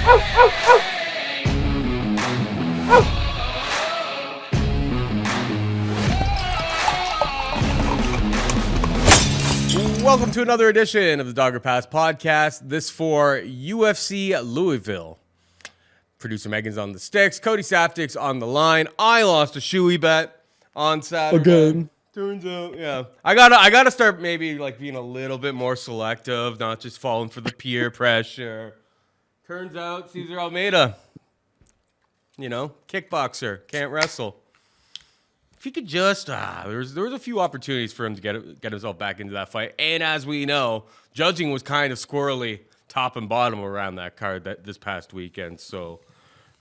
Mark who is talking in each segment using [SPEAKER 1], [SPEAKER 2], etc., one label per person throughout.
[SPEAKER 1] Welcome to another edition of the Dogger Pass podcast. This for UFC Louisville. Producer Megan's on the sticks. Cody Safdic's on the line. I lost a shoey bet on Saturday.
[SPEAKER 2] Again.
[SPEAKER 1] Turns out, yeah. I gotta start maybe like being a little bit more selective, not just falling for the peer pressure. Turns out Cesar Almeida, kickboxer, can't wrestle. If he could just, there was a few opportunities for him to get himself back into that fight. And as we know, judging was kind of squirrely, top and bottom around that card this past weekend. So,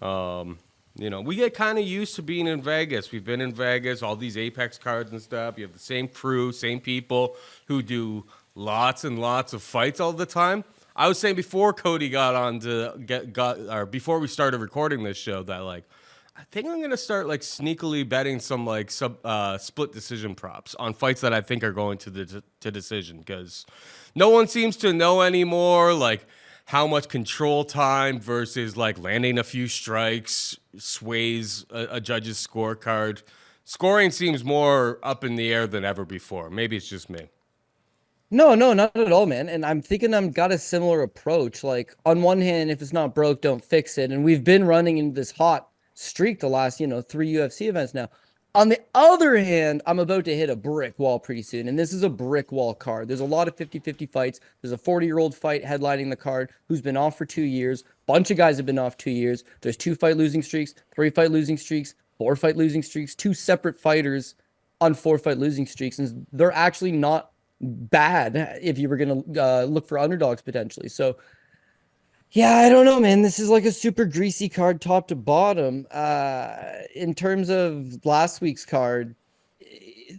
[SPEAKER 1] we get kind of used to being in Vegas. We've been in Vegas, all these Apex cards and stuff. You have the same crew, same people who do lots and lots of fights all the time. I was saying before Cody got on or before we started recording this show that I think I'm gonna start sneakily betting some split decision props on fights that I think are going to decision, because no one seems to know anymore how much control time versus landing a few strikes sways a judge's scorecard. Scoring seems more up in the air than ever before. Maybe it's just me.
[SPEAKER 2] No, not at all, man. And I'm thinking I've got a similar approach. On one hand, if it's not broke, don't fix it. And we've been running into this hot streak the last 3 UFC events now. On the other hand, I'm about to hit a brick wall pretty soon, and this is a brick wall card. There's a lot of 50-50 fights. There's a 40-year-old fight headlining the card who's been off for 2 years. Bunch of guys have been off 2 years. There's 2 fight losing streaks, 3 fight losing streaks, 4 fight losing streaks, 2 separate fighters on 4 fight losing streaks, and they're actually not bad if you were going to look for underdogs potentially. So yeah, I don't know, man. This is a super greasy card top to bottom. In terms of last week's card,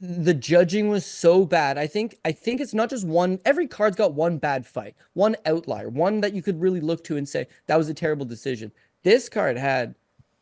[SPEAKER 2] the judging was so bad. I think it's not just one. Every card's got one bad fight, one outlier, one that you could really look to and say, that was a terrible decision. This card had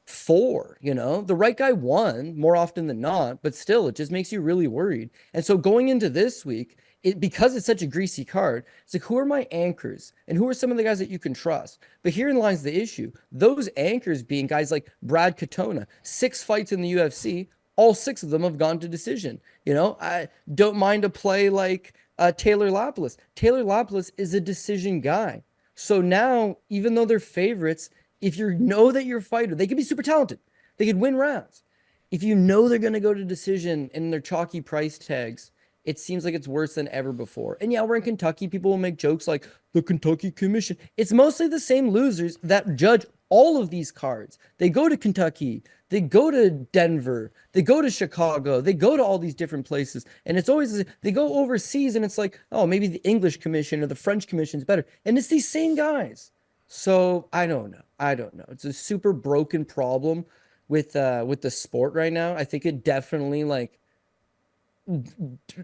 [SPEAKER 2] 4, The right guy won more often than not, but still, it just makes you really worried. And so going into this week, because it's such a greasy card, it's who are my anchors and who are some of the guys that you can trust? But herein lies the issue. Those anchors being guys like Brad Katona, 6 fights in the UFC, all 6 of them have gone to decision. I don't mind a play like Taylor Lapilus. Taylor Lapilus is a decision guy. So now, even though they're favorites, if you know that your fighter, they could be super talented. They could win rounds. If you know they're going to go to decision and their chalky price tags, it seems like it's worse than ever before. And yeah, we're in Kentucky. People will make jokes like the Kentucky Commission. It's mostly the same losers that judge all of these cards. They go to Kentucky. They go to Denver. They go to Chicago. They go to all these different places. And it's always, they go overseas and it's oh, maybe the English Commission or the French Commission is better. And it's these same guys. So I don't know. It's a super broken problem with the sport right now. I think it definitely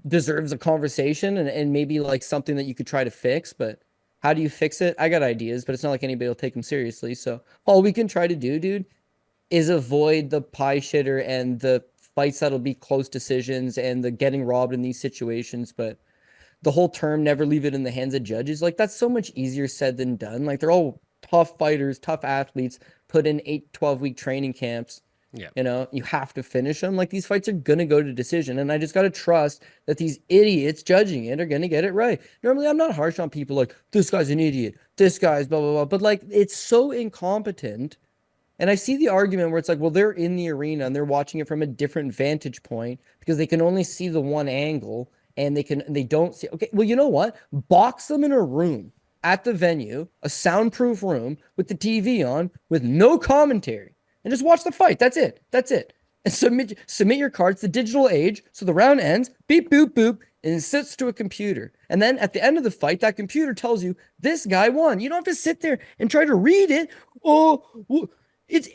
[SPEAKER 2] deserves a conversation and maybe something that you could try to fix. But how do you fix it? I got ideas, but it's not like anybody will take them seriously. So all we can try to do, dude, is avoid the pie shitter and the fights that'll be close decisions and the getting robbed in these situations. But the whole term, never leave it in the hands of judges, that's so much easier said than done. They're all tough fighters, tough athletes, put in 8-12-week training camps. Yeah. You have to finish them. These fights are going to go to decision. And I just got to trust that these idiots judging it are going to get it right. Normally, I'm not harsh on people this guy's an idiot, this guy's blah, blah, blah. But it's so incompetent. And I see the argument where it's well, they're in the arena and they're watching it from a different vantage point because they can only see the one angle and they don't see. Okay, well, you know what? Box them in a room at the venue, a soundproof room with the TV on with no commentary. And just watch the fight. That's it. And submit your cards. The digital age. So the round ends. Beep, boop, boop. And it sits to a computer. And then at the end of the fight, that computer tells you this guy won. You don't have to sit there and try to read it. Oh, it's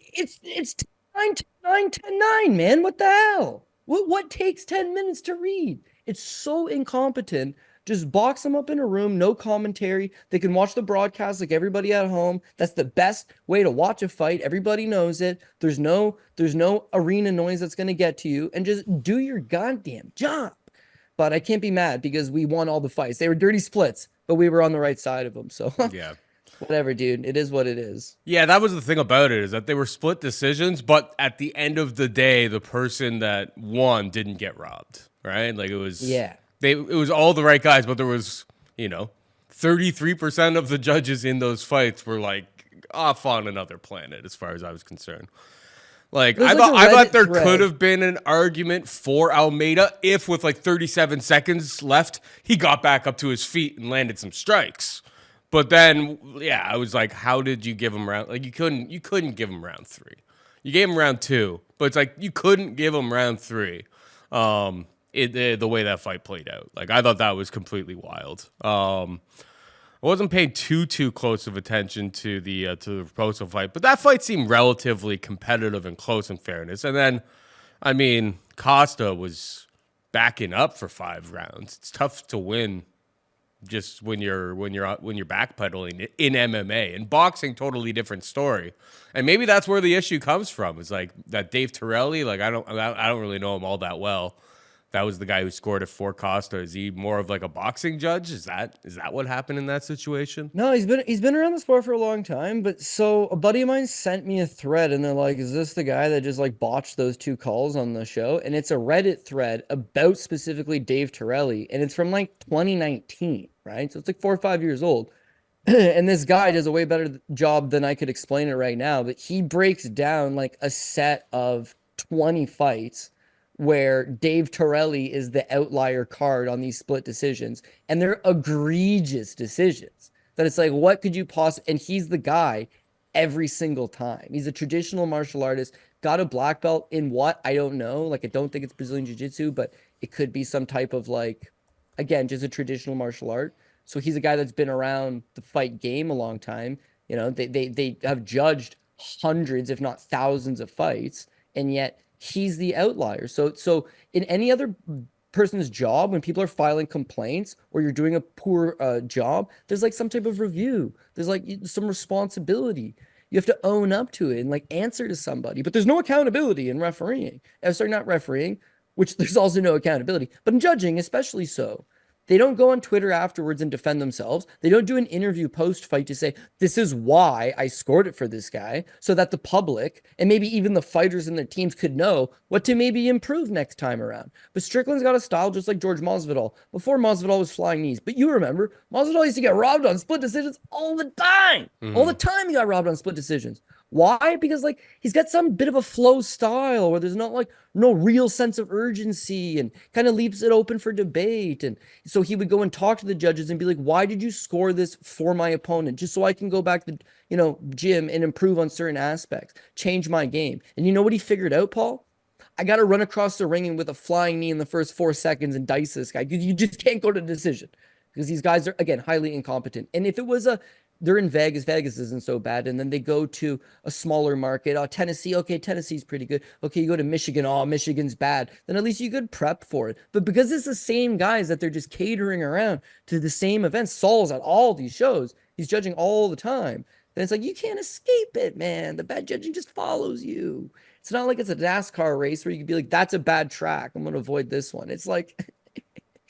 [SPEAKER 2] 9, man. What the hell? What takes 10 minutes to read? It's so incompetent. Just box them up in a room, no commentary. They can watch the broadcast like everybody at home. That's the best way to watch a fight. Everybody knows it. There's no arena noise that's going to get to you. And just do your goddamn job. But I can't be mad because we won all the fights. They were dirty splits, but we were on the right side of them. So
[SPEAKER 1] yeah.
[SPEAKER 2] Whatever, dude. It is what it is.
[SPEAKER 1] Yeah, that was the thing about it, is that they were split decisions, but at the end of the day, the person that won didn't get robbed, right? Like
[SPEAKER 2] Yeah.
[SPEAKER 1] it was all the right guys, but there was, 33% of the judges in those fights were like off on another planet as far as I was concerned. Like
[SPEAKER 2] There's
[SPEAKER 1] I
[SPEAKER 2] a
[SPEAKER 1] thought
[SPEAKER 2] Reddit
[SPEAKER 1] there
[SPEAKER 2] thread.
[SPEAKER 1] could have been an argument for Almeida if with like 37 seconds left, he got back up to his feet and landed some strikes. But then, yeah, I was like, how did you give him round? Like you couldn't give him round 3. You gave him round 2, but it's like you couldn't give him round 3. The way that fight played out, like I thought that was completely wild. I wasn't paying too close of attention to the Raposo fight, but that fight seemed relatively competitive and close in fairness. And then, I mean, Costa was backing up for 5 rounds. It's tough to win just when you're backpedaling in MMA. In boxing, totally different story. And maybe that's where the issue comes from. It's like that Dave Torelli. Like I don't really know him all that well. That was the guy who scored it for Costa. Is he more of like a boxing judge? Is that what happened in that situation?
[SPEAKER 2] No, he's been around the sport for a long time. But so a buddy of mine sent me a thread, and they're like, "Is this the guy that just like botched those 2 calls on the show?" And it's a Reddit thread about specifically Dave Torelli, and it's from like 2019, right? So it's like 4 or 5 years old. And this guy does a way better job than I could explain it right now. But he breaks down like a set of 20 fights where Dave Torelli is the outlier card on these split decisions, and they're egregious decisions that it's like, what could you possibly, and he's the guy every single time. He's a traditional martial artist, got a black belt in what? I don't know. Like, I don't think it's Brazilian Jiu-Jitsu, but it could be some type of like, again, just a traditional martial art. So he's a guy that's been around the fight game a long time. They have judged hundreds, if not thousands of fights, and yet he's the outlier. So in any other person's job, when people are filing complaints or you're doing a poor job, there's like some type of review. There's like some responsibility. You have to own up to it and like answer to somebody. But there's no accountability in refereeing. Sorry, not refereeing, which there's also no accountability, but in judging, especially so. They don't go on Twitter afterwards and defend themselves. They don't do an interview post-fight to say, this is why I scored it for this guy, so that the public and maybe even the fighters and their teams could know what to maybe improve next time around. But Strickland's got a style just like George Masvidal. Before Masvidal was flying knees. But you remember, Masvidal used to get robbed on split decisions all the time. Mm-hmm. All the time he got robbed on split decisions. Why? Because like he's got some bit of a flow style where there's not like no real sense of urgency and kind of leaves it open for debate. And so he would go and talk to the judges and be like, why did you score this for my opponent? Just so I can go back to, gym and improve on certain aspects, change my game. And you know what he figured out, Paul? I got to run across the ring with a flying knee in the first 4 seconds and dice this guy. You just can't go to decision because these guys are, again, highly incompetent. And if it was they're in Vegas. Vegas isn't so bad. And then they go to a smaller market. Oh, Tennessee. Okay, Tennessee's pretty good. Okay, you go to Michigan. Oh, Michigan's bad. Then at least you could prep for it. But because it's the same guys that they're just catering around to the same events, Saul's at all these shows. He's judging all the time. Then it's like, you can't escape it, man. The bad judging just follows you. It's not like it's a NASCAR race where you could be like, that's a bad track. I'm going to avoid this one. It's like,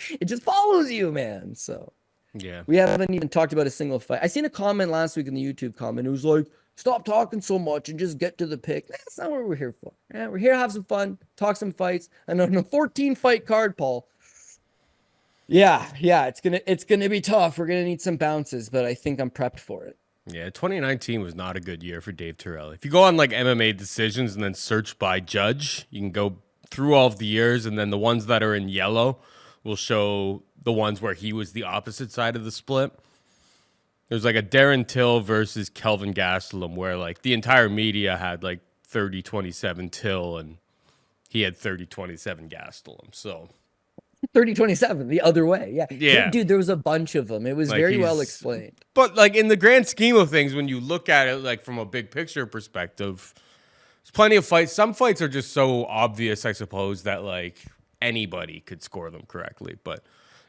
[SPEAKER 2] it just follows you, man. So.
[SPEAKER 1] Yeah.
[SPEAKER 2] We haven't even talked about a single fight. I seen a comment last week in the YouTube comment. It was like, stop talking so much and just get to the pick. That's not what we're here for. Yeah, we're here to have some fun, talk some fights. And on a 14 fight card, Paul. Yeah, it's gonna be tough. We're gonna need some bounces, but I think I'm prepped for it.
[SPEAKER 1] Yeah, 2019 was not a good year for Dave Torelli. If you go on like MMA decisions and then search by judge, you can go through all of the years, and then the ones that are in yellow will show the ones where he was the opposite side of the split. There's like a Darren Till versus Kelvin Gastelum where like the entire media had like 30-27 Till and he had 30-27 Gastelum. So
[SPEAKER 2] 30-27 the other way. Yeah.
[SPEAKER 1] Yeah.
[SPEAKER 2] Dude, there was a bunch of them. It was like very well explained.
[SPEAKER 1] But like in the grand scheme of things, when you look at it like from a big picture perspective, there's plenty of fights. Some fights are just so obvious, I suppose, that like anybody could score them correctly. But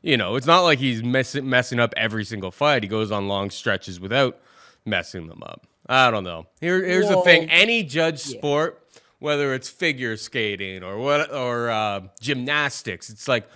[SPEAKER 1] it's not like he's messing up every single fight. He goes on long stretches without messing them up. I don't know. Here's the thing. Any judge sport, whether it's figure skating or gymnastics, it's like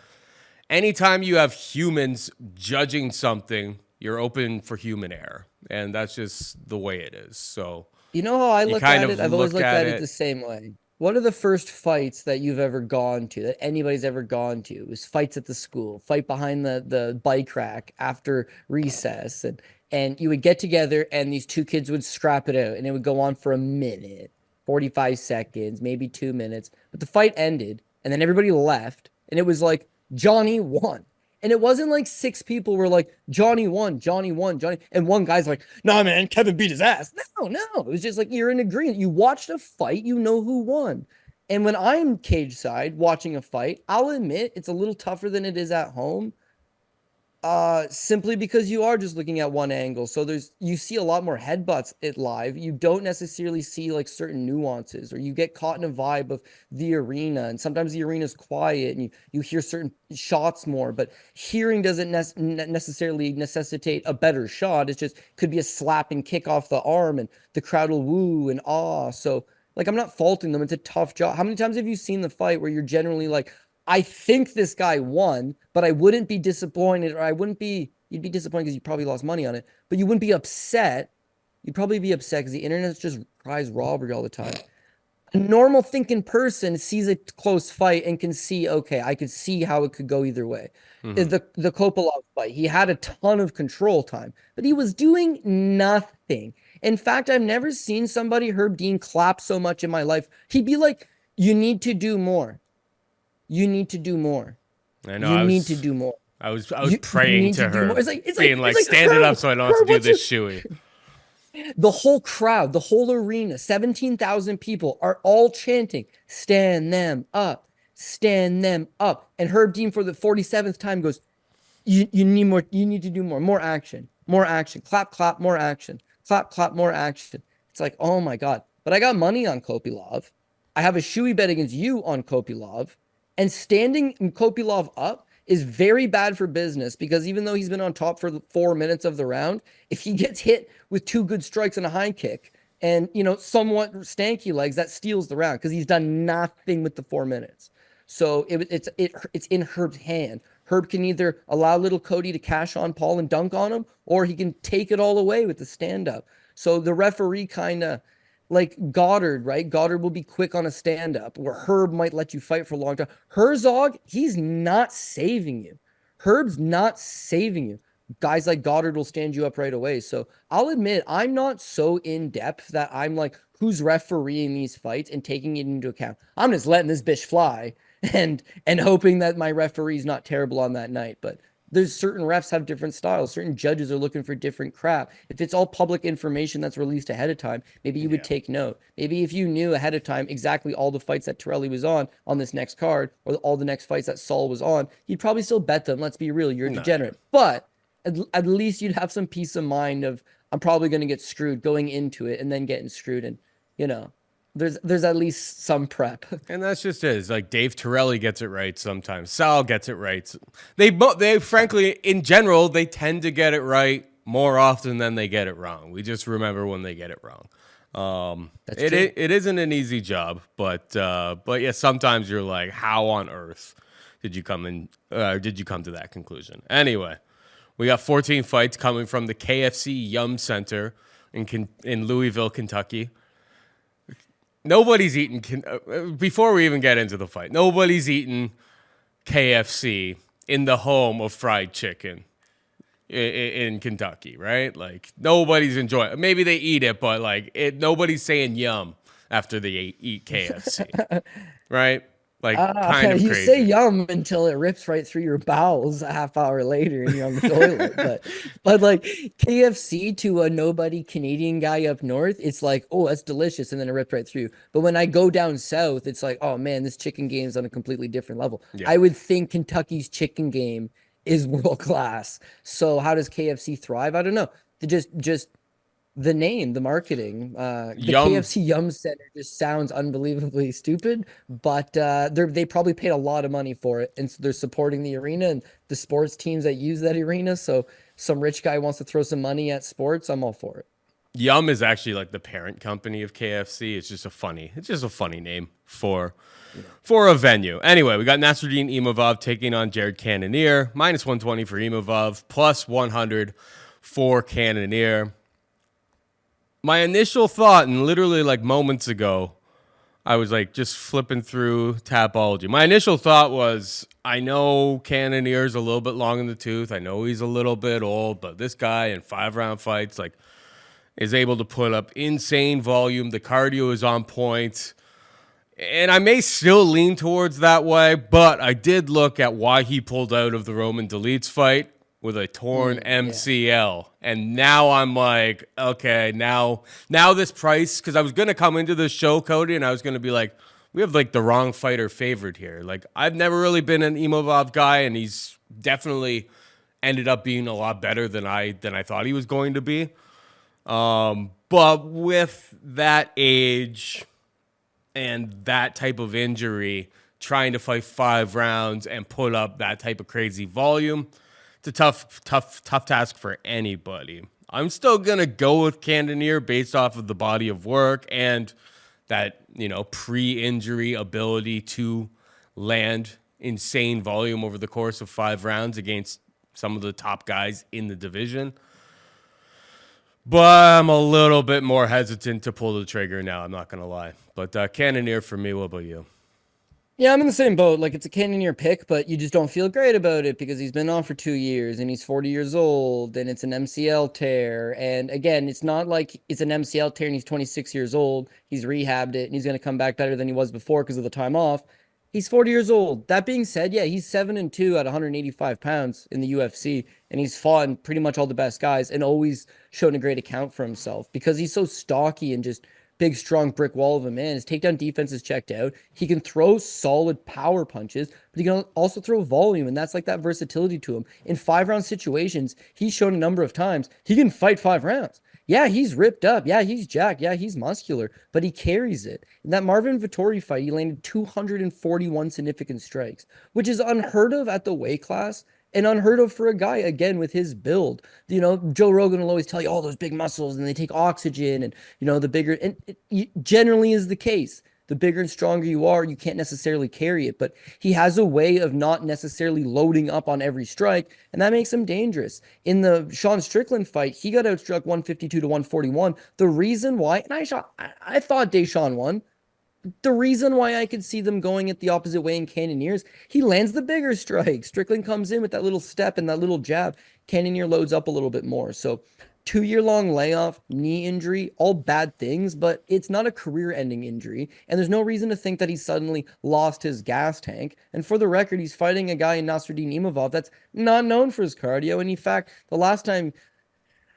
[SPEAKER 1] anytime you have humans judging something you're open for human error, and that's just the way it is. So
[SPEAKER 2] You know how I
[SPEAKER 1] you
[SPEAKER 2] look
[SPEAKER 1] kind
[SPEAKER 2] at
[SPEAKER 1] of
[SPEAKER 2] it? I've always
[SPEAKER 1] look
[SPEAKER 2] looked
[SPEAKER 1] at
[SPEAKER 2] at it
[SPEAKER 1] it.
[SPEAKER 2] the same way. What are the first fights that you've ever gone to, that anybody's ever gone to? It was fights at the school, fight behind the bike rack after recess, and you would get together and these two kids would scrap it out and it would go on for a minute, 45 seconds, maybe 2 minutes. But the fight ended and then everybody left and it was like Johnny won. And it wasn't like six people were like, Johnny won, Johnny won, Johnny. And one guy's like, nah, man, Kevin beat his ass. No. It was just like, you're in agreement. You watched a fight, you know who won. And when I'm cage side watching a fight, I'll admit it's a little tougher than it is at home. Simply because you are just looking at one angle. So you see a lot more headbutts it live. You don't necessarily see like certain nuances, or you get caught in a vibe of the arena. And sometimes the arena's quiet and you hear certain shots more, but hearing doesn't necessarily necessitate a better shot. It's just could be a slap and kick off the arm and the crowd will woo and awe. So like, I'm not faulting them. It's a tough job. How many times have you seen the fight where you're generally like, I think this guy won, but I wouldn't be disappointed, or you'd be disappointed because you probably lost money on it, but you wouldn't be upset. You'd probably be upset because the internet just cries robbery all the time. A normal thinking person sees a close fight and can see, okay, I could see how it could go either way. The Kopilov fight, he had a ton of control time, but he was doing nothing. In fact, I've never seen somebody, Herb Dean, clap so much in my life. He'd be like, you need to do more. You need to do more.
[SPEAKER 1] I know.
[SPEAKER 2] You need to do more.
[SPEAKER 1] I was praying to her,
[SPEAKER 2] it's
[SPEAKER 1] being like, stand it up so I don't have to do this shoey.
[SPEAKER 2] The whole crowd, the whole arena, 17,000 people are all chanting, stand them up, stand them up. And Herb Dean for the 47th time goes, you need more, you need to do more action, clap, clap, more action, clap, clap, more action. It's like, oh my God. But I got money on Kopilov. I have a shoey bet against you on Kopilov. And standing Kopilov up is very bad for business, because even though he's been on top for 4 minutes of the round, if he gets hit with 2 good strikes and a high kick and, somewhat stanky legs, that steals the round because he's done nothing with the 4 minutes. So it's in Herb's hand. Herb can either allow little Cody to cash on Paul and dunk on him, or he can take it all away with the stand-up. So the referee kind of, like Goddard, right? Goddard will be quick on a stand-up, where Herb might let you fight for a long time. Herzog, he's not saving you. Herb's not saving you. Guys like Goddard will stand you up right away. So I'll admit, I'm not so in-depth that I'm like, who's refereeing these fights and taking it into account. I'm just letting this bitch fly and hoping that my referee's not terrible on that night. But there's certain refs have different styles. Certain judges are looking for different crap. If it's all public information that's released ahead of time, maybe you would take note. Maybe if you knew ahead of time exactly all the fights that Torelli was on this next card, or all the next fights that Saul was on, you'd probably still bet them. Let's be real, you're a degenerate. But at least you'd have some peace of mind of, I'm probably going to get screwed going into it and then getting screwed. And, there's at least some prep.
[SPEAKER 1] And that's just it. It's like Dave Torelli gets it right sometimes. Sal gets it right. They frankly, in general, they tend to get it right more often than they get it wrong. We just remember when they get it wrong. It isn't an easy job, but yeah, sometimes you're like, how on earth did you come to that conclusion? Anyway, we got 14 fights coming from the KFC Yum Center in Louisville, Kentucky. Nobody's eating, before we even get into the fight, nobody's eating KFC in the home of fried chicken in Kentucky, right? Like, nobody's enjoying it. Maybe they eat it, but like, nobody's saying yum after they eat KFC, right? Like, kind of
[SPEAKER 2] you
[SPEAKER 1] crazy.
[SPEAKER 2] say yum until it rips right through your bowels a half hour later and you're on the toilet. But like KFC to a nobody Canadian guy up north, it's like, oh, that's delicious, and then it ripped right through. But when I go down south, it's like, oh man, this chicken game is on a completely different level. Yeah. I would think Kentucky's chicken game is world class. So how does KFC thrive? I don't know. Just the name, the marketing, the KFC Yum Center just sounds unbelievably stupid, but they probably paid a lot of money for it, and so they're supporting the arena and the sports teams that use that arena. So some rich guy wants to throw some money at sports, I'm all for it.
[SPEAKER 1] Yum is actually like the parent company of KFC. It's just a funny name for a venue. Anyway, we got Nassourdine Imavov taking on Jared Cannonier, -120 for Imavov, +100 for Cannonier. My initial thought, and literally like moments ago, I was like just flipping through Tapology. My initial thought was, I know Cannonier's a little bit long in the tooth. I know he's a little bit old, but this guy in 5-round fights, like, is able to put up insane volume. The cardio is on point. And I may still lean towards that way, but I did look at why he pulled out of the Roman Delites fight with a torn MCL. Yeah. And now I'm like, okay, now this price, because I was going to come into this show, Cody, and I was going to be like, we have like the wrong fighter favored here. Like, I've never really been an Imavov guy, and he's definitely ended up being a lot better than I thought he was going to be. But with that age and that type of injury, trying to fight 5 rounds and put up that type of crazy volume, it's a tough task for anybody. I'm still going to go with Cannonier based off of the body of work and that, pre-injury ability to land insane volume over the course of 5 rounds against some of the top guys in the division. But I'm a little bit more hesitant to pull the trigger now, I'm not going to lie. But Cannonier for me, what about you?
[SPEAKER 2] Yeah, I'm in the same boat. Like, it's a Cannonier pick, but you just don't feel great about it because he's been on for 2 years and he's 40 years old and it's an MCL tear. And again, it's not like it's an MCL tear and he's 26 years old. He's rehabbed it and he's going to come back better than he was before because of the time off. He's 40 years old. That being said, yeah, he's 7-2 at 185 pounds in the UFC, and he's fought pretty much all the best guys and always shown a great account for himself because he's so stocky and just big, strong brick wall of a man. His takedown defense is checked out. He can throw solid power punches, but he can also throw volume, and that's like that versatility to him. In 5-round situations, he's shown a number of times he can fight 5 rounds. Yeah, he's ripped up. Yeah, he's jacked. Yeah, he's muscular, but he carries it. In that Marvin Vettori fight, he landed 241 significant strikes, which is unheard of at the weight class and unheard of for a guy, again, with his build. Joe Rogan will always tell you all those big muscles and they take oxygen and, the bigger, and it generally is the case. The bigger and stronger you are, you can't necessarily carry it, but he has a way of not necessarily loading up on every strike, and that makes him dangerous. In the Sean Strickland fight, he got outstruck 152 to 141. The reason why, and I thought Deshaun won. The reason why I could see them going at the opposite way in Cannonier's, he lands the bigger strike. Strickland comes in with that little step and that little jab. Cannonier loads up a little bit more. So 2-year-long layoff, knee injury, all bad things, but it's not a career-ending injury, and there's no reason to think that he suddenly lost his gas tank. And for the record, he's fighting a guy in Nassourdine Imavov that's not known for his cardio, and in fact, the last time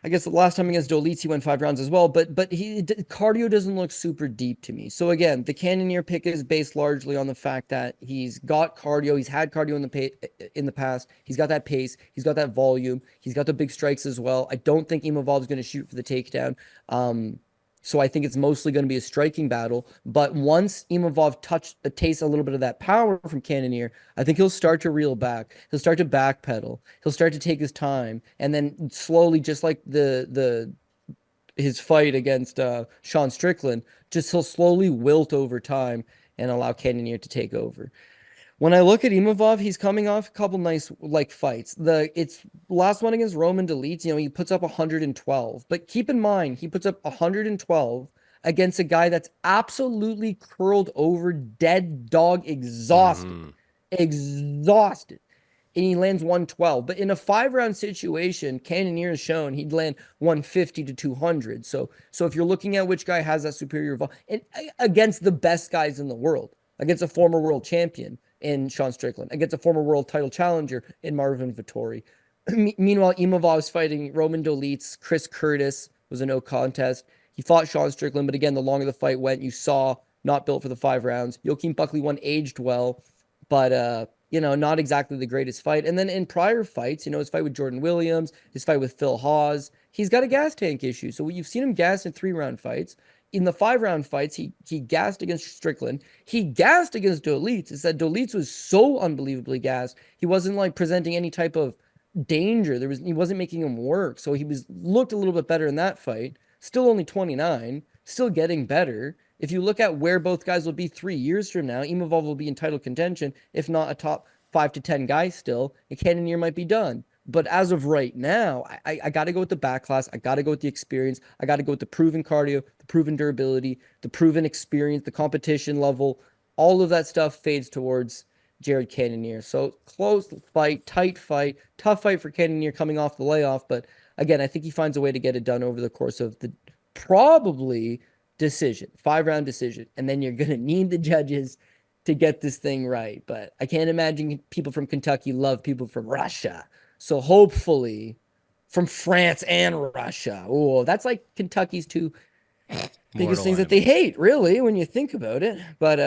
[SPEAKER 2] against Dolice, he went 5 rounds as well, but cardio doesn't look super deep to me. So again, the Cannonier pick is based largely on the fact that he's got cardio, he's had cardio in the past, he's got that pace, he's got that volume, he's got the big strikes as well. I don't think Imavov is going to shoot for the takedown. So I think it's mostly going to be a striking battle. But once Imavov tastes a little bit of that power from Cannonier, I think he'll start to reel back. He'll start to backpedal. He'll start to take his time. And then slowly, just like his fight against Sean Strickland, he'll slowly wilt over time and allow Cannonier to take over. When I look at Imavov, he's coming off a couple nice fights. It's last one against Roman Delites, he puts up 112. But keep in mind, he puts up 112 against a guy that's absolutely curled over, dead dog, exhausted. Exhausted. And he lands 112. But in a 5-round situation, Cannonier has shown he'd land 150 to 200. So if you're looking at which guy has that superior volume, and against the best guys in the world, against a former world champion in Sean Strickland, against a former world title challenger in Marvin Vettori. Meanwhile, Imavov's fighting Roman Dolites. Chris Curtis was a no contest. He fought Sean Strickland, but again, the longer the fight went, you saw not built for the 5 rounds. Joaquin Buckley won aged well, but not exactly the greatest fight. And then in prior fights, his fight with Jordan Williams, his fight with Phil Hawes, he's got a gas tank issue. So you've seen him gas in 3-round fights. In the 5-round fights, he gassed against Strickland. He gassed against Dolites. It's that Dolites was so unbelievably gassed. He wasn't presenting any type of danger. He wasn't making him work. So he looked a little bit better in that fight. Still only 29, still getting better. If you look at where both guys will be 3 years from now, Imavov will be in title contention, if not a top 5 to 10 guy still, and Cannonier might be done. But as of right now, I got to go with the back class. I got to go with the experience. I got to go with the proven cardio, the proven durability, the proven experience, the competition level. All of that stuff fades towards Jared Cannonier. So close fight, tight fight, tough fight for Cannonier coming off the layoff. But again, I think he finds a way to get it done over the course of the probably decision, 5-round decision. And then you're going to need the judges to get this thing right. But I can't imagine people from Kentucky love people from Russia. So hopefully from France and Russia. Oh, that's like Kentucky's two biggest things that they hate, really, when you think about it. But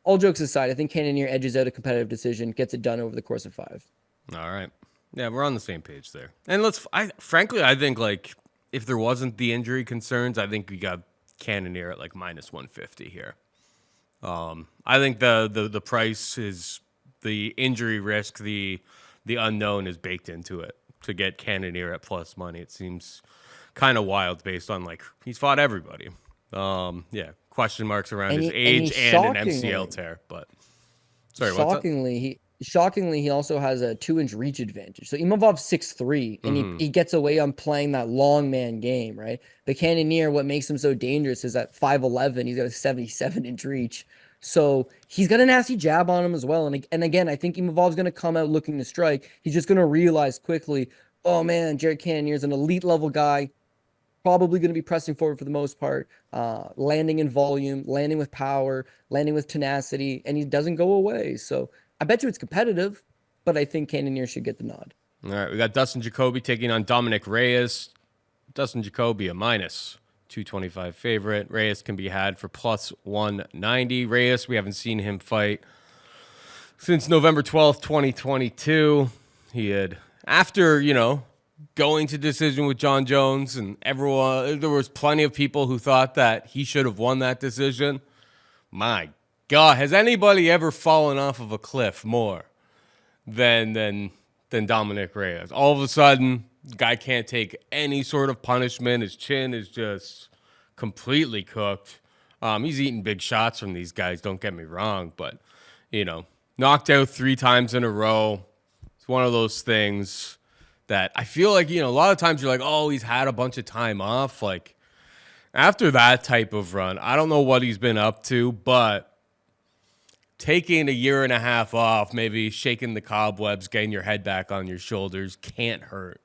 [SPEAKER 2] all jokes aside, I think Cannonier edges out a competitive decision, gets it done over the course of 5.
[SPEAKER 1] All right. Yeah, we're on the same page there. And frankly, I think like if there wasn't the injury concerns, I think we got Cannonier at like minus 150 here. I think the price is the injury risk, the unknown is baked into it to get Cannonier at plus money. It seems kind of wild based on like he's fought everybody. Yeah, question marks around his age and an MCL tear. But sorry,
[SPEAKER 2] shockingly, he also has a 2-inch reach advantage. So Imavov's 6'3", and he gets away on playing that long man game, right? But Cannonier, what makes him so dangerous is at 5'11", he's got a 77-inch reach. So he's got a nasty jab on him as well. And again, I think Imavov's going to come out looking to strike. He's just going to realize quickly, oh man, Jared Cannonier is an elite level guy. Probably going to be pressing forward for the most part, landing in volume, landing with power, landing with tenacity, and he doesn't go away. So I bet you it's competitive, but I think Cannonier should get the nod.
[SPEAKER 1] All right, we got Dustin Jacoby taking on Dominick Reyes. Dustin Jacoby, a minus 225 favorite. Reyes can be had for plus 190. Reyes, we haven't seen him fight since November 12th, 2022. He had, after, going to decision with John Jones, and everyone, there was plenty of people who thought that he should have won that decision. My God, has anybody ever fallen off of a cliff more than Dominick Reyes? All of a sudden, the guy can't take any sort of punishment. His chin is just completely cooked. He's eating big shots from these guys, don't get me wrong, but, knocked out 3 times in a row. It's one of those things that I feel like, a lot of times you're like, oh, he's had a bunch of time off. Like, after that type of run, I don't know what he's been up to, but taking a year and a half off, maybe shaking the cobwebs, getting your head back on your shoulders can't hurt.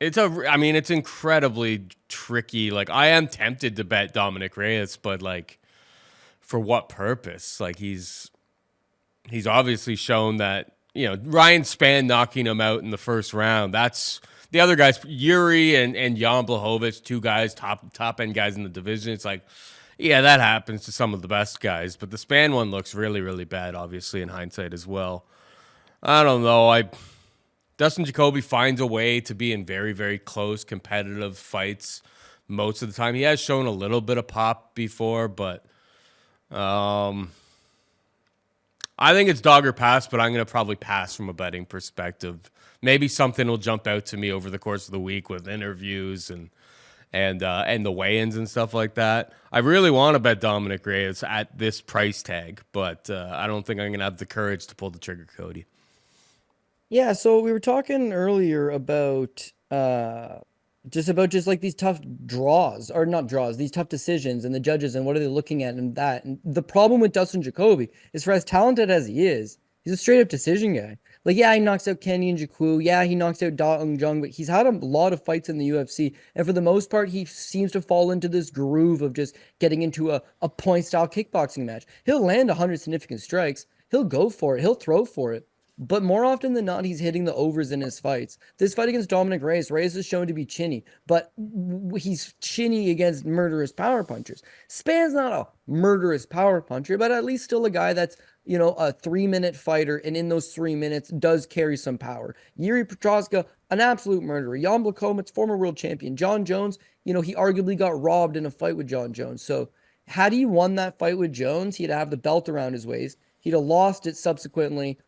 [SPEAKER 1] It's incredibly tricky. Like, I am tempted to bet Dominick Reyes, but like, for what purpose? Like, he's obviously shown that, Ryan Spann knocking him out in the first round. That's the other guys, Yuri and Jan Blachowicz, 2 guys, top end guys in the division. It's like, yeah, that happens to some of the best guys, but the Spann one looks really, really bad, obviously, in hindsight as well. I don't know. Dustin Jacoby finds a way to be in very, very close competitive fights most of the time. He has shown a little bit of pop before, but I think it's dog or pass, but I'm going to probably pass from a betting perspective. Maybe something will jump out to me over the course of the week with interviews and the weigh-ins and stuff like that. I really want to bet Dominick Reyes at this price tag, but I don't think I'm going to have the courage to pull the trigger, Cody.
[SPEAKER 2] Yeah, so we were talking earlier about just like these tough draws, or not draws, these tough decisions and the judges and what are they looking at and that. And the problem with Dustin Jacoby is, for as talented as he is, he's a straight up decision guy. Like, yeah, he knocks out Kenny and Jakku. Yeah, he knocks out Da Ung Jung, but he's had a lot of fights in the UFC. And for the most part, he seems to fall into this groove of just getting into a point style kickboxing match. He'll land 100 significant strikes. He'll go for it. He'll throw for it. But more often than not, he's hitting the overs in his fights. This fight against Dominick Reyes is shown to be chinny, but he's chinny against murderous power punchers. Spann's not a murderous power puncher, but at least still a guy that's, a 3-minute fighter, and in those 3 minutes does carry some power. Yuri Prochazka, an absolute murderer. Jan Blachowicz, former world champion. John Jones, he arguably got robbed in a fight with John Jones. So had he won that fight with Jones, he'd have the belt around his waist. He'd have lost it subsequently,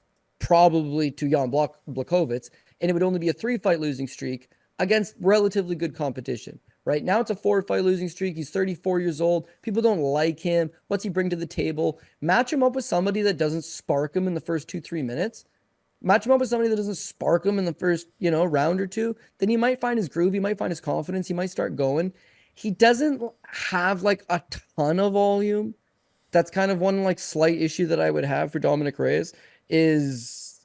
[SPEAKER 2] probably to Jan Blachowicz, and it would only be a 3-fight losing streak against relatively good competition. Right now, it's a 4-fight losing streak. He's 34 years old. People don't like him. What's he bring to the table? Match him up with somebody that doesn't spark him in the first 2-3 minutes. Match him up with somebody that doesn't spark him in the first, round or two, then he might find his groove. He might find his confidence. He might start going. He doesn't have like a ton of volume. That's kind of one like slight issue that I would have for Dominick Reyes is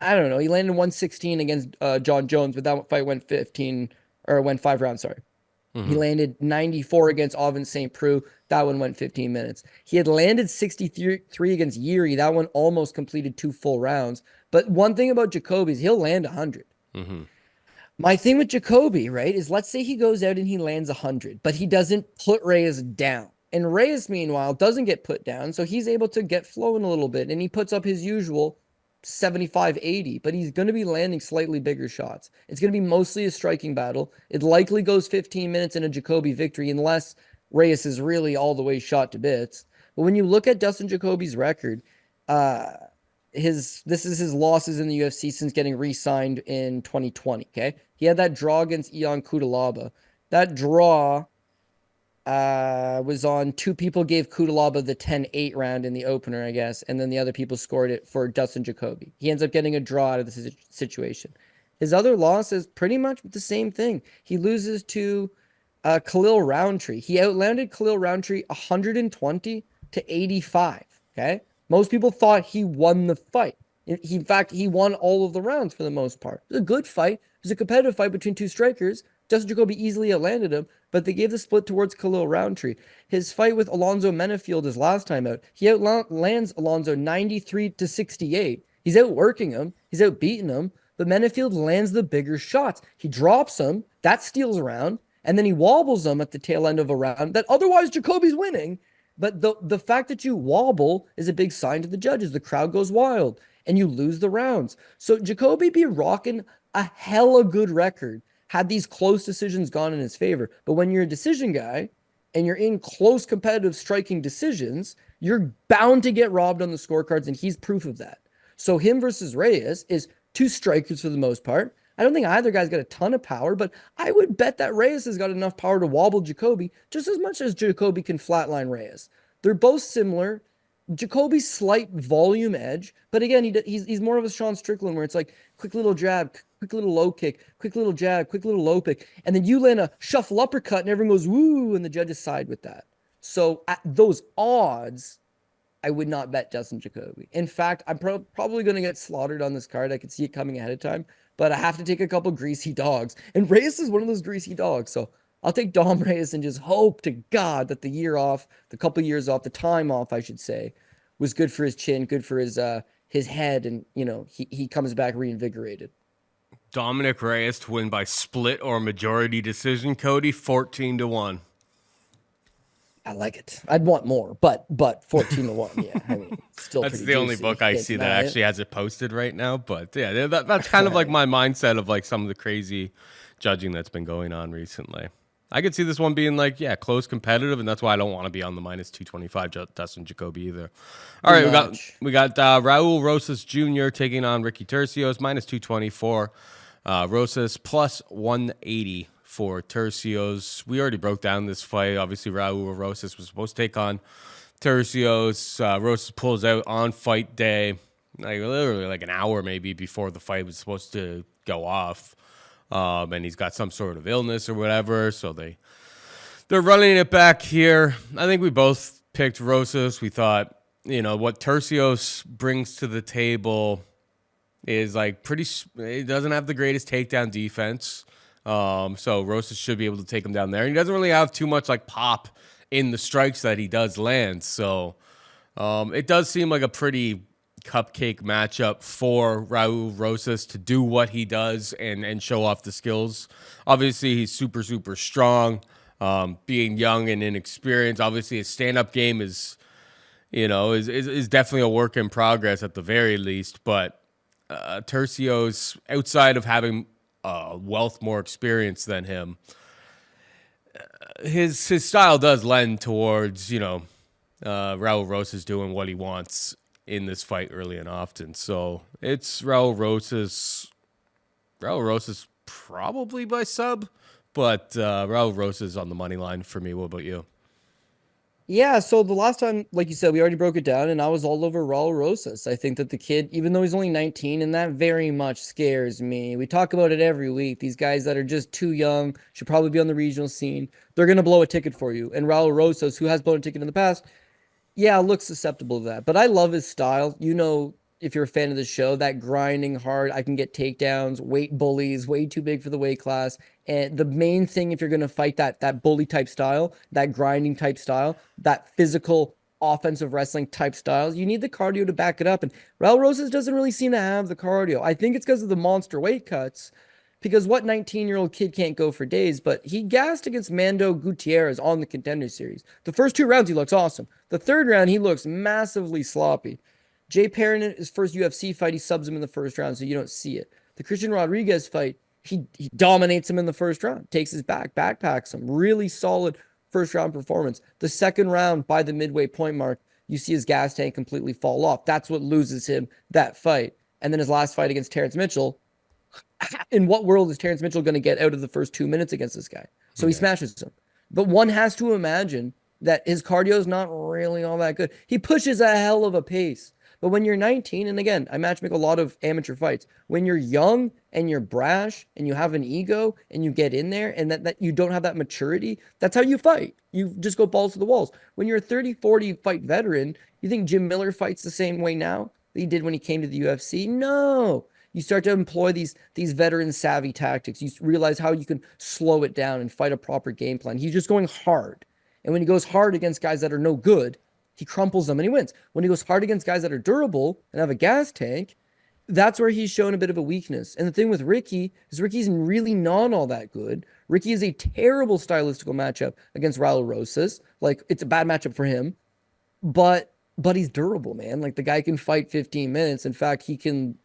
[SPEAKER 2] I don't know. He landed 116 against John Jones, but that fight went 5 rounds. Sorry. He landed 94 against Oven St. Preux. That one went 15 minutes. He had landed 63 against Yuri. That one almost completed 2 full rounds. But one thing about Jacoby is he'll land 100. My thing with Jacoby, right, is let's say he goes out and he lands 100, but he doesn't put Reyes down. And Reyes, meanwhile, doesn't get put down, so he's able to get flowing a little bit, and he puts up his usual 75, 80, but he's going to be landing slightly bigger shots. It's going to be mostly a striking battle. It likely goes 15 minutes in a Jacoby victory unless Reyes is really all the way shot to bits. But when you look at Dustin Jacoby's record, this is his losses in the UFC since getting re-signed in 2020, okay? He had that draw against Ion Cutelaba. That draw was on 2 people gave Cutelaba the 10-8 round in the opener, I guess, and then the other people scored it for Dustin Jacoby. He ends up getting a draw out of this situation. His other loss is pretty much the same thing. He loses to Khalil Roundtree. He outlanded Khalil Roundtree 120 to 85, okay? Most people thought he won the fight. In fact, he won all of the rounds for the most part. It was a good fight. It was a competitive fight between 2 strikers. Dustin Jacoby easily outlanded him, but they gave the split towards Khalil Roundtree. His fight with Alonzo Menafield his last time out, he outlands Alonzo 93 to 68. He's outworking him. He's outbeating him, but Menafield lands the bigger shots. He drops him. That steals a round, and then he wobbles him at the tail end of a round that otherwise Jacoby's winning. But the fact that you wobble is a big sign to the judges. The crowd goes wild, and you lose the rounds. So Jacoby be rocking a hella good record had these close decisions gone in his favor. But when you're a decision guy and you're in close competitive striking decisions, you're bound to get robbed on the scorecards, and he's proof of that. So him versus Reyes is 2 strikers for the most part. I don't think either guy's got a ton of power, but I would bet that Reyes has got enough power to wobble Jacoby just as much as Jacoby can flatline Reyes. They're both similar. Jacoby's slight volume edge, but again, he's more of a Sean Strickland where it's like quick little jab, quick little low kick, quick little jab, quick little low pick, and then you land a shuffle uppercut and everyone goes woo, and the judges side with that. So at those odds, I would not bet Dustin Jacoby. In fact, I'm probably going to get slaughtered on this card. I could see it coming ahead of time, but I have to take a couple greasy dogs, and Reyes is one of those greasy dogs. So I'll take Dom Reyes and just hope to God that the year off, the couple years off, the time off, I should say, was good for his chin, good for his head, and he comes back reinvigorated.
[SPEAKER 1] Dominick Reyes to win by split or majority decision, Cody, 14-1.
[SPEAKER 2] I like it. I'd want more, but 14-1, yeah. I mean, still
[SPEAKER 1] that's
[SPEAKER 2] pretty
[SPEAKER 1] the only
[SPEAKER 2] juicy.
[SPEAKER 1] book I see that actually has it posted right now. But yeah, that's kind of like my mindset of like some of the crazy judging that's been going on recently. I could see this one being like, close competitive, and that's why I don't want to be on the minus 225 Dustin Jacoby either. All right, we got Raul Rosas Jr. taking on Ricky Turcios, minus 224. Rosas plus 180 for Turcios. We already broke down this fight. Obviously, Raul Rosas was supposed to take on Turcios. Rosas pulls out on fight day, like literally like an hour maybe before the fight was supposed to go off. And he's got some sort of illness or whatever, so they're running it back here. I think we both picked Rosas. We thought, what Turcios brings to the table is like he doesn't have the greatest takedown defense. So Rosas should be able to take him down there. And he doesn't really have too much like pop in the strikes that he does land. So it does seem like a pretty cupcake matchup for Raul Rosas to do what he does and show off the skills. Obviously, he's super, super strong. Being young and inexperienced, obviously his stand-up game is definitely a work in progress at the very least. But Turcios, outside of having wealth more experience than him, his style does lend towards Raul Rosas doing what he wants in this fight early and often. So it's Raul Rosas probably by sub, but Raul Rosas on the money line for me. What about you?
[SPEAKER 2] Yeah, so the last time, like you said, we already broke it down, and I was all over Raul Rosas. I think that the kid, even though he's only 19, and that very much scares me. We talk about it every week. These guys that are just too young should probably be on the regional scene. They're gonna blow a ticket for you. And Raul Rosas, who has blown a ticket in the past, yeah, looks susceptible to that. But I love his style. You know, if you're a fan of the show, that grinding hard, I can get takedowns, weight bullies, way too big for the weight class. And the main thing, if you're gonna fight that bully type style, that grinding type style, that physical offensive wrestling type styles, you need the cardio to back it up. And Raul Rosas doesn't really seem to have the cardio. I think it's because of the monster weight cuts. Because what 19-year-old kid can't go for days? But he gassed against Mando Gutierrez on the Contender Series. The first two rounds, he looks awesome. The third round, he looks massively sloppy. Jay Perrin, his first UFC fight, he subs him in the first round, so you don't see it. The Christian Rodriguez fight, he dominates him in the first round, takes his back, backpacks him. Really solid first round performance. The second round, by the midway point mark, you see his gas tank completely fall off. That's what loses him that fight. And then his last fight against Terrence Mitchell, in what world is Terrence Mitchell going to get out of the first 2 minutes against this guy? So he smashes him. But one has to imagine that his cardio is not really all that good. He pushes a hell of a pace. But when you're 19, and again, I matchmake a lot of amateur fights. When you're young and you're brash and you have an ego and you get in there and that you don't have that maturity, that's how you fight. You just go balls to the walls. When you're a 30, 40 fight veteran, you think Jim Miller fights the same way now that he did when he came to the UFC? No. You start to employ these veteran savvy tactics. You realize how you can slow it down and fight a proper game plan. He's just going hard. And when he goes hard against guys that are no good, he crumples them and he wins. When he goes hard against guys that are durable and have a gas tank, that's where he's shown a bit of a weakness. And the thing with Ricky is Ricky's really not all that good. Ricky is a terrible stylistical matchup against Raul Rosas. Like, it's a bad matchup for him, but he's durable, man. Like, the guy can fight 15 minutes. In fact, he can,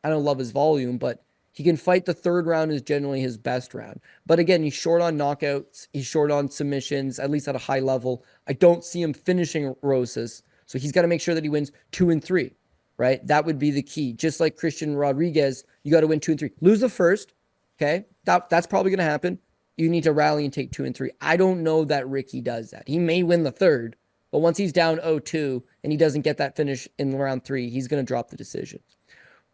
[SPEAKER 2] I don't love his volume, but he can fight. The third round is generally his best round. But again, he's short on knockouts. He's short on submissions, at least at a high level. I don't see him finishing Rosas. So he's got to make sure that he wins 2 and 3, right? That would be the key. Just like Christian Rodriguez, you got to win 2 and 3. Lose the first, okay? That's probably going to happen. You need to rally and take 2 and 3. I don't know that Ricky does that. He may win the third, but once he's down 0-2 and he doesn't get that finish in round 3, he's going to drop the decision.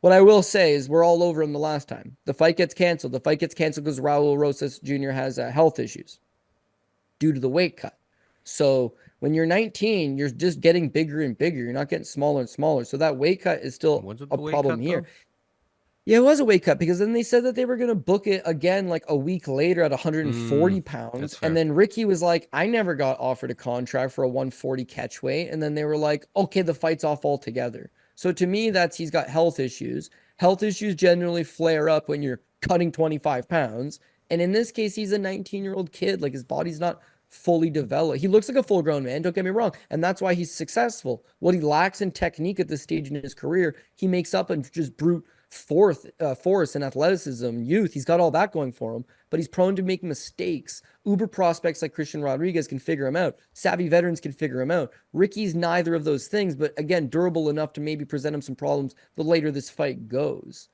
[SPEAKER 2] What I will say is we're all over him the last time. The fight gets canceled. The fight gets canceled because Raul Rosas Jr. has health issues due to the weight cut. So when you're 19, you're just getting bigger and bigger. You're not getting smaller and smaller. So that weight cut is still a problem here. Yeah, it was a weight cut because then they said that they were going to book it again like a week later at 140 pounds. And then Ricky was like, I never got offered a contract for a 140 catch weight. And then they were like, okay, the fight's off altogether. So to me, that's he's got health issues. Health issues generally flare up when you're cutting 25 pounds. And in this case, he's a 19-year-old kid. Like, his body's not fully developed. He looks like a full-grown man, don't get me wrong. And that's why he's successful. What he lacks in technique at this stage in his career, he makes up in just brute force and athleticism, youth. He's got all that going for him, but he's prone to make mistakes. Uber prospects like Christian Rodriguez can figure him out. Savvy veterans can figure him out. Ricky's neither of those things, but again, durable enough to maybe present him some problems the later this fight goes.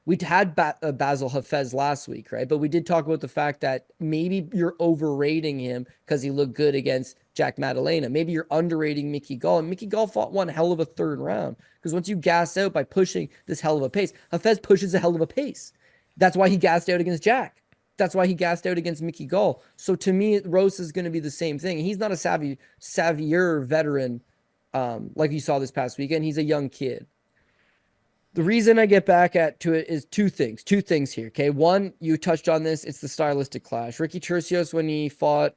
[SPEAKER 2] We had Basil Hafez last week, right? But we did talk about the fact that maybe you're overrating him because he looked good against Jack Maddalena. Maybe you're underrating Mickey Gall. And Mickey Gall fought one hell of a third round because once you gas out by pushing this hell of a pace, Hafez pushes a hell of a pace. That's why he gassed out against Jack. That's why he gassed out against Mickey Gall. So to me, Rosa is going to be the same thing. He's not a savvier veteran like you saw this past weekend. He's a young kid. The reason I get back to it is two things here. Okay. One, you touched on this. It's the stylistic clash. Ricky Turcios, when he fought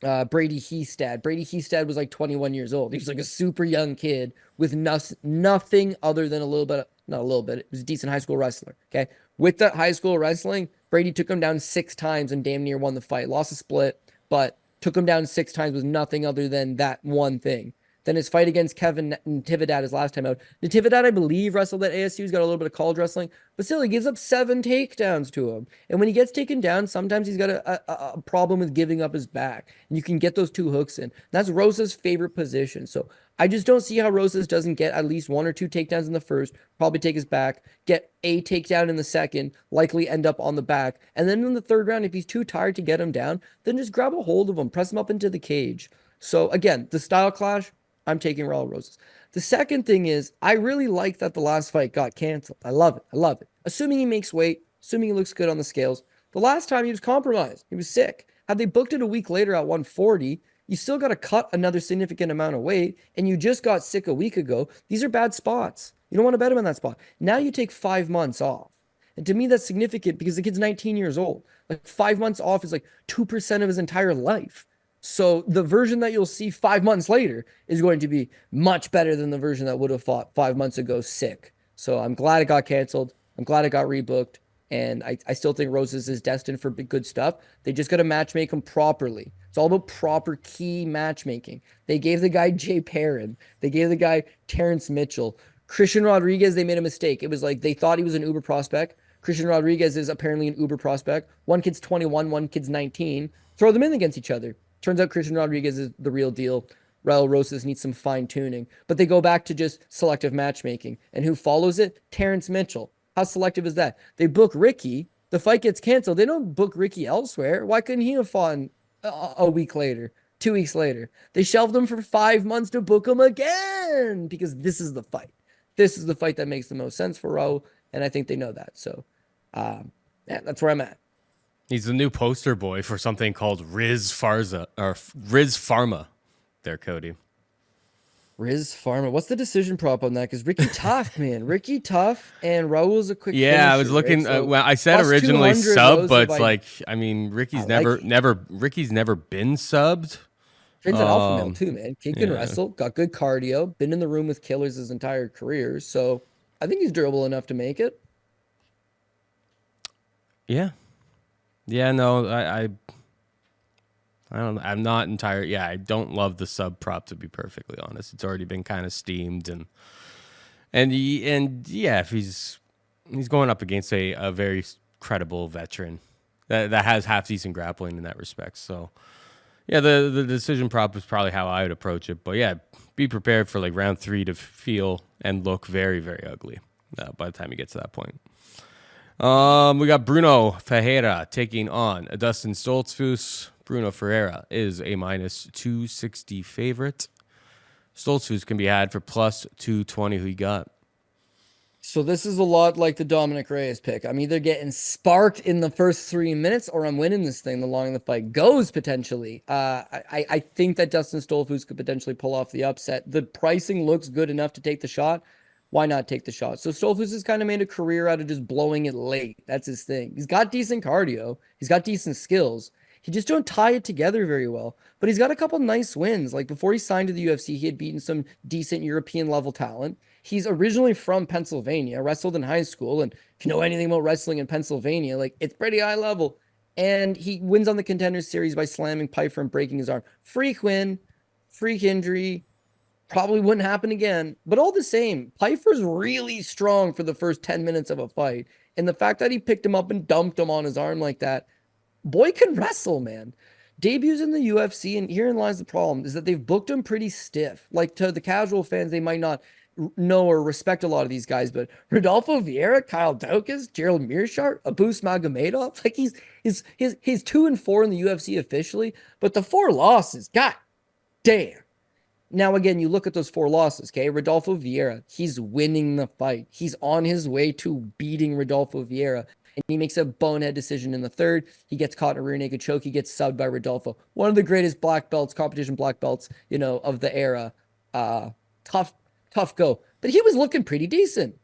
[SPEAKER 2] Brady Hestad was like 21 years old. He was like a super young kid with nothing other than not a little bit. It was a decent high school wrestler. Okay. With that high school wrestling, Brady took him down 6 times and damn near won the fight. Lost a split, but took him down 6 times with nothing other than that one thing. Then his fight against Kevin Natividad his last time out. Natividad, I believe, wrestled at ASU. He's got a little bit of college wrestling, but still, he gives up 7 takedowns to him. And when he gets taken down, sometimes he's got a problem with giving up his back. And you can get those 2 hooks in. That's Rosa's favorite position. So I just don't see how Rosas doesn't get at least 1 or 2 takedowns in the first, probably take his back, get a takedown in the second, likely end up on the back. And then in the third round, if he's too tired to get him down, then just grab a hold of him, press him up into the cage. So again, the style clash, I'm taking Raul Rosas. The second thing is, I really like that the last fight got canceled. I love it. I love it. Assuming he makes weight, assuming he looks good on the scales. The last time he was compromised, he was sick. Had they booked it a week later at 140, you still got to cut another significant amount of weight, and you just got sick a week ago. These are bad spots. You don't want to bet him on that spot. Now you take 5 months off. And to me, that's significant because the kid's 19 years old. Like 5 months off is like 2% of his entire life. So the version that you'll see 5 months later is going to be much better than the version that would have fought 5 months ago sick. So I'm glad it got canceled. I'm glad it got rebooked. And I still think Rosas is destined for good stuff. They just got to matchmake him properly. It's all about proper key matchmaking. They gave the guy Jay Perrin. They gave the guy Terrence Mitchell. Christian Rodriguez, they made a mistake. It was like they thought he was an Uber prospect. Christian Rodriguez is apparently an Uber prospect. One kid's 21, one kid's 19. Throw them in against each other. Turns out Christian Rodriguez is the real deal. Raul Rosas needs some fine tuning. But they go back to just selective matchmaking. And who follows it? Terrence Mitchell. How selective is that? They book Ricky. The fight gets canceled. They don't book Ricky elsewhere. Why couldn't he have fought a week later, 2 weeks later? They shelved him for 5 months to book him again because this is the fight. This is the fight that makes the most sense for Raul, and I think they know that. So, yeah, that's where I'm at.
[SPEAKER 1] He's the new poster boy for something called Riz Pharma. There, Cody.
[SPEAKER 2] Riz Pharma. What's the decision prop on that? Because Ricky Tough, man. Ricky Tough and Raul's a quick
[SPEAKER 1] Yeah,
[SPEAKER 2] finisher,
[SPEAKER 1] I was looking.
[SPEAKER 2] right? So
[SPEAKER 1] well, I said originally
[SPEAKER 2] 200
[SPEAKER 1] sub, but it's
[SPEAKER 2] Rosa
[SPEAKER 1] like, I mean, Ricky's
[SPEAKER 2] I like
[SPEAKER 1] never
[SPEAKER 2] it.
[SPEAKER 1] Ricky's never been subbed.
[SPEAKER 2] Kid's an alpha male too, man. Kid can
[SPEAKER 1] yeah.
[SPEAKER 2] wrestle, got good cardio, been in the room with killers his entire career. So I think he's durable enough to make it.
[SPEAKER 1] Yeah. Yeah, no, I don't. I'm not entirely. Yeah, I don't love the sub prop, to be perfectly honest. It's already been kind of steamed, and yeah, if he's going up against a very credible veteran that has half decent grappling in that respect. So yeah, the decision prop is probably how I would approach it. But yeah, be prepared for like round 3 to feel and look very, very ugly by the time you get to that point. We got Brunno Ferreira taking on Dustin Stoltzfus. Brunno Ferreira is a -260 favorite. Stoltzfus can be had for +220. Who you got?
[SPEAKER 2] So this is a lot like the Dominick Reyes pick. I'm either getting sparked in the first 3 minutes or I'm winning this thing the longer the fight goes, potentially. I think that Dustin Stoltzfus could potentially pull off the upset. The pricing looks good enough to take the shot. Why not take the shot? So Stoltzfus has kind of made a career out of just blowing it late. That's his thing. He's got decent cardio. He's got decent skills. He just don't tie it together very well. But he's got a couple nice wins. Like before he signed to the UFC, he had beaten some decent European level talent. He's originally from Pennsylvania, wrestled in high school. And if you know anything about wrestling in Pennsylvania, like it's pretty high level. And he wins on the Contenders Series by slamming Piper and breaking his arm. Freak win, freak injury. Probably wouldn't happen again. But all the same, Piper's really strong for the first 10 minutes of a fight. And the fact that he picked him up and dumped him on his arm like that, boy can wrestle, man. Debuts in the UFC, and herein lies the problem, is that they've booked him pretty stiff. Like to the casual fans, they might not know or respect a lot of these guys, but Rodolfo Vieira, Kyle Daukaus, Gerald Mearshart, Abus Magomedov, like he's 2-4 in the UFC officially, but the 4 losses, god damn. Now, again, you look at those 4 losses, okay? Rodolfo Vieira, he's winning the fight. He's on his way to beating Rodolfo Vieira. And he makes a bonehead decision in the 3rd. He gets caught in a rear naked choke. He gets subbed by Rodolfo. One of the greatest black belts, competition black belts, of the era. Tough go. But he was looking pretty decent.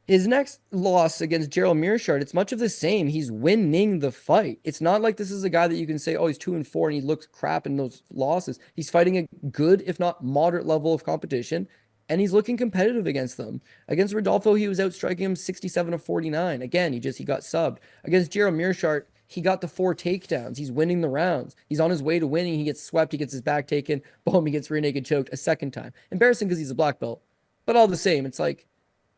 [SPEAKER 2] His next loss against Gerald Mearshart, it's much of the same. He's winning the fight. It's not like this is a guy that you can say, oh, he's 2-4 and he looks crap in those losses. He's fighting a good, if not moderate level of competition, and he's looking competitive against them. Against Rodolfo, he was outstriking him 67-49. Again, he got subbed. Against Gerald Mearshart, he got the 4 takedowns. He's winning the rounds. He's on his way to winning. He gets swept. He gets his back taken. Boom, he gets rear naked choked a second time. Embarrassing because he's a black belt. But all the same, it's like,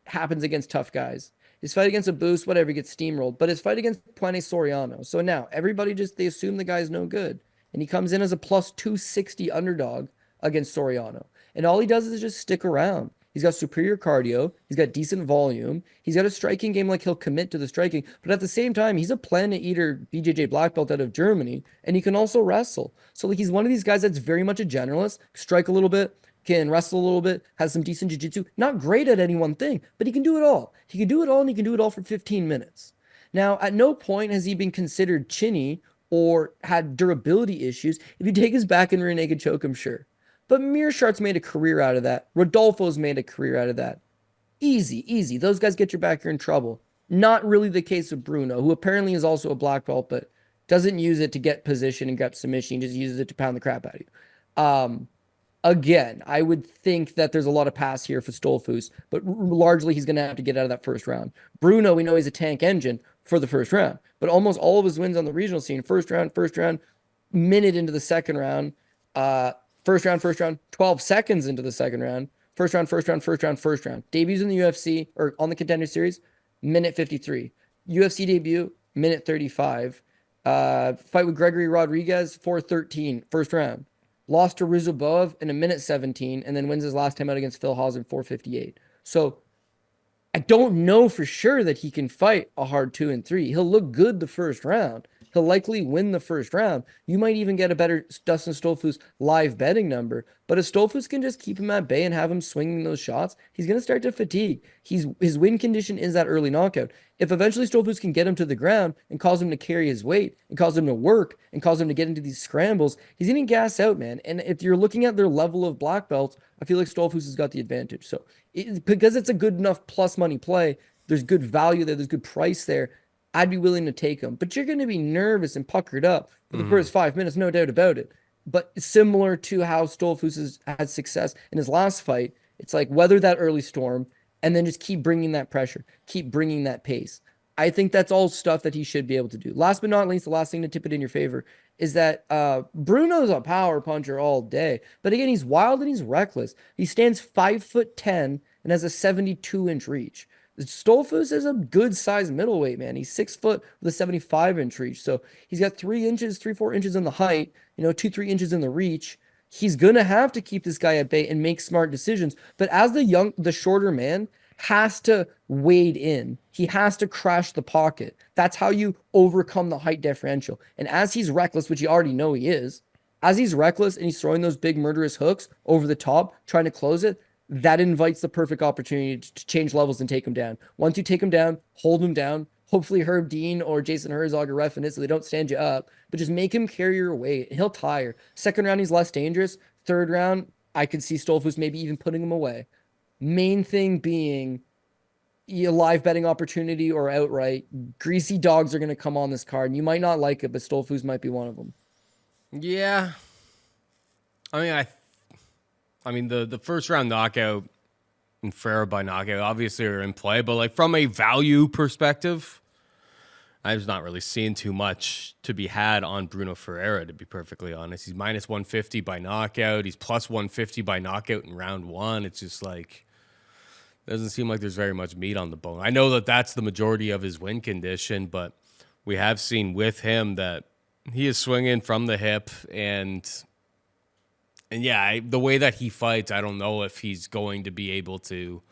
[SPEAKER 2] happens against tough guys. His fight against Abus, whatever, gets steamrolled. But his fight against Punahele Soriano. So now, everybody they assume the guy's no good. And he comes in as a +260 underdog against Soriano. And all he does is just stick around. He's got superior cardio. He's got decent volume. He's got a striking game, like he'll commit to the striking. But at the same time, he's a planet eater BJJ black belt out of Germany, and he can also wrestle. So like he's one of these guys that's very much a generalist, strike a little bit, can wrestle a little bit, has some decent jiu-jitsu. Not great at any one thing, but he can do it all. He can do it all, and he can do it all for 15 minutes. Now, at no point has he been considered chinny or had durability issues. If you take his back and rear naked choke him, sure. But Meerschaert's made a career out of that. Rodolfo's made a career out of that. Easy, easy. Those guys get your back, you're in trouble. Not really the case of Brunno, who apparently is also a black belt, but doesn't use it to get position and get submission. He just uses it to pound the crap out of you. Again, I would think that there's a lot of pass here for Stoltzfus, but largely he's going to have to get out of that first round. Brunno, we know he's a tank engine for the first round, but almost all of his wins on the regional scene, first round, minute into the second round, first round, 12 seconds into the second round, first round. Debuts in the UFC or on the Contender Series, minute 53. UFC debut, minute 35. Fight with Gregory Rodriguez, 4:13, first round. Lost to Rizobov in a minute 17, and then wins his last time out against Phil Haas in 4:58. So I don't know for sure that he can fight a hard 2 and 3. He'll look good the first round. He'll likely win the first round. You might even get a better Dustin Stoltzfus live betting number. But if Stoltzfus can just keep him at bay and have him swinging those shots, he's going to start to fatigue. His win condition is that early knockout. If eventually Stoltzfus can get him to the ground and cause him to carry his weight and cause him to work and cause him to get into these scrambles, he's going to gas out, man. And if you're looking at their level of black belts, I feel like Stoltzfus has got the advantage. So because it's a good enough plus money play, there's good value there, there's good price there, I'd be willing to take him. But you're going to be nervous and puckered up for the first 5 minutes, no doubt about it. But similar to how Stoltzfus has had success in his last fight, it's like weather that early storm and then just keep bringing that pressure, keep bringing that pace. I think that's all stuff that he should be able to do. Last but not least, the last thing to tip it in your favor is that Brunno's a power puncher all day. But again, he's wild and he's reckless. He stands 5'10" and has a 72-inch reach. Stoltzfus is a good sized middleweight, man. He's 6 foot with a 75-inch reach. So he's got 3 inches, 3-4 inches in the height, 2-3 inches in the reach. He's gonna have to keep this guy at bay and make smart decisions. But as the shorter man has to wade in. He has to crash the pocket. That's how you overcome the height differential. And as he's reckless, which you already know he is, as he's reckless and he's throwing those big murderous hooks over the top, trying to close it, that invites the perfect opportunity to change levels and take him down. Once you take him down, hold him down. Hopefully Herb Dean or Jason Herzog are reffing it so they don't stand you up, but just make him carry your weight. He'll tire. Second round, he's less dangerous. Third round, I could see Stoltzfus maybe even putting him away. Main thing being a live betting opportunity or outright. Greasy dogs are going to come on this card, and you might not like it, but Stoltzfus might be one of them.
[SPEAKER 1] Yeah. I mean, the first round knockout and Ferreira by knockout obviously are in play, but like from a value perspective, I was not really seeing too much to be had on Bruno Ferreira, to be perfectly honest. He's minus 150 by knockout. He's plus 150 by knockout in round one. It's just like, doesn't seem like there's very much meat on the bone. I know that that's the majority of his win condition, but we have seen with him that he is swinging from the hip, and yeah, the way that he fights, I don't know if he's going to be able to,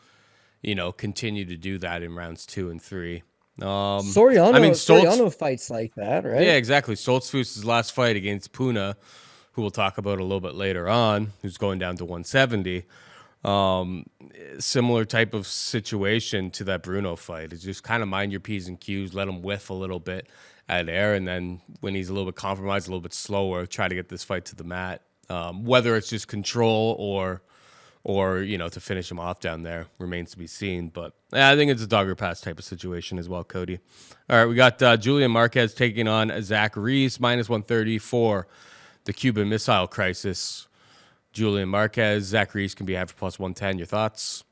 [SPEAKER 1] continue to do that in rounds 2 and 3.
[SPEAKER 2] Soriano fights like that, right?
[SPEAKER 1] Yeah, exactly. Stoltzfus' last fight against Puna, who we'll talk about a little bit later on, who's going down to 170. Similar type of situation to that Brunno fight. It's just kind of mind your P's and Q's, let him whiff a little bit at air, and then when he's a little bit compromised, a little bit slower, try to get this fight to the mat. Whether it's just control or to finish him off down there remains to be seen. But I think it's a dog or pass type of situation as well, Cody. All right, we got Julian Marquez taking on Zach Reese, minus 130 for the Cuban Missile Crisis. Julian Marquez, Zach Reese can be had for plus 110. Your thoughts?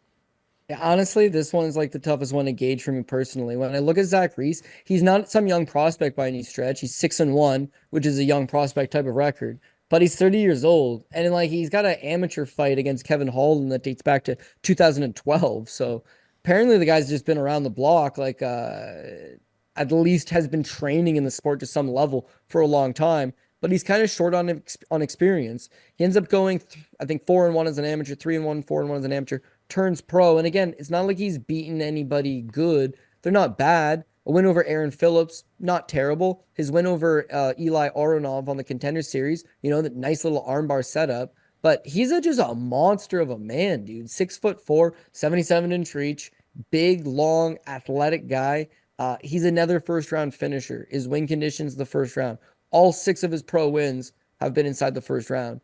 [SPEAKER 2] Yeah, honestly, this one is like the toughest one to gauge for me personally. When I look at Zach Reese, he's not some young prospect by any stretch. He's 6-1, which is a young prospect type of record. But he's 30 years old, and like he's got an amateur fight against Kevin Holden that dates back to 2012. So apparently the guy's just been around the block, like at least has been training in the sport to some level for a long time. But he's kind of short on experience. He ends up going, I think 4-1 as an amateur, 3-1, 4-1 as an amateur, turns pro. And again, it's not like he's beaten anybody good. They're not bad. A win over Aaron Phillips, not terrible. His win over Eli Oronov on the Contender Series, the nice little armbar setup. But he's just a monster of a man, dude. 6'4", 77-inch reach, big, long, athletic guy. He's another first-round finisher. His win conditions the first round. All 6 of his pro wins have been inside the first round.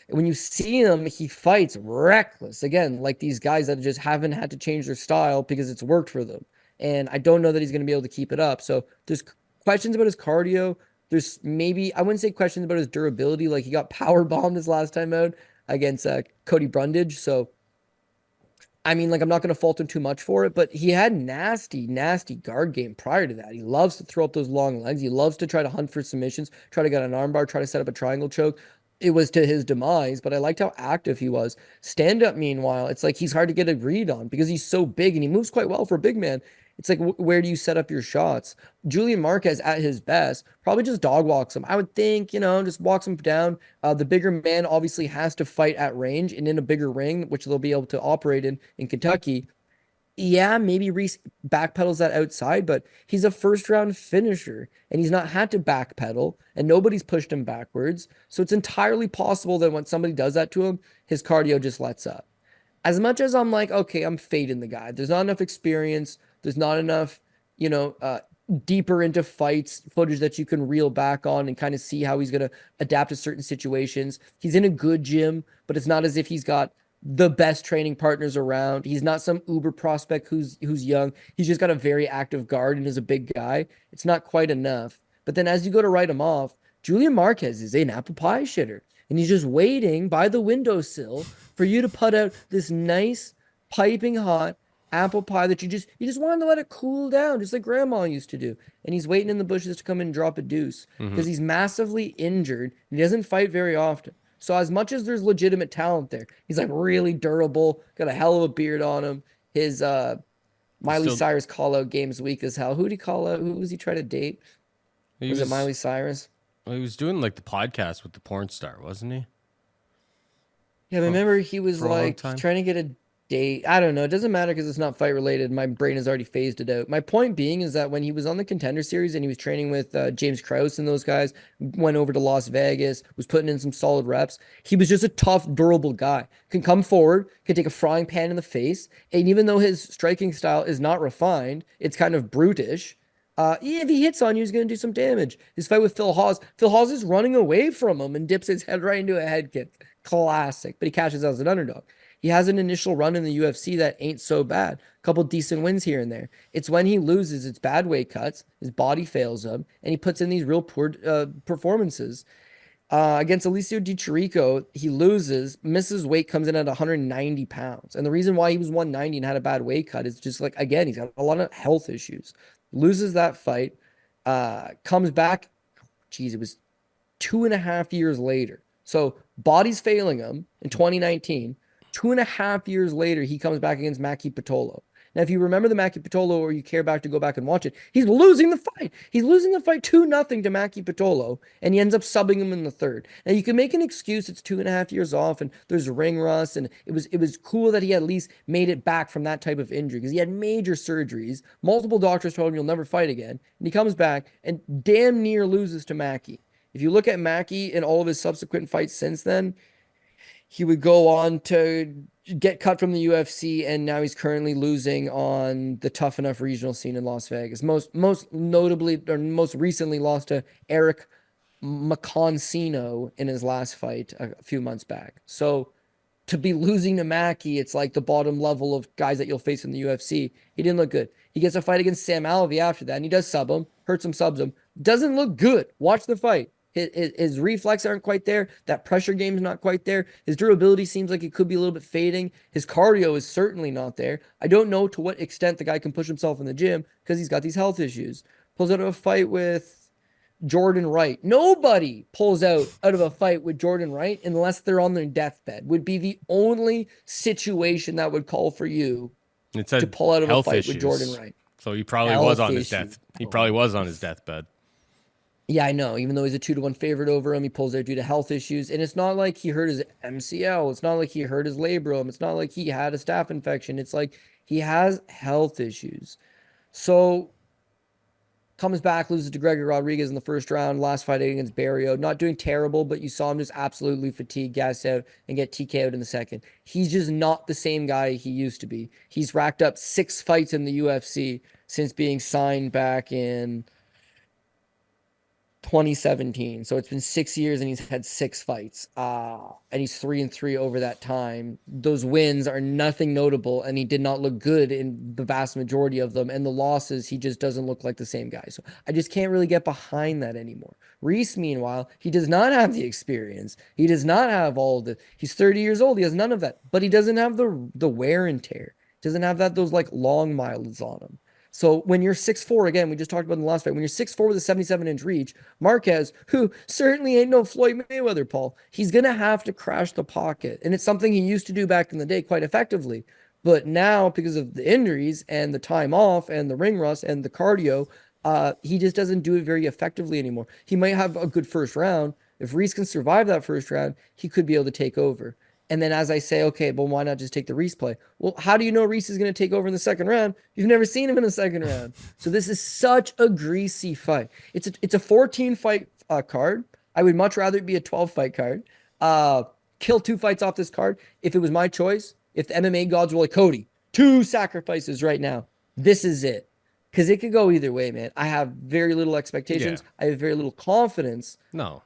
[SPEAKER 2] When you see him, he fights reckless. Again, like these guys that just haven't had to change their style because it's worked for them. And I don't know that he's going to be able to keep it up. So there's questions about his cardio. There's maybe, I wouldn't say questions about his durability. Like he got power bombed his last time out against Cody Brundage. So, I mean, like I'm not going to fault him too much for it, but he had nasty, nasty guard game prior to that. He loves to throw up those long legs. He loves to try to hunt for submissions, try to get an armbar, try to set up a triangle choke. It was to his demise, but I liked how active he was. Stand up, meanwhile, it's like he's hard to get a read on because he's so big and he moves quite well for a big man. It's like, where do you set up your shots? Julian Marquez at his best probably just dog walks him. I would think, just walks him down. The bigger man obviously has to fight at range and in a bigger ring, which they'll be able to operate in Kentucky. Yeah, maybe Reese backpedals that outside, but he's a first-round finisher, and he's not had to backpedal, and nobody's pushed him backwards. So it's entirely possible that when somebody does that to him, his cardio just lets up. As much as I'm like, okay, I'm fading the guy. There's not enough experience. There's not enough, deeper into fights footage that you can reel back on and kind of see how he's going to adapt to certain situations. He's in a good gym, but it's not as if he's got the best training partners around. He's not some uber prospect who's young. He's just got a very active guard and is a big guy. It's not quite enough. But then as you go to write him off, Julian Marquez is an apple pie shitter. And he's just waiting by the windowsill for you to put out this nice, piping hot apple pie that you just wanted to let it cool down, just like grandma used to do. And he's waiting in the bushes to come in and drop a deuce because he's massively injured and he doesn't fight very often. So as much as there's legitimate talent there, he's like really durable, got a hell of a beard on him. His Miley Cyrus call out game's weak as hell. Who did he call out? Who was he trying to date? Was it Miley Cyrus?
[SPEAKER 1] Well, he was doing like the podcast with the porn star, wasn't he?
[SPEAKER 2] Yeah, remember he was like trying to get a date. I don't know. It doesn't matter because it's not fight related. My brain has already phased it out. My point being is that when he was on the Contender Series and he was training with James Krause and those guys, went over to Las Vegas, was putting in some solid reps. He was just a tough, durable guy. Can come forward, can take a frying pan in the face. And even though his striking style is not refined, it's kind of brutish. If he hits on you, he's going to do some damage. His fight with Phil Hawes is running away from him and dips his head right into a head kick. Classic. But he cashes out as an underdog. He has an initial run in the UFC that ain't so bad. A couple decent wins here and there. It's when he loses, it's bad weight cuts, his body fails him, and he puts in these real poor performances. Against Alicio Di Chirico, he loses, misses weight, comes in at 190 pounds. And the reason why he was 190 and had a bad weight cut is just like, again, he's got a lot of health issues. Loses that fight, comes back. Geez, it was 2.5 years later. So body's failing him in 2019. 2.5 years later, he comes back against Maki Pitolo. Now, if you remember the Maki Pitolo or you care back to go back and watch it, he's losing the fight. He's losing the fight 2-0 to Maki Pitolo, and he ends up subbing him in the third. Now, you can make an excuse. It's 2.5 years off, and there's ring rust, and it was cool that he at least made it back from that type of injury because he had major surgeries. Multiple doctors told him you'll never fight again, and he comes back and damn near loses to Maki. If you look at Maki in all of his subsequent fights since then, he would go on to get cut from the UFC, and now he's currently losing on the Tough Enough regional scene in Las Vegas. Most notably, or most recently, lost to Eric Maconcino in his last fight a few months back. So to be losing to Maki, it's like the bottom level of guys that you'll face in the UFC. He didn't look good. He gets a fight against Sam Alvey after that, and he does sub him, hurts him, subs him. Doesn't look good. Watch the fight. His reflexes aren't quite there. That pressure game's not quite there. His durability seems like it could be a little bit fading. His cardio is certainly not there. I don't know to what extent the guy can push himself in the gym because he's got these health issues. Pulls out of a fight with Jordan Wright. Nobody pulls out of a fight with Jordan Wright unless they're on their deathbed. Would be the only situation that would call for you to pull out of a fight with Jordan Wright.
[SPEAKER 1] So he probably was on his death. He probably was on his deathbed.
[SPEAKER 2] Yeah, I know. Even though he's a 2-1 favorite over him, he pulls out due to health issues. And it's not like he hurt his MCL. It's not like he hurt his labrum. It's not like he had a staph infection. It's like he has health issues. So comes back, loses to Gregory Rodriguez in the first round, last fight against Barrio. Not doing terrible, but you saw him just absolutely fatigue, gas out, and get TK out in the second. He's just not the same guy he used to be. He's racked up 6 fights in the UFC since being signed back in 2017. So it's been 6 years and he's had 6 fights. And he's 3-3 over that time. Those wins are nothing notable, and he did not look good in the vast majority of them. And the losses, he just doesn't look like the same guy. So I just can't really get behind that anymore. Reese, meanwhile, he does not have the experience. He does not have all the. He's 30 years old. He has none of that. But he doesn't have the wear and tear. Doesn't have those like long miles on him. So when you're 6'4", again, we just talked about in the last fight, when you're 6'4" with a 77-inch reach, Marquez, who certainly ain't no Floyd Mayweather, Paul, he's going to have to crash the pocket. And it's something he used to do back in the day quite effectively. But now, because of the injuries and the time off and the ring rust and the cardio, he just doesn't do it very effectively anymore. He might have a good first round. If Reese can survive that first round, he could be able to take over. And then as I say, okay, but why not just take the Reese play? Well, how do you know Reese is going to take over in the second round? You've never seen him in the second round. So this is such a greasy fight. It's a 14 fight card. I would much rather it be a 12 fight card. Kill 2 fights off this card. If it was my choice, if the MMA gods were like, Cody, 2 sacrifices right now, this is it. Because it could go either way, man. I have very little expectations. Yeah. I have very little confidence.
[SPEAKER 1] No.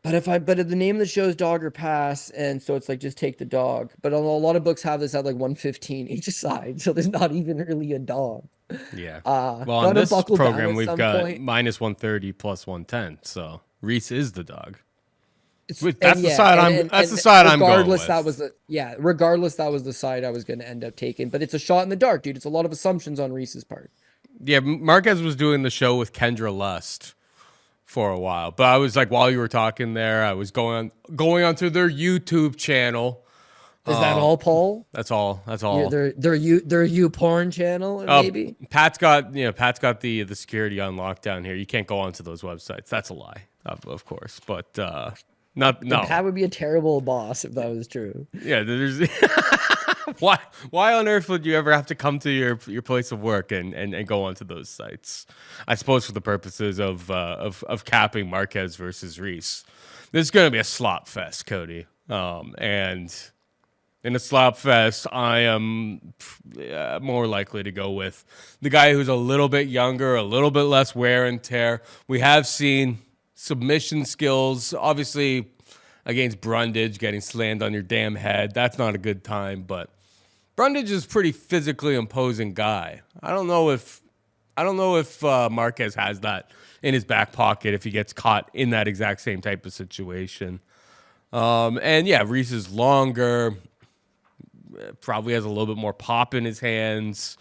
[SPEAKER 2] But the name of the show is Dog or Pass, and so it's like just take the dog. But a lot of books have this at like 115 each side, so there's not even really a dog.
[SPEAKER 1] Yeah. Well, on this program we've got
[SPEAKER 2] point.
[SPEAKER 1] minus 130 plus 110, so Reese is the dog. That's
[SPEAKER 2] the
[SPEAKER 1] side I'm going with.
[SPEAKER 2] Regardless, that was the side I was going to end up taking. But it's a shot in the dark, dude. It's a lot of assumptions on Reese's part.
[SPEAKER 1] Yeah, Marquez was doing the show with Kendra Lust for a while, but I was like, while you were talking there, I was going onto their YouTube channel.
[SPEAKER 2] Is that all, Paul?
[SPEAKER 1] That's all.
[SPEAKER 2] Yeah, their you porn channel, maybe.
[SPEAKER 1] Pat's got the security on lockdown here. You can't go onto those websites. That's a lie, of course, but no.
[SPEAKER 2] Pat would be a terrible boss if that was true.
[SPEAKER 1] Yeah, there's. Why on earth would you ever have to come to your place of work and go onto those sites? I suppose for the purposes of capping Marquez versus Reese. This is going to be a slop fest, Cody. And in a slop fest, I am more likely to go with the guy who's a little bit younger, a little bit less wear and tear. We have seen submission skills, obviously, against Brundage, getting slammed on your damn head. That's not a good time, but Brundage is a pretty physically imposing guy. I don't know if Marquez has that in his back pocket if he gets caught in that exact same type of situation. And yeah, Reese is longer, probably has a little bit more pop in his hands.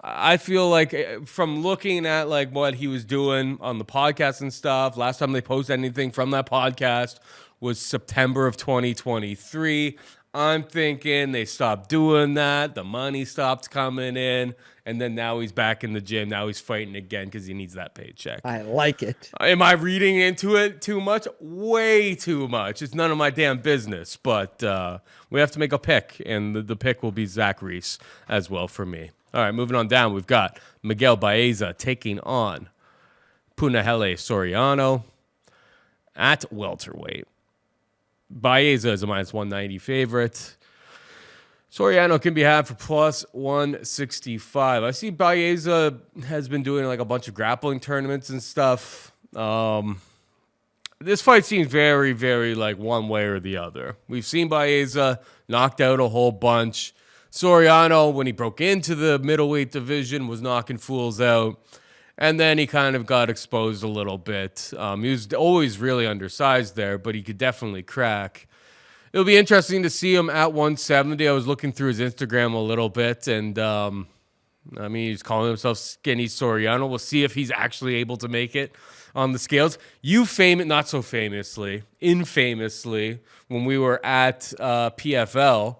[SPEAKER 1] I feel like from looking at like what he was doing on the podcast and stuff, last time they posted anything from that podcast was September of 2023. I'm thinking they stopped doing that. The money stopped coming in. And then now he's back in the gym. Now he's fighting again because he needs that paycheck.
[SPEAKER 2] I like it.
[SPEAKER 1] Am I reading into it too much? Way too much. It's none of my damn business. But we have to make a pick. And the pick will be Zach Reese as well for me. All right, moving on down. We've got Miguel Baeza taking on Punahele Soriano at welterweight. Baeza is a minus 190 favorite. Soriano can be had for plus 165. I see Baeza has been doing like a bunch of grappling tournaments and stuff. This fight seems very, very like one way or the other. We've seen Baeza knocked out a whole bunch. Soriano, when he broke into the middleweight division, was knocking fools out. And then he kind of got exposed a little bit. He was always really undersized there, but he could definitely crack. It'll be interesting to see him at 170. I was looking through his Instagram a little bit, and he's calling himself Skinny Soriano. We'll see if he's actually able to make it on the scales. Not so famously, infamously, when we were at PFL,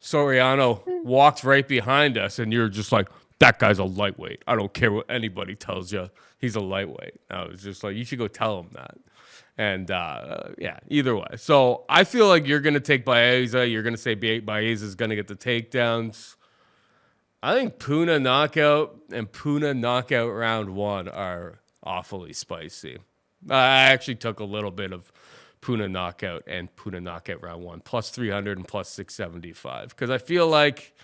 [SPEAKER 1] Soriano walked right behind us, and you're just like, that guy's a lightweight. I don't care what anybody tells you. He's a lightweight. I was just like, you should go tell him that. And, yeah, either way. So I feel like you're going to take Baeza. You're going to say Baeza's going to get the takedowns. I think Puna knockout and Puna knockout round 1 are awfully spicy. I actually took a little bit of Puna knockout and Puna knockout round 1, plus 300 and plus 675. Because I feel like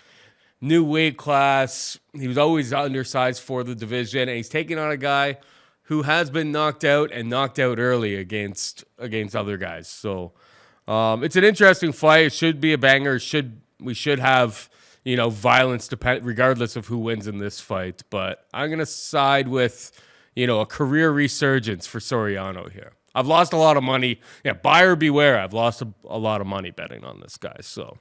[SPEAKER 1] new weight class, he was always undersized for the division, and he's taking on a guy who has been knocked out and knocked out early against other guys. So it's an interesting fight. It should be a banger. We should have, violence regardless of who wins in this fight. But I'm going to side with, a career resurgence for Soriano here. I've lost a lot of money. Yeah, buyer beware. I've lost a lot of money betting on this guy. So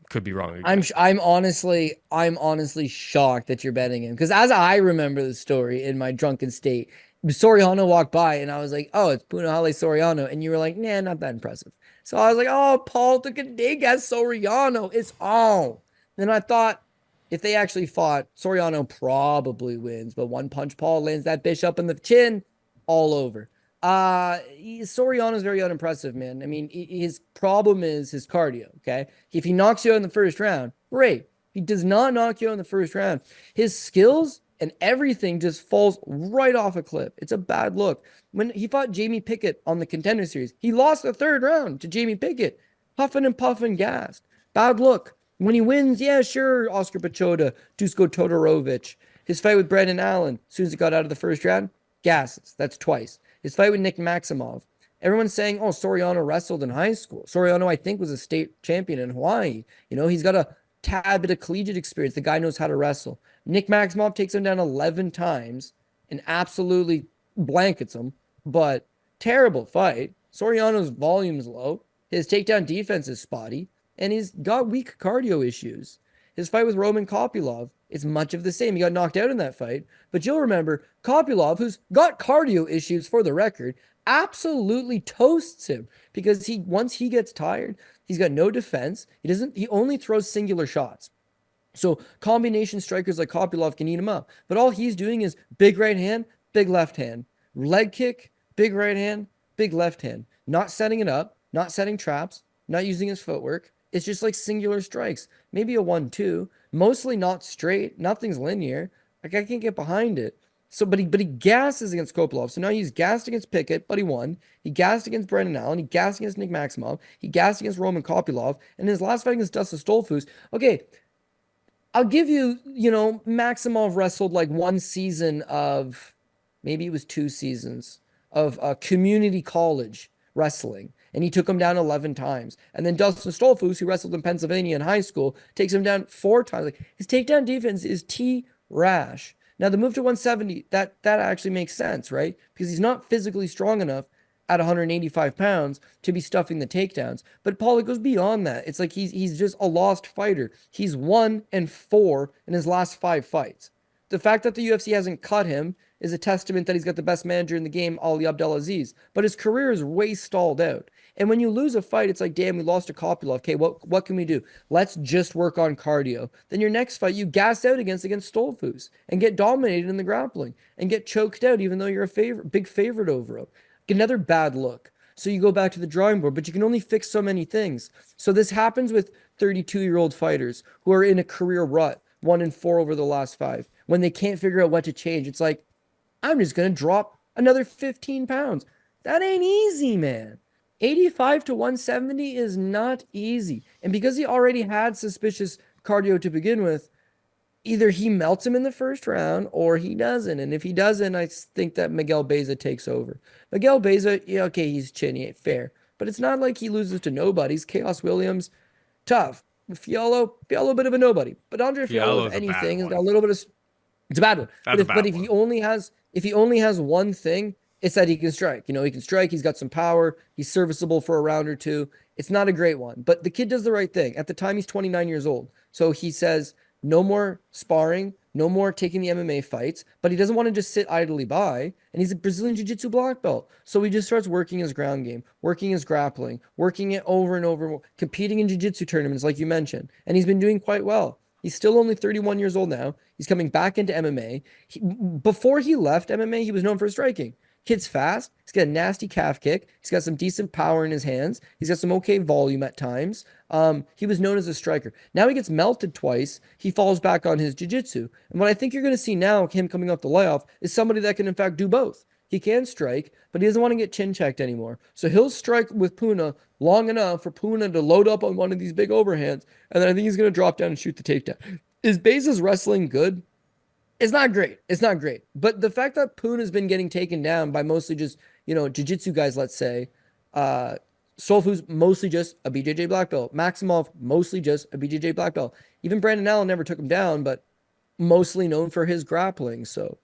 [SPEAKER 1] could be wrong again.
[SPEAKER 2] I'm honestly shocked that you're betting him, because as I remember the story in my drunken state, Soriano walked by and I was like, oh, it's Punahele Soriano, and you were like, nah, not that impressive. So I was like, oh, Paul took a dig at Soriano. It's on. Then I thought, if they actually fought, Soriano probably wins, but one punch Paul lands that bitch up in the chin, all over. Soriano's very unimpressive, man. I mean, his problem is his cardio, okay? If he knocks you out in the first round, great. He does not knock you out in the first round. His skills and everything just falls right off a cliff. It's a bad look. When he fought Jamie Pickett on the Contender Series, he lost the 3rd round to Jamie Pickett, huffing and puffing, gassed. Bad look. When he wins, yeah, sure, Oscar Pachota, Dusko Todorovic. His fight with Brendan Allen, as soon as he got out of the first round, gasses. That's twice. His fight with Nick Maximov. Everyone's saying, oh, Soriano wrestled in high school. Soriano, I think, was a state champion in Hawaii. He's got a tad bit of collegiate experience. The guy knows how to wrestle. Nick Maximov takes him down 11 times and absolutely blankets him. But terrible fight. Soriano's volume's low. His takedown defense is spotty. And he's got weak cardio issues. His fight with Roman Kopylov is much of the same. He got knocked out in that fight. But you'll remember, Kopylov, who's got cardio issues for the record, absolutely toasts him. Because once he gets tired, he's got no defense. He only throws singular shots. So combination strikers like Kopylov can eat him up. But all he's doing is big right hand, big left hand. Leg kick, big right hand, big left hand. Not setting it up, not setting traps, not using his footwork. It's just like singular strikes, maybe a 1-2, mostly not straight. Nothing's linear. Like, I can't get behind it. So, but he gasses against Kopylov. So now he's gassed against Pickett, but he won. He gassed against Brendan Allen. He gassed against Nick Maximov. He gassed against Roman Kopylov. And his last fight against Dustin Stoltzfus. Okay, I'll give you, Maximov wrestled like one season of, maybe it was 2 seasons of community college wrestling. And he took him down 11 times. And then Dustin Stoltzfus, who wrestled in Pennsylvania in high school, takes him down 4 times. Like, his takedown defense is T-rash. Now, the move to 170, that actually makes sense, right? Because he's not physically strong enough at 185 pounds to be stuffing the takedowns. But Paul, it goes beyond that. It's like he's just a lost fighter. He's 1-4 in his last 5 fights. The fact that the UFC hasn't cut him is a testament that he's got the best manager in the game, Ali Abdelaziz. But his career is way stalled out. And when you lose a fight, it's like, damn, we lost to Kopylov. Okay, what can we do? Let's just work on cardio. Then your next fight, you gas out against Stoltzfus and get dominated in the grappling and get choked out, even though you're a big favorite over him. Another bad look. So you go back to the drawing board, but you can only fix so many things. So this happens with 32-year-old fighters who are in a career rut, 1-4 over the last 5, when they can't figure out what to change. It's like, I'm just going to drop another 15 pounds. That ain't easy, man. 85 to 170 is not easy. And because he already had suspicious cardio to begin with, either he melts him in the first round or he doesn't. And if he doesn't, I think that Miguel Baeza takes over. Miguel Baeza, yeah, okay, he's chinny, fair. But it's not like he loses to nobodies. Chaos Williams, tough. Fiallo, a bit of a nobody. But Andrea Fiallo, if anything, has got a little bit of... It's a bad one. But if he only has one thing, it's that he can strike. He can strike. He's got some power. He's serviceable for a round or 2. It's not a great one. But the kid does the right thing. At the time, he's 29 years old. So he says, no more sparring, no more taking the MMA fights. But he doesn't want to just sit idly by. And he's a Brazilian Jiu-Jitsu black belt. So he just starts working his ground game, working his grappling, working it over and over, competing in Jiu-Jitsu tournaments like you mentioned. And he's been doing quite well. He's still only 31 years old now. He's coming back into MMA. Before he left MMA, he was known for striking. Kid's fast. He's got a nasty calf kick. He's got some decent power in his hands. He's got some okay volume at times. He was known as a striker. Now he gets melted twice. He falls back on his jiu-jitsu. And what I think you're going to see now, him coming off the layoff, is somebody that can in fact do both. He can strike, but he doesn't want to get chin checked anymore. So he'll strike with Puna long enough for Puna to load up on one of these big overhands, and then I think he's going to drop down and shoot the takedown. Is Baeza's wrestling good? It's not great. It's not great. But the fact that Puna's been getting taken down by mostly just, jiu-jitsu guys, let's say, Stoltzfus mostly just a BJJ black belt. Maximov mostly just a BJJ black belt. Even Brandon Allen never took him down, but mostly known for his grappling. So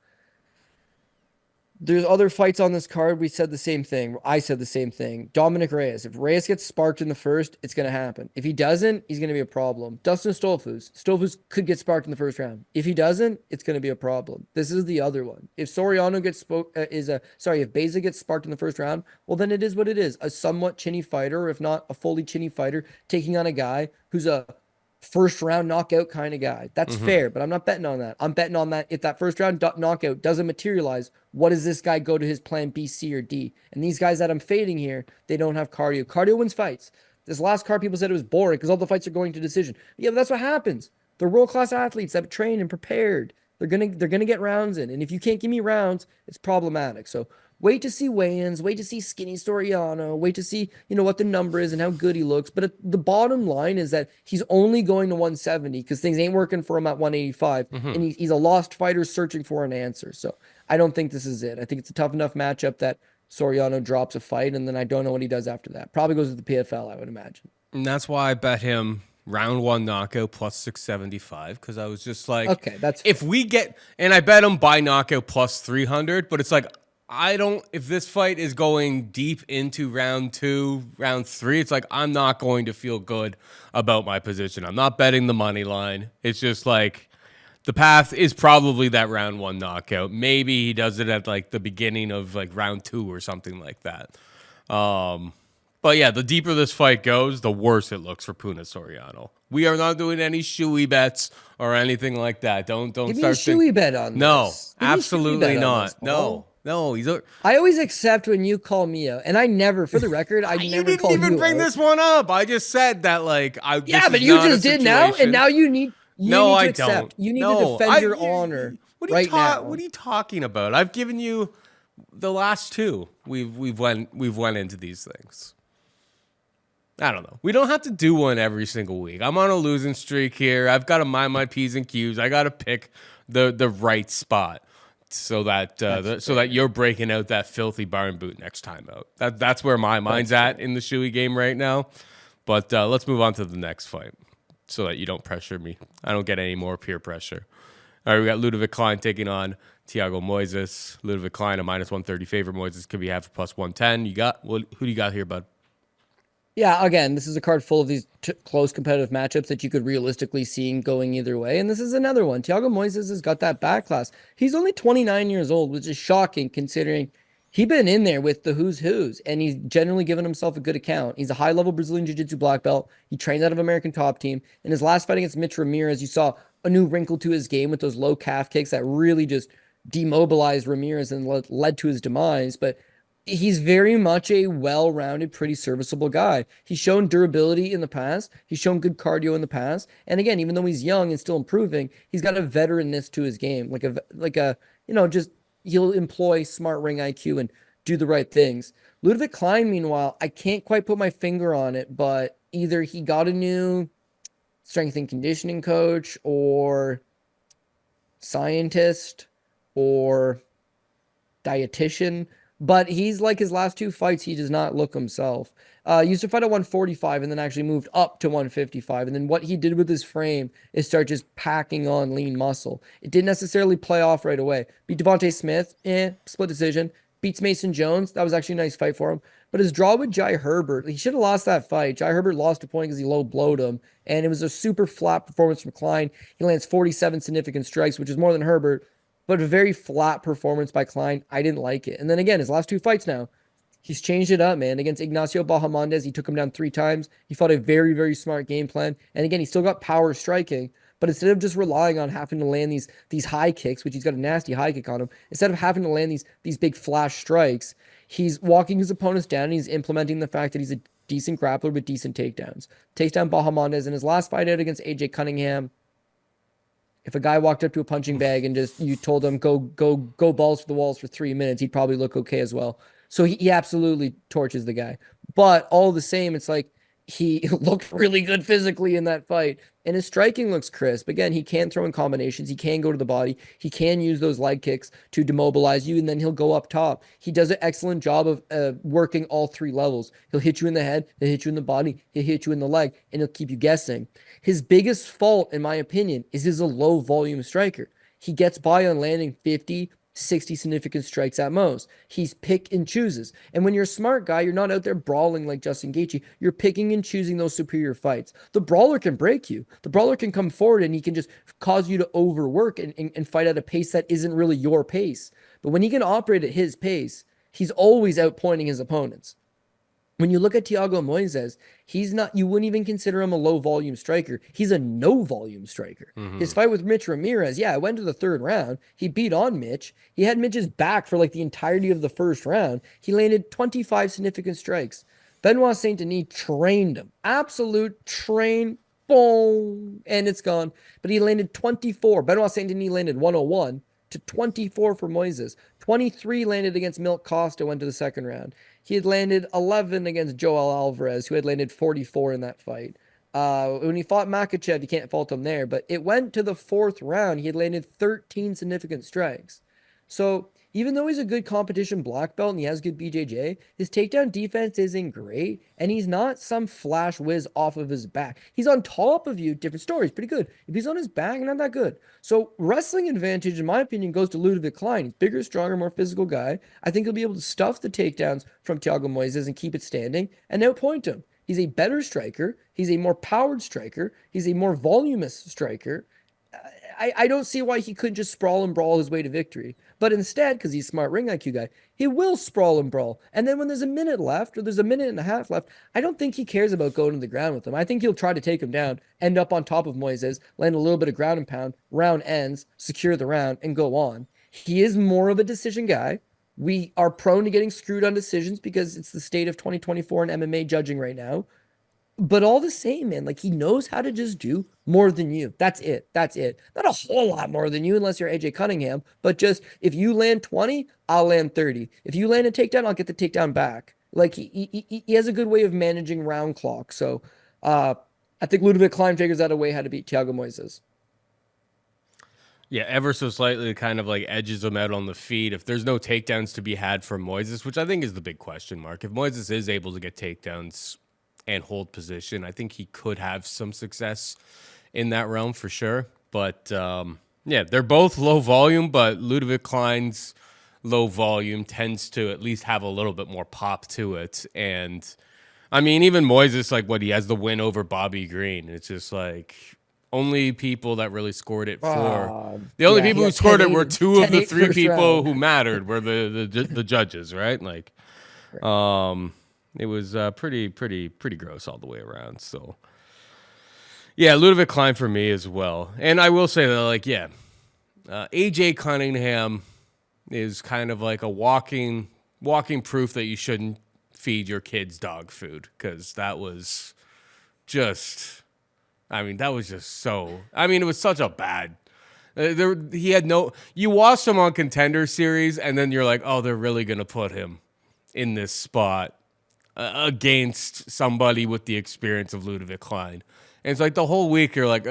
[SPEAKER 2] there's other fights on this card. We said the same thing. I said the same thing. Dominick Reyes. If Reyes gets sparked in the first, it's going to happen. If he doesn't, he's going to be a problem. Dustin Stoltzfus. Stoltzfus could get sparked in the first round. If he doesn't, it's going to be a problem. This is the other one. If Soriano gets if Baeza gets sparked in the first round, well, then it is what it is. A somewhat chinny fighter, or if not a fully chinny fighter, taking on a guy who's a first round knockout kind of guy. That's fair, but I'm not betting on that. I'm betting on that if that first round knockout doesn't materialize, what does this guy go to his plan B, C, or D? And these guys that I'm fading here, they don't have cardio. Cardio wins fights. This last card, people said it was boring because all the fights are going to decision. Yeah, but that's what happens. They're world-class athletes that have trained and prepared. They're gonna get rounds in. And if you can't give me rounds, it's problematic. So wait to see weigh-ins, wait to see skinny Soriano, wait to see, what the number is and how good he looks. But the bottom line is that he's only going to 170 because things ain't working for him at 185. And he's a lost fighter searching for an answer. So I don't think this is it. I think it's a tough enough matchup that Soriano drops a fight, and then I don't know what he does after that. Probably goes to the PFL, I would imagine.
[SPEAKER 1] And that's why I bet him round one knockout plus 675, because I was just like,
[SPEAKER 2] okay, that's
[SPEAKER 1] if we get, and I bet him by knockout plus 300, but it's like, if this fight is going deep into round 2, round 3, it's like, I'm not going to feel good about my position. I'm not betting the money line. It's just like, the path is probably that round 1 knockout. Maybe he does it at like the beginning of like round 2 or something like that. But yeah, the deeper this fight goes, the worse it looks for Puna Soriano. We are not doing any shoey bets or anything like that. Don't
[SPEAKER 2] Give
[SPEAKER 1] start
[SPEAKER 2] me a shoey bet on
[SPEAKER 1] No,
[SPEAKER 2] this. Give me a shoey
[SPEAKER 1] absolutely
[SPEAKER 2] bet on
[SPEAKER 1] not.
[SPEAKER 2] this,
[SPEAKER 1] No. No,
[SPEAKER 2] I always accept when you call me out, and I never, for the record, I
[SPEAKER 1] you
[SPEAKER 2] never
[SPEAKER 1] didn't
[SPEAKER 2] call you
[SPEAKER 1] even bring
[SPEAKER 2] out.
[SPEAKER 1] this one up. I just said that
[SPEAKER 2] Yeah, but you just did now, and now you need to accept.
[SPEAKER 1] Don't.
[SPEAKER 2] You need to defend your honor now.
[SPEAKER 1] What are you talking about? I've given you the last 2. We've went into these things. I don't know. We don't have to do one every single week. I'm on a losing streak here. I've got to mind my P's and Q's. I got to pick the right spot so that you're breaking out that filthy barn boot next time out. That's where my mind's at in the shoey game right now. But let's move on to the next fight so that you don't pressure me. I don't get any more peer pressure. All right, we got Ludovit Klein taking on Thiago Moises. Ludovit Klein, a minus 130 favorite. Moises could be half a plus 110. Who do you got here, bud?
[SPEAKER 2] Yeah, again, this is a card full of these close competitive matchups that you could realistically see going either way. And this is another one. Thiago Moises has got that back class. He's only 29 years old, which is shocking considering he's been in there with the who's who's, and he's generally given himself a good account. He's a high-level Brazilian Jiu-Jitsu black belt. He trains out of American Top Team. In his last fight against Mitch Ramirez, you saw a new wrinkle to his game with those low calf kicks that really just demobilized Ramirez and led to his demise. But he's very much a well-rounded, pretty serviceable guy. He's shown durability in the past. He's shown good cardio in the past. And again, even though he's young and still improving, he's got a veteranness to his game. Just he'll employ smart ring IQ and do the right things. Ludovit Klein, meanwhile, I can't quite put my finger on it, but either he got a new strength and conditioning coach or scientist or dietitian. But he's like his last 2 fights, he does not look himself. Used to fight at 145 and then actually moved up to 155. And then what he did with his frame is start just packing on lean muscle. It didn't necessarily play off right away. Beat Devontae Smith, split decision. Beats Mason Jones. That was actually a nice fight for him. But his draw with Jai Herbert, he should have lost that fight. Jai Herbert lost a point because he low blowed him. And it was a super flat performance from Klein. He lands 47 significant strikes, which is more than Herbert. But a very flat performance by Klein. I didn't like it. And then again, his last 2 fights now, he's changed it up, man. Against Ignacio Bahamondes, he took him down 3 times. He fought a very, very smart game plan. And again, he still got power striking. But instead of just relying on having to land these high kicks, which he's got a nasty high kick on him, instead of having to land these big flash strikes, he's walking his opponents down and he's implementing the fact that he's a decent grappler with decent takedowns. Takes down Bahamondes in his last fight out against AJ Cunningham. If a guy walked up to a punching bag and just you told him go balls to the walls for 3 minutes, he'd probably look okay as well. So he absolutely torches the guy. But all the same, it's like he looked really good physically in that fight. And his striking looks crisp. Again, he can throw in combinations. He can go to the body. He can use those leg kicks to demobilize you, and then he'll go up top. He does an excellent job of working all three levels. He'll hit you in the head, he'll hit you in the body, he'll hit you in the leg, and he'll keep you guessing. His biggest fault, in my opinion, is he's a low volume striker. He gets by on landing 50, 60 significant strikes at most. He's pick and chooses. And when you're a smart guy, you're not out there brawling like Justin Gaethje. You're picking and choosing those superior fights. The brawler can break you. The brawler can come forward and he can just cause you to overwork and fight at a pace that isn't really your pace. But when he can operate at his pace, he's always outpointing his opponents. When you look at Thiago Moises, he's not, you wouldn't even consider him a low volume striker. He's a no volume striker. His fight with Mitch Ramirez, yeah, it went to the third round. He beat on Mitch. He had Mitch's back for like the entirety of the first round. He landed 25 significant strikes. Benoit Saint Denis trained him. Absolute train, boom, and it's gone. But he landed 24. Benoit Saint Denis landed 101 to 24 for Moises. 23 landed against Milk Costa, went to the second round. He had landed 11 against Joel Alvarez, who had landed 44 in that fight. When he fought Makachev, you can't fault him there, but it went to the fourth round. He had landed 13 significant strikes. So even though he's a good competition black belt and he has good BJJ, his takedown defense isn't great, and he's not some flash whiz off of his back. He's on top of you, different stories, pretty good. If he's on his back, not that good. So wrestling advantage, in my opinion, goes to Ludovit Klein. He's bigger, stronger, more physical guy. I think he'll be able to stuff the takedowns from Thiago Moises and keep it standing and outpoint him. He's a better striker. He's a more powered striker. He's a more voluminous striker. I don't see why he couldn't just sprawl and brawl his way to victory. But instead, because he's a smart ring IQ guy, he will sprawl and brawl. And then when there's a minute left, or there's a minute and a half left, I don't think he cares about going to the ground with him. I think he'll try to take him down, end up on top of Moises, land a little bit of ground and pound, round ends, secure the round, and go on. He is more of a decision guy. We are prone to getting screwed on decisions because it's the state of 2024 in MMA judging right now. But all the same, man, like he knows how to just do more than you. That's it. That's it. Not a whole lot more than you unless you're AJ Cunningham, but just if you land 20, I'll land 30. If you land a takedown, I'll get the takedown back. Like he has a good way of managing round clock. So I think Ludovit Klein figures out a way how to beat Thiago Moises.
[SPEAKER 1] Yeah, ever so slightly kind of like edges him out on the feet. If there's no takedowns to be had for Moises, which I think is the big question mark. If Moises is able to get takedowns and hold position, I think he could have some success in that realm for sure. But yeah, they're both low volume, but Ludovit Klein's low volume tends to at least have a little bit more pop to it. And I mean, even Moises, like what he has the win over Bobby Green. It's just like only people that really scored it for the only people who scored it were two of the three people who mattered were the judges, right? Like, it was pretty gross all the way around. So, yeah, Ludovit Klein for me as well. And I will say that, like, yeah, AJ Cunningham is kind of like a walking proof that you shouldn't feed your kids dog food, because that was just, I mean, that was just so, I mean, it was such a bad. He had no. You watched him on Contender Series, and then you're like, oh, they're really gonna put him in this spot against somebody with the experience of Ludovit Klein. And it's like the whole week you're like,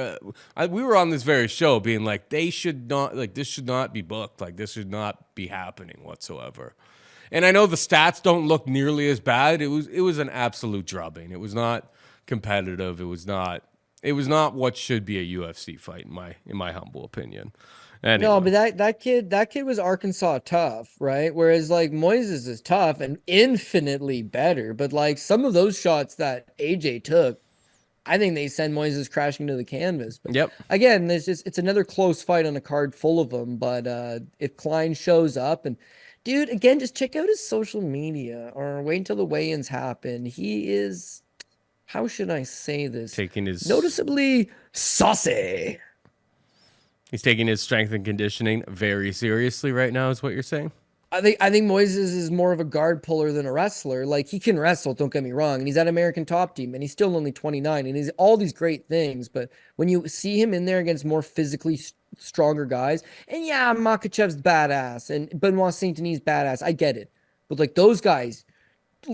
[SPEAKER 1] we were on this very show being like, they should not, like, this should not be booked. Like, this should not be happening whatsoever. And I know the stats don't look nearly as bad. It was an absolute drubbing. It was not competitive. It was not what should be a UFC fight in my humble opinion. Anyway.
[SPEAKER 2] No, but that kid was Arkansas tough, right? Whereas like Moises is tough and infinitely better. But like some of those shots that AJ took, I think they send Moises crashing to the canvas. But
[SPEAKER 1] yep.
[SPEAKER 2] Again, it's another close fight on a card full of them. But if Klein shows up and dude, again, just check out his social media or wait until the weigh-ins happen. He is, how should I say this?
[SPEAKER 1] Taking his
[SPEAKER 2] noticeably saucy.
[SPEAKER 1] He's taking his strength and conditioning very seriously right now, is what you're saying?
[SPEAKER 2] I think Moises is more of a guard puller than a wrestler. Like he can wrestle, don't get me wrong, and he's at American Top Team, and he's still only 29, and he's all these great things. But when you see him in there against more physically stronger guys, and yeah, Makhachev's badass, and Benoit Saint Denis badass, I get it. But like those guys,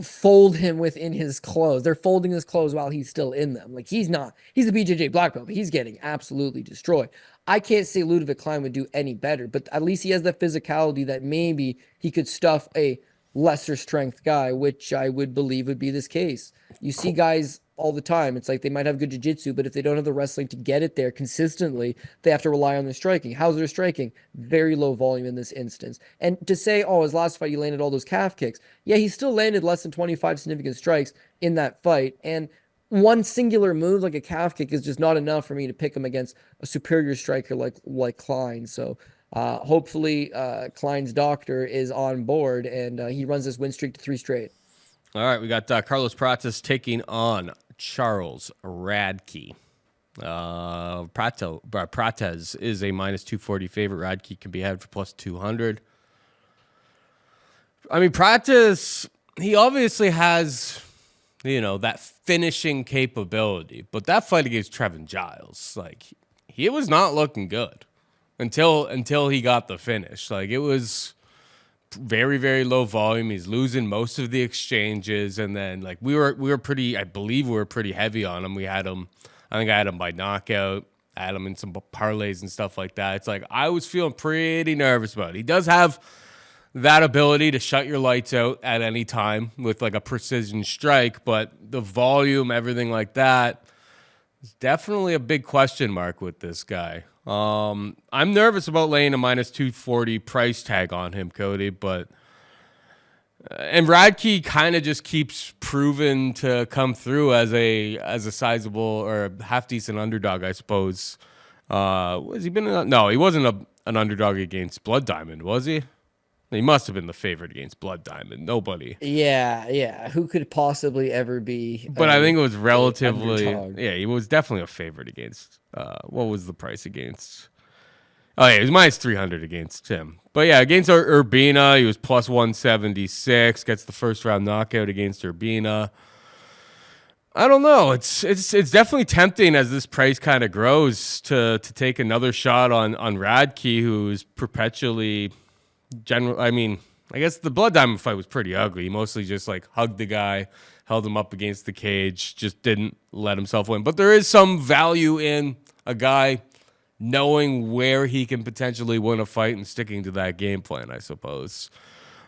[SPEAKER 2] fold him within his clothes. They're folding his clothes while he's still in them. Like he's not, he's a BJJ black belt, but he's getting absolutely destroyed. I can't say Ludovit Klein would do any better, but at least he has that physicality that maybe he could stuff a lesser strength guy, which I would believe would be this case. You see guys all the time. It's like they might have good jiu-jitsu, but if they don't have the wrestling to get it there consistently, they have to rely on their striking. How's their striking? Very low volume in this instance. And to say, oh, his last fight, he landed all those calf kicks. Yeah, he still landed less than 25 significant strikes in that fight. And one singular move like a calf kick is just not enough for me to pick him against a superior striker like Klein. So hopefully Klein's doctor is on board and he runs this win streak to 3 straight.
[SPEAKER 1] All right, we got Carlos Prates taking on Charles Radtke. Prates is a minus 240 favorite. Radtke can be had for plus 200. I mean, Prates, he obviously has, that finishing capability. But that fight against Trevin Giles, like, he was not looking good until he got the finish. Like, it was very, very low volume. He's losing most of the exchanges, and then like we were pretty, I believe we were pretty heavy on him. I think I had him by knockout. I had him in some parlays and stuff like that. It's like I was feeling pretty nervous about it. He does have that ability to shut your lights out at any time with like a precision strike, but the volume, everything like that, is definitely a big question mark with this guy. I'm nervous about laying a minus 240 price tag on him, Cody, but and Radtke kind of just keeps proving to come through as a sizable or half decent underdog, I suppose. Was he been? No, he wasn't an underdog against Blood Diamond, was he? He must have been the favorite against Blood Diamond. Nobody.
[SPEAKER 2] Yeah. Who could possibly ever be?
[SPEAKER 1] But I think it was relatively. Yeah, he was definitely a favorite against. What was the price against? Oh, yeah, he was minus 300 against him. But yeah, against Urbina, he was plus 176. Gets the first round knockout against Urbina. I don't know. It's definitely tempting as this price kind of grows to take another shot on Radtke, who's perpetually. I mean, I guess the Blood Diamond fight was pretty ugly. He mostly just like hugged the guy, held him up against the cage, just didn't let himself win. But there is some value in a guy knowing where he can potentially win a fight and sticking to that game plan, I suppose.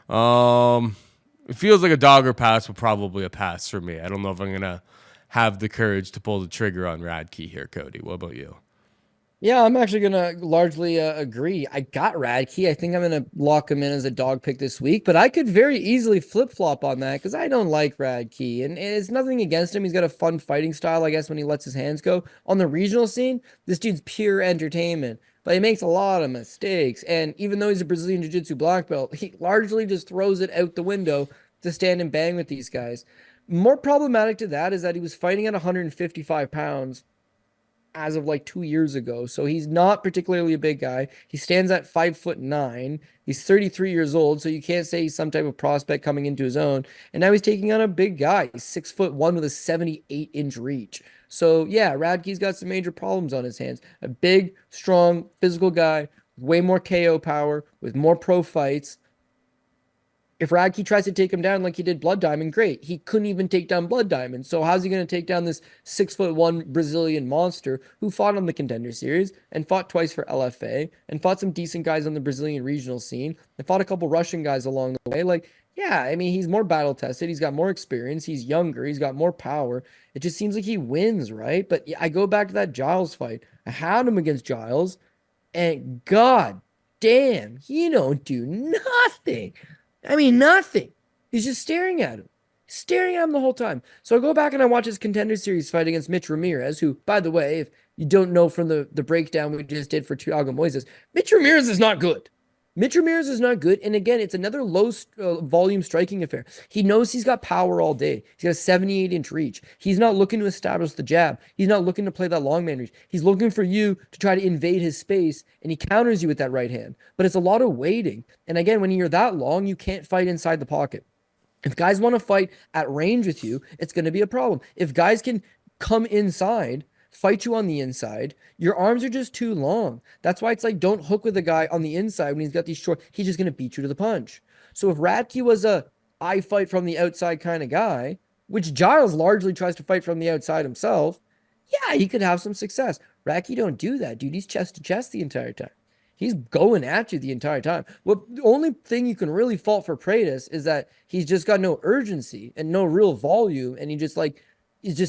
[SPEAKER 1] It feels like a dog or pass, but probably a pass for me. I don't know if I'm going to have the courage to pull the trigger on Radtke here, Cody. What about you?
[SPEAKER 2] Yeah, I'm actually going to largely agree. I got Radtke. I think I'm going to lock him in as a dog pick this week, but I could very easily flip-flop on that because I don't like Radtke, and it's nothing against him. He's got a fun fighting style, I guess, when he lets his hands go. On the regional scene, this dude's pure entertainment, but he makes a lot of mistakes, and even though he's a Brazilian Jiu-Jitsu black belt, he largely just throws it out the window to stand and bang with these guys. More problematic to that is that he was fighting at 155 pounds as of like 2 years ago. So he's not particularly a big guy. He stands at 5'9". He's 33 years old. So you can't say he's some type of prospect coming into his own. And now he's taking on a big guy. He's 6'1" with a 78-inch reach. So yeah, Radtke's got some major problems on his hands. A big, strong, physical guy with way more KO power, with more pro fights. If Radtke tries to take him down like he did Blood Diamond, great. He couldn't even take down Blood Diamond. So how's he going to take down this 6'1" Brazilian monster who fought on the Contender Series and fought twice for LFA and fought some decent guys on the Brazilian regional scene and fought a couple Russian guys along the way? Like, yeah, I mean, he's more battle tested. He's got more experience. He's younger. He's got more power. It just seems like he wins, right? But I go back to that Giles fight. I had him against Giles, and god damn, he don't do nothing. I mean, nothing. He's just staring at him. Staring at him the whole time. So I go back and I watch his Contender Series fight against Mitch Ramirez, who, by the way, if you don't know from the breakdown we just did for Thiago Moises, Mitch Ramirez is not good. Mitch Ramirez is not good. And again, it's another low volume striking affair. He knows he's got power all day. He's got a 78-inch reach. He's not looking to establish the jab. He's not looking to play that long man reach. He's looking for you to try to invade his space, and he counters you with that right hand. But it's a lot of waiting. And again, when you're that long, you can't fight inside the pocket. If guys want to fight at range with you, it's going to be a problem. If guys can come inside, fight you on the inside, your arms are just too long. That's why it's like, don't hook with a guy on the inside when he's got these short, he's just going to beat you to the punch. So if Radtke was I fight from the outside kind of guy, which Giles largely tries to fight from the outside himself, yeah, he could have some success. Radtke don't do that, dude. He's chest to chest the entire time. He's going at you the entire time. Well, the only thing you can really fault for Prates is that he's just got no urgency and no real volume, and he just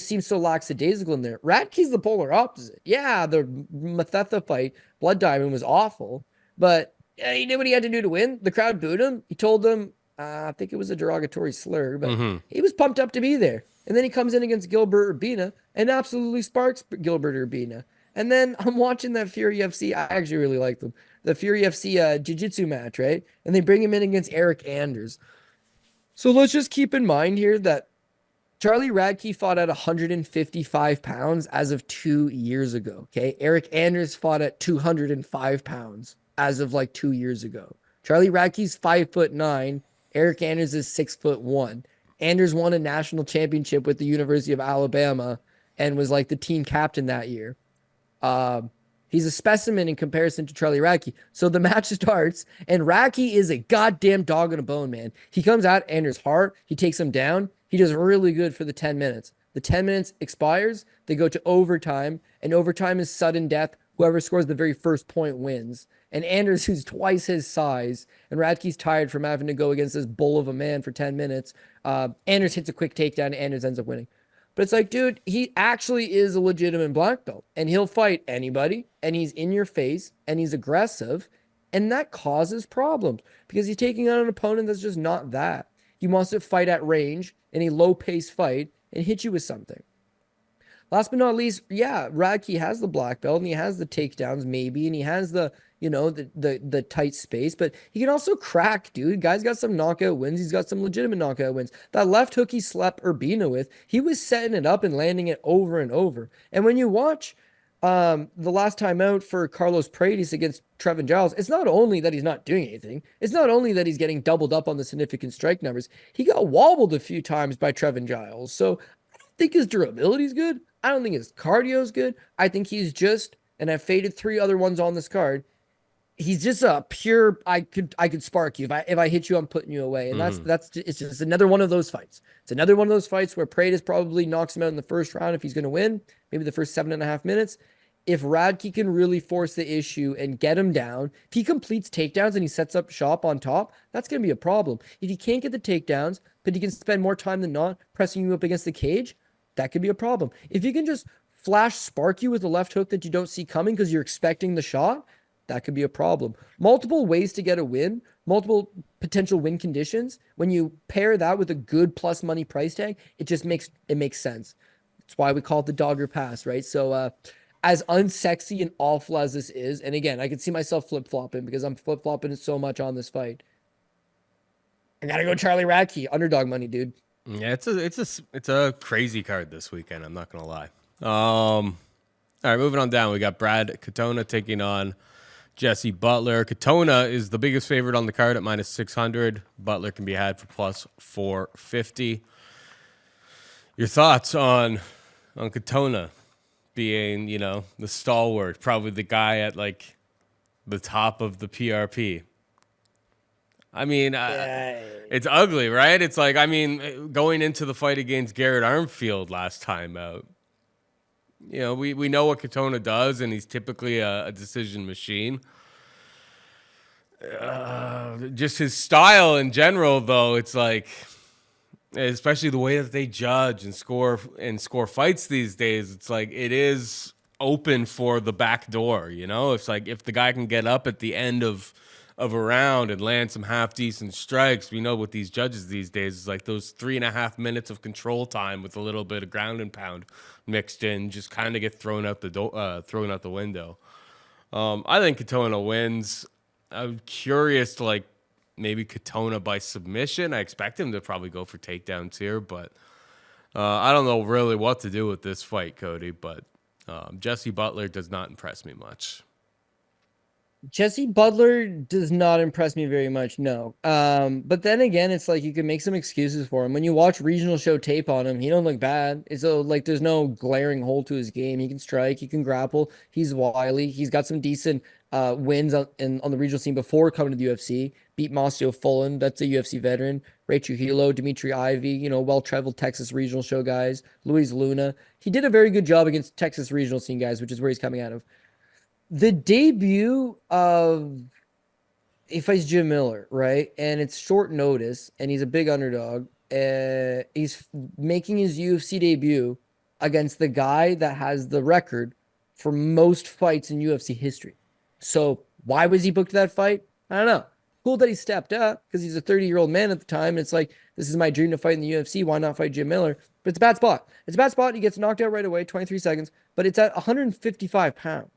[SPEAKER 2] seems so lackadaisical in there. Radtke's the polar opposite. Yeah, the Mathetha fight, Blood Diamond, was awful, but he did what he had to do to win. The crowd booed him. He told them, I think it was a derogatory slur, but he was pumped up to be there. And then he comes in against Gilbert Urbina and absolutely sparks Gilbert Urbina. And then I'm watching that Fury FC. I actually really like them. The Fury FC Jiu-Jitsu match, right? And they bring him in against Eric Anders. So let's just keep in mind here that Charlie Radtke fought at 155 pounds as of 2 years ago, okay? Eric Anders fought at 205 pounds as of like 2 years ago. Charlie Radtke's 5'9". Eric Anders is 6'1". Anders won a national championship with the University of Alabama and was like the team captain that year. He's a specimen in comparison to Charlie Radtke. So the match starts, and Radtke is a goddamn dog on a bone, man. He comes at Anders hard. He takes him down. He does really good for the 10 minutes. The 10 minutes expires. They go to overtime, and overtime is sudden death. Whoever scores the very first point wins. And Anders, who's twice his size, and Radtke's tired from having to go against this bull of a man for 10 minutes. Anders hits a quick takedown, and Anders ends up winning. But it's like, dude, he actually is a legitimate black belt, and he'll fight anybody, and he's in your face, and he's aggressive, and that causes problems because he's taking on an opponent that's just not that. He wants to fight at range in a low-paced fight and hit you with something. Last but not least, yeah, Radtke has the black belt, and he has the takedowns maybe, and he has the the tight space, but he can also crack, dude. Guy's got some knockout wins. He's got some legitimate knockout wins. That left hook he slept Urbina with, he was setting it up and landing it over and over. And when you watch the last time out for Carlos Prates against Trevin Giles, it's not only that he's not doing anything. It's not only that he's getting doubled up on the significant strike numbers. He got wobbled a few times by Trevin Giles. So I don't think his durability is good. I don't think his cardio is good. I think he's just, and I've faded 3 other ones on this card, he's just a pure, I could spark you. If I hit you, I'm putting you away. And it's just another one of those fights. It's another one of those fights where Prates probably knocks him out in the first round if he's going to win, maybe the first 7.5 minutes. If Radtke can really force the issue and get him down, if he completes takedowns and he sets up shop on top, that's going to be a problem. If he can't get the takedowns, but he can spend more time than not pressing you up against the cage, that could be a problem. If he can just flash spark you with a left hook that you don't see coming because you're expecting the shot, that could be a problem. Multiple ways to get a win, multiple potential win conditions. When you pair that with a good plus money price tag, it makes sense. That's why we call it the Dogger Pass, right? So as unsexy and awful as this is, and again, I can see myself flip-flopping because I'm flip-flopping so much on this fight. I gotta go Charlie Radtke, underdog money, dude.
[SPEAKER 1] Yeah, it's a crazy card this weekend. I'm not gonna lie. All right, moving on down. We got Brad Katona taking on Jesse Butler. Katona is the biggest favorite on the card at -600. Butler can be had for +450. Your thoughts on Katona being, the stalwart, probably the guy at like the top of the PRP? I mean, it's ugly, right? It's like, going into the fight against Garrett Armfield last time out, we know what Katona does, and he's typically a decision machine. Just his style in general, though, it's like, especially the way that they judge and score fights these days, it's like it is open for the back door. It's like if the guy can get up at the end of a round and land some half decent strikes, we know what these judges these days is like those 3.5 minutes of control time with a little bit of ground and pound mixed in, just kind of get thrown out the window. I think Katona wins. I'm curious to like maybe Katona by submission. I expect him to probably go for takedowns here, but I don't know really what to do with this fight, Cody. But Jesse Butler does not impress me much.
[SPEAKER 2] Jesse Butler does not impress me very much, no. But then again, it's like you can make some excuses for him. When you watch regional show tape on him, he don't look bad. It's like there's no glaring hole to his game. He can strike, he can grapple, he's wily, he's got some decent wins on the regional scene before coming to the UFC. Beat Masio Fullen, that's a UFC veteran. Ray Trujillo, Dimitri Ivy, well-traveled Texas regional show guys. Luis Luna. He did a very good job against Texas regional scene guys, which is where he's coming out of. The debut of he fights Jim Miller, right? And it's short notice, and he's a big underdog. He's making his UFC debut against the guy that has the record for most fights in UFC history. So why was he booked that fight? I don't know. Cool that he stepped up because he's a 30-year-old man at the time. And it's like, this is my dream to fight in the UFC. Why not fight Jim Miller? But it's a bad spot. It's a bad spot. He gets knocked out right away, 23 seconds, but it's at 155 pounds.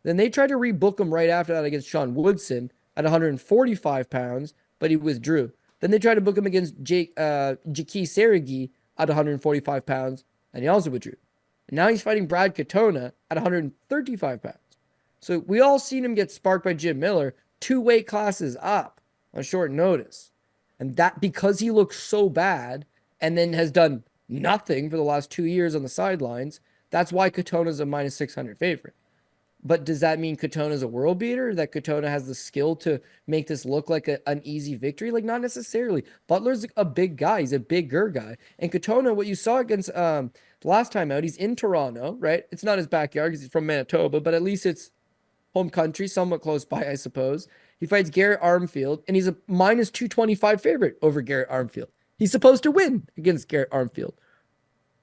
[SPEAKER 2] Then they tried to rebook him right after that against Sean Woodson at 145 pounds, but he withdrew. Then they tried to book him against Jaki Seregi at 145 pounds, and he also withdrew. And now he's fighting Brad Katona at 135 pounds. So we all seen him get sparked by Jim Miller 2 weight classes up on short notice. And that because he looks so bad and then has done nothing for the last 2 years on the sidelines, that's why Katona's a minus 600 favorite. But does that mean Katona's a world beater? That Katona has the skill to make this look like an easy victory? Like, not necessarily. Butler's a big guy. He's a bigger guy. And Katona, what you saw against the last time out, he's in Toronto, right? It's not his backyard because he's from Manitoba, but at least it's home country, somewhat close by, I suppose. He fights Garrett Armfield, and he's a minus 225 favorite over Garrett Armfield. He's supposed to win against Garrett Armfield.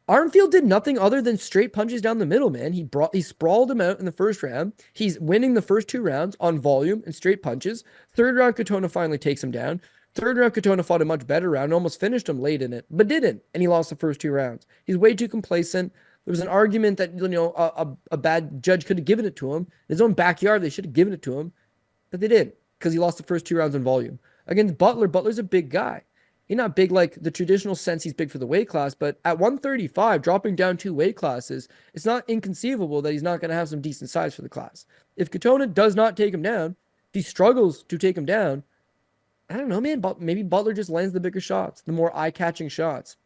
[SPEAKER 2] Armfield did nothing other than straight punches down the middle, man. He sprawled him out in the first round. He's winning the first 2 rounds on volume and straight punches. Third round, Katona finally takes him down. Third round, Katona fought a much better round, almost finished him late in it, but didn't, and he lost the first 2 rounds. He's way too complacent. There was an argument that a bad judge could have given it to him. In his own backyard, they should have given it to him, but they didn't because he lost the first 2 rounds in volume. Against Butler, Butler's a big guy. He's not big like the traditional sense he's big for the weight class, but at 135, dropping down 2 weight classes, it's not inconceivable that he's not going to have some decent size for the class. If Katona does not take him down, if he struggles to take him down, I don't know, man, but maybe Butler just lands the bigger shots, the more eye-catching shots.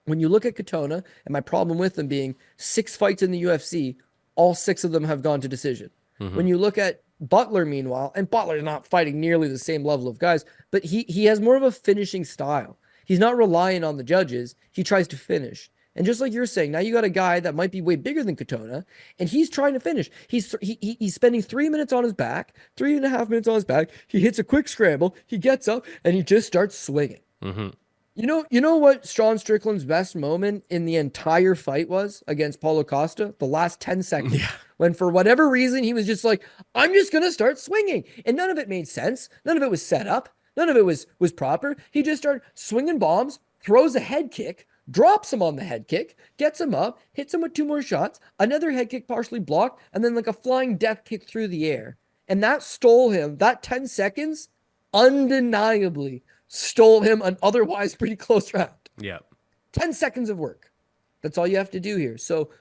[SPEAKER 2] When you look at Katona, and my problem with them being 6 fights in the UFC, all 6 of them have gone to decision. Mm-hmm. When you look at Butler, meanwhile, and Butler's not fighting nearly the same level of guys, but he has more of a finishing style. He's not relying on the judges. He tries to finish. And just like you're saying, now you got a guy that might be way bigger than Katona, and he's trying to finish. He's spending 3 minutes on his back, 3.5 minutes on his back. He hits a quick scramble. He gets up, and he just starts swinging. Mm-hmm. You know what Sean Strickland's best moment in the entire fight was against Paulo Costa? The last 10 seconds. Yeah. When for whatever reason, he was just like, I'm just going to start swinging. And none of it made sense. None of it was set up. None of it was proper. He just started swinging bombs, throws a head kick, drops him on the head kick, gets him up, hits him with 2 more shots, another head kick partially blocked, and then like a flying death kick through the air. And that stole him, that 10 seconds, undeniably stole him an otherwise pretty close round.
[SPEAKER 1] Yeah.
[SPEAKER 2] 10 seconds of work. That's all you have to do here. So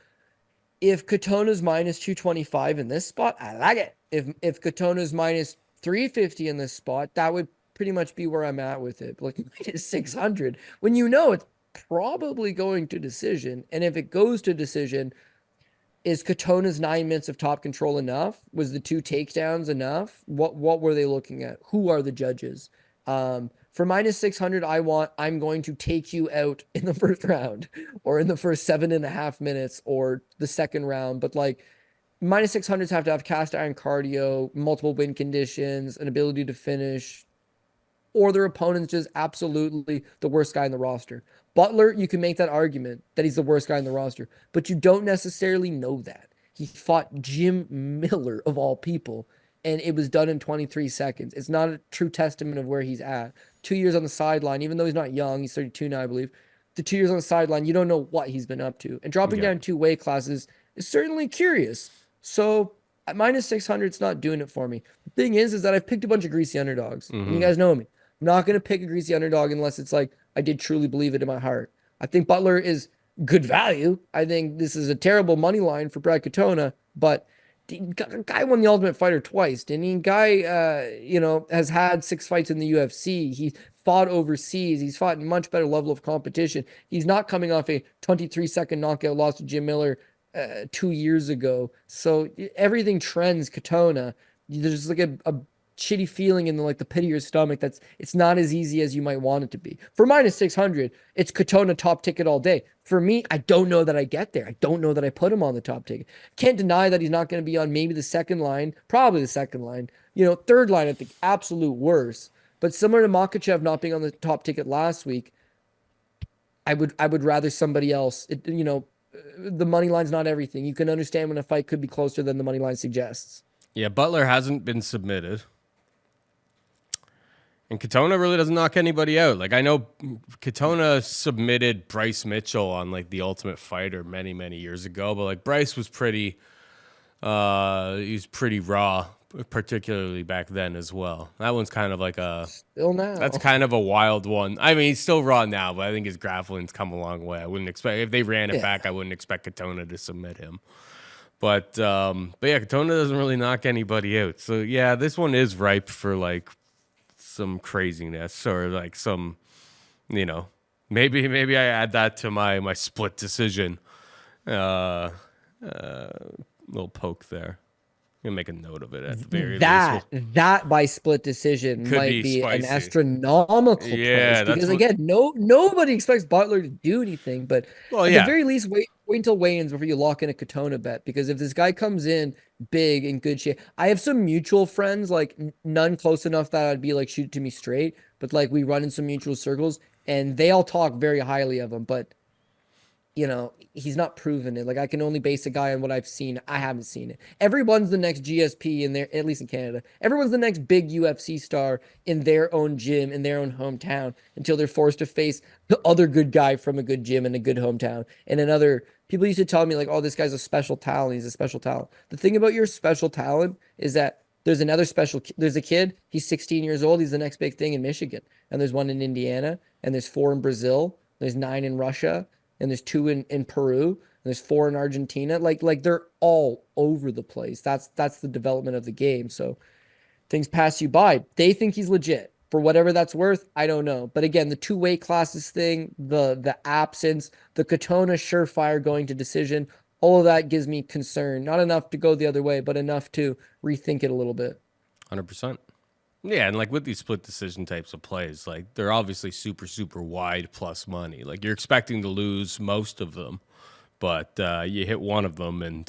[SPEAKER 2] if Katona's minus 225 in this spot, I like it. If Katona's minus 350 in this spot, that would pretty much be where I'm at with it. Like minus 600, when you know it's probably going to decision. And if it goes to decision, is Katona's 9 minutes of top control enough? Was the 2 takedowns enough? What were they looking at? Who are the judges? For minus 600, I'm going to take you out in the first round or in the first 7.5 minutes or the second round. But like minus 600s have to have cast iron cardio, multiple win conditions, an ability to finish, or their opponent's just absolutely the worst guy in the roster. Butler, you can make that argument that he's the worst guy in the roster, but you don't necessarily know that. He fought Jim Miller of all people, and it was done in 23 seconds. It's not a true testament of where he's at. 2 years on the sideline, even though he's not young, he's 32 now, I believe. The 2 years on the sideline, you don't know what he's been up to. And dropping down 2 weight classes is certainly curious. So At minus 600, it's not doing it for me. The thing is that I've picked a bunch of greasy underdogs. And you guys know me. I'm not going to pick a greasy underdog unless it's like I did truly believe it in my heart. I think Butler is good value. I think this is a terrible money line for Brad Katona, but guy won the Ultimate Fighter twice, didn't he? Guy, has had 6 fights in the UFC. He fought overseas. He's fought in much better level of competition. He's not coming off a 23-second knockout loss to Jim Miller 2 years ago. So everything trends Katona. There's like a shitty feeling in the pit of your stomach it's not as easy as you might want it to be. For minus 600, it's Katona top ticket all day. For me, I don't know that I get there. I don't know that I put him on the top ticket. Can't deny that he's not going to be on maybe the second line, probably the second line, third line at the absolute worst. But similar to Makhachev not being on the top ticket last week, I would rather somebody else. The money line's not everything. You can understand when a fight could be closer than the money line suggests.
[SPEAKER 1] Yeah, Butler hasn't been submitted. And Katona really doesn't knock anybody out. Like, I know Katona submitted Bryce Mitchell on the Ultimate Fighter many, many years ago, but Bryce was pretty he's pretty raw, particularly back then as well. That one's kind of
[SPEAKER 2] still now.
[SPEAKER 1] That's kind of a wild one. I mean, he's still raw now, but I think his grappling's come a long way. I wouldn't expect, if they ran it back, I wouldn't expect Katona to submit him. But yeah, Katona doesn't really knock anybody out. So yeah, this one is ripe for some craziness or some, maybe I add that to my split decision. Little poke there. I'm gonna make a note of it at the very least.
[SPEAKER 2] That by split decision might be an astronomical price because again, nobody expects Butler to do anything. But at the very least, wait until weigh-ins before you lock in a Katona bet, because if this guy comes in big in good shape, I have some mutual friends, none close enough that I'd be shoot it to me straight, but we run in some mutual circles and they all talk very highly of him, but he's not proven it. I can only base a guy on what I've seen. I haven't seen it. Everyone's the next GSP in there, at least in Canada. Everyone's the next big UFC star in their own gym, in their own hometown, until they're forced to face the other good guy from a good gym in a good hometown. And another, people used to tell me oh, this guy's a special talent. He's a special talent. The thing about your special talent is that there's there's a kid, he's 16 years old. He's the next big thing in Michigan. And there's one in Indiana, and there's 4 in Brazil. There's 9 in Russia. And there's 2 in Peru, and there's 4 in Argentina. They're all over the place. That's the development of the game. So things pass you by. They think he's legit. For whatever that's worth, I don't know. But again, the 2 weight classes thing, the absence, the Katona surefire going to decision, all of that gives me concern. Not enough to go the other way, but enough to rethink it a little bit.
[SPEAKER 1] 100%. Yeah, and with these split decision types of plays, they're obviously super, super wide plus money. You're expecting to lose most of them, but you hit one of them and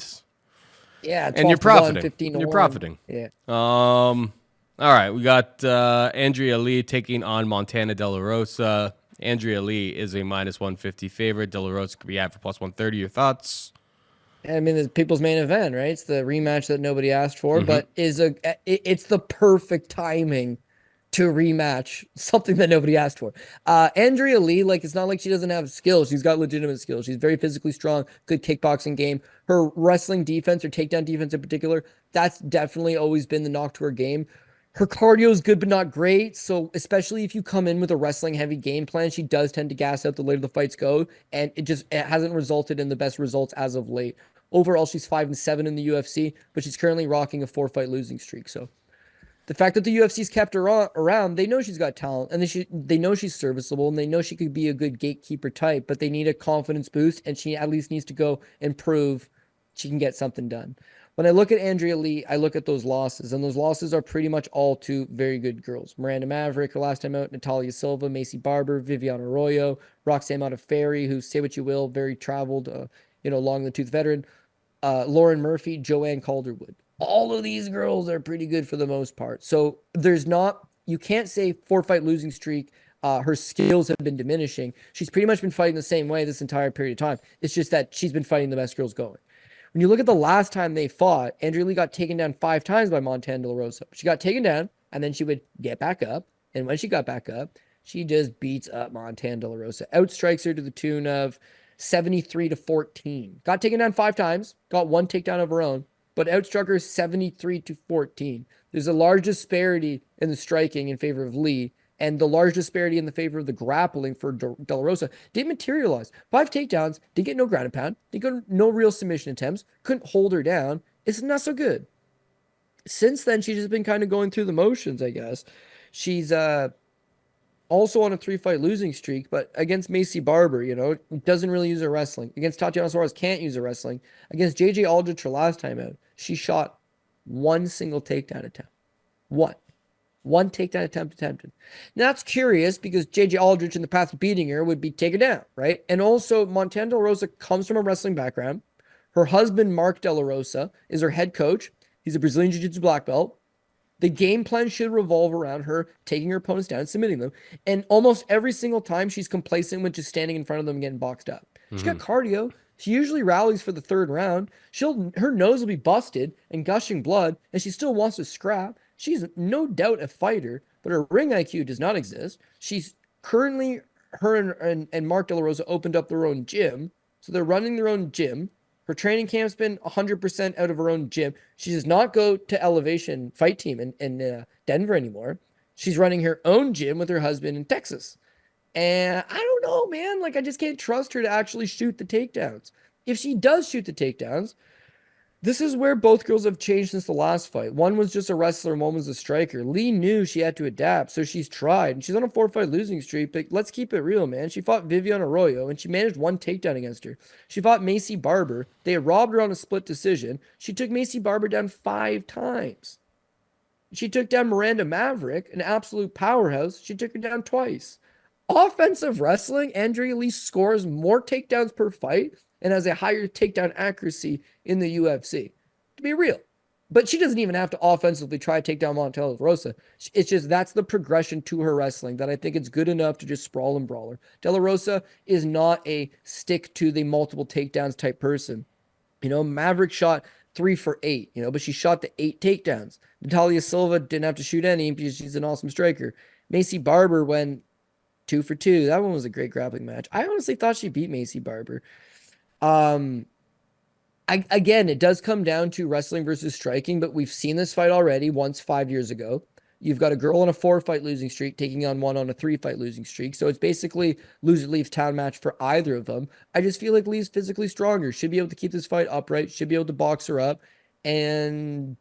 [SPEAKER 1] you're profiting. 15 you're profiting.
[SPEAKER 2] Yeah.
[SPEAKER 1] All right, we got Andrea Lee taking on Montana De La Rosa. Andrea Lee is a minus 150 favorite. De La Rosa could be at for plus 130. Your thoughts?
[SPEAKER 2] I mean, it's people's main event, right? It's the rematch that nobody asked for, but it's the perfect timing to rematch something that nobody asked for. Andrea Lee, it's not like she doesn't have skills. She's got legitimate skills. She's very physically strong, good kickboxing game. Her wrestling defense, or takedown defense in particular, that's definitely always been the knock to her game. Her cardio is good, but not great. So especially if you come in with a wrestling heavy game plan, she does tend to gas out the later the fights go. And it hasn't resulted in the best results as of late. Overall, she's 5-7 in the UFC, but she's currently rocking a 4-fight losing streak. So the fact that the UFC's kept her around, they know she's got talent, and they know she's serviceable, and they know she could be a good gatekeeper type, but they need a confidence boost, and she at least needs to go and prove she can get something done. When I look at Andrea Lee, I look at those losses, and those losses are pretty much all to very good girls. Miranda Maverick, her last time out, Natalia Silva, Macy Barber, Viviane Arroyo, Roxanne Modafferi, who, say what you will, very traveled, long in the tooth veteran, Lauren Murphy, Joanne Calderwood. All of these girls are pretty good for the most part. So you can't say 4-fight losing streak, her skills have been diminishing. She's pretty much been fighting the same way this entire period of time. It's just that she's been fighting the best girls going. When you look at the last time they fought, Andrea Lee got taken down 5 times by Montana De La Rosa. She got taken down, and then she would get back up. And when she got back up, she just beats up Montana De La Rosa. Outstrikes her to the tune of 73-14. Got taken down 5 times. Got 1 takedown of her own. but outstruck her 73-14. There's a large disparity in the striking in favor of Lee, and the large disparity in the favor of the grappling for De La Rosa didn't materialize. 5 takedowns, didn't get no ground and pound, didn't get no real submission attempts, couldn't hold her down. It's not so good. Since then, she's just been kind of going through the motions, I guess. She's also on a 3-fight losing streak, but against Maycee Barber, doesn't really use her wrestling. Against Tatiana Suarez, can't use her wrestling. Against JJ Aldrich, her last time out, she shot 1 single takedown attempt. One takedown attempt attempted. Now, that's curious because JJ Aldrich in the path of beating her would be take her down, right? And also, Montana De La Rosa comes from a wrestling background. Her husband, Mark De La Rosa, is her head coach. He's a Brazilian Jiu-Jitsu black belt. The game plan should revolve around her taking her opponents down and submitting them. And almost every single time she's complacent with just standing in front of them and getting boxed up. She's got cardio. She usually rallies for the 3rd round. Her nose will be busted and gushing blood, and she still wants to scrap. She's no doubt a fighter, but her ring IQ does not exist. She's currently, her and Mark De La Rosa opened up their own gym. So they're running their own gym. Her training camp's been 100% out of her own gym. She does not go to Elevation Fight Team in Denver anymore. She's running her own gym with her husband in Texas. And I don't know, man. I just can't trust her to actually shoot the takedowns. If she does shoot the takedowns, this is where both girls have changed since the last fight. One was just a wrestler and one was a striker. Lee knew she had to adapt, so she's tried. And she's on a 4-fight losing streak, but let's keep it real, man. She fought Vivian Arroyo, and she managed 1 takedown against her. She fought Maycee Barber. They had robbed her on a split decision. She took Maycee Barber down 5 times. She took down Miranda Maverick, an absolute powerhouse. She took her down twice. Offensive wrestling, Andrea Lee scores more takedowns per fight and has a higher takedown accuracy in the UFC. To be real. But she doesn't even have to offensively try to take down Montana De La Rosa. It's just that's the progression to her wrestling that I think it's good enough to just sprawl and brawl her. De La Rosa is not a stick to the multiple takedowns type person. Maverick shot 3 for 8, but she shot the 8 takedowns. Natalia Silva didn't have to shoot any because she's an awesome striker. Maycee Barber went 2 for 2. That one was a great grappling match. I honestly thought she beat Maycee Barber. Again, it does come down to wrestling versus striking, but we've seen this fight already once 5 years ago. You've got a girl on a 4-fight losing streak taking on one on a 3-fight losing streak. So it's basically loser leaves town match for either of them. I just feel like Lee's physically stronger, should be able to keep this fight upright, should be able to box her up, and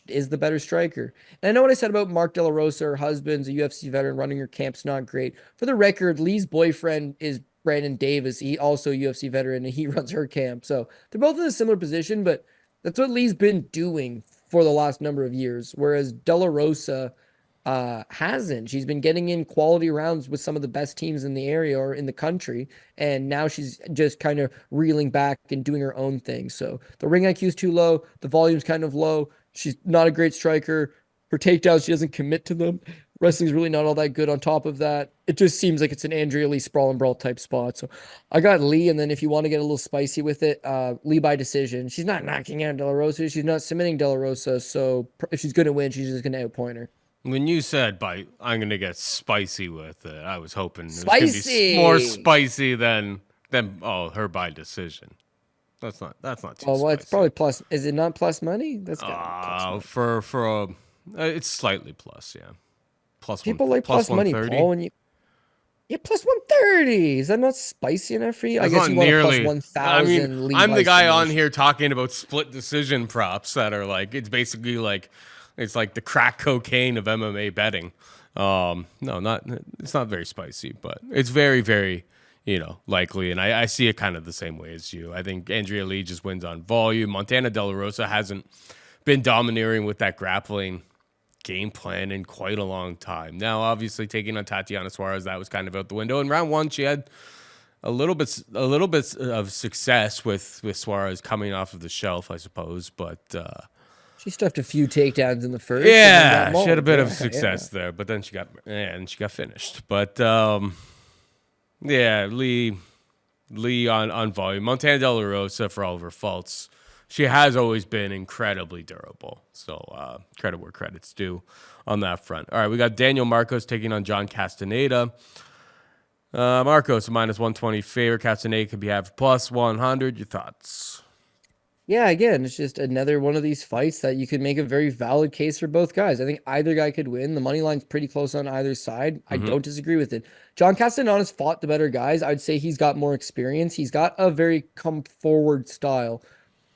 [SPEAKER 2] is the better striker. And I know what I said about Mark De La Rosa, her husband's a UFC veteran, running her camp's not great. For the record, Lee's boyfriend is Brandon Davis. He also a UFC veteran, and he runs her camp. So they're both in a similar position, but that's what Lee's been doing for the last number of years, whereas De La Rosa hasn't. She's been getting in quality rounds with some of the best teams in the area or in the country, and now she's just kind of reeling back and doing her own thing. So the ring IQ is too low, the volume's kind of low. She's not a great striker. Her takedowns, she doesn't commit to them. Wrestling's really not all that good on top of that. It just seems like it's an Andrea Lee sprawl and brawl type spot. So I got Lee, and then if you want to get a little spicy with it, Lee by decision. She's not knocking out De La Rosa. She's not submitting De La Rosa. So if she's going to win, she's just going to outpoint her.
[SPEAKER 1] When you said I'm gonna get spicy with it, I was hoping it was
[SPEAKER 2] Spicy!
[SPEAKER 1] gonna be more spicy than her by decision. That's not too spicy.
[SPEAKER 2] Well, it's probably plus. Is it not plus money? That's got
[SPEAKER 1] for it's slightly plus, yeah. Plus
[SPEAKER 2] people
[SPEAKER 1] one,
[SPEAKER 2] like plus money,
[SPEAKER 1] 130.
[SPEAKER 2] Paul. When you plus 130. Is that not spicy enough for you?
[SPEAKER 1] That's
[SPEAKER 2] I guess
[SPEAKER 1] not
[SPEAKER 2] you want
[SPEAKER 1] nearly,
[SPEAKER 2] a plus 1,000.
[SPEAKER 1] I'm the guy on here talking about split decision props that are like it's basically like. It's like the crack cocaine of MMA betting. It's not very spicy, but it's very, very, likely. And I see it kind of the same way as you. I think Andrea Lee just wins on volume. Montana De La Rosa hasn't been domineering with that grappling game plan in quite a long time. Now, obviously, taking on Tatiana Suarez, that was kind of out the window. In round 1, she had a little bit of success with Suarez coming off of the shelf, I suppose, but.
[SPEAKER 2] She stuffed a few takedowns in the first.
[SPEAKER 1] Yeah, she had a bit of success there, but then she got finished. But Lee on volume. Montana De La Rosa, for all of her faults, she has always been incredibly durable. So credit where credit's due on that front. All right, we got Daniel Marcos taking on John Castaneda. Marcos, a -120 favorite. Castaneda could be have plus 100. Your thoughts?
[SPEAKER 2] Yeah, again, it's just another one of these fights that you could make a very valid case for both guys. I think either guy could win. The money line's pretty close on either side. I
[SPEAKER 1] Hmm.
[SPEAKER 2] don't disagree with it. John Castellanos fought the better guys. I'd say he's got more experience. He's got a very come forward style.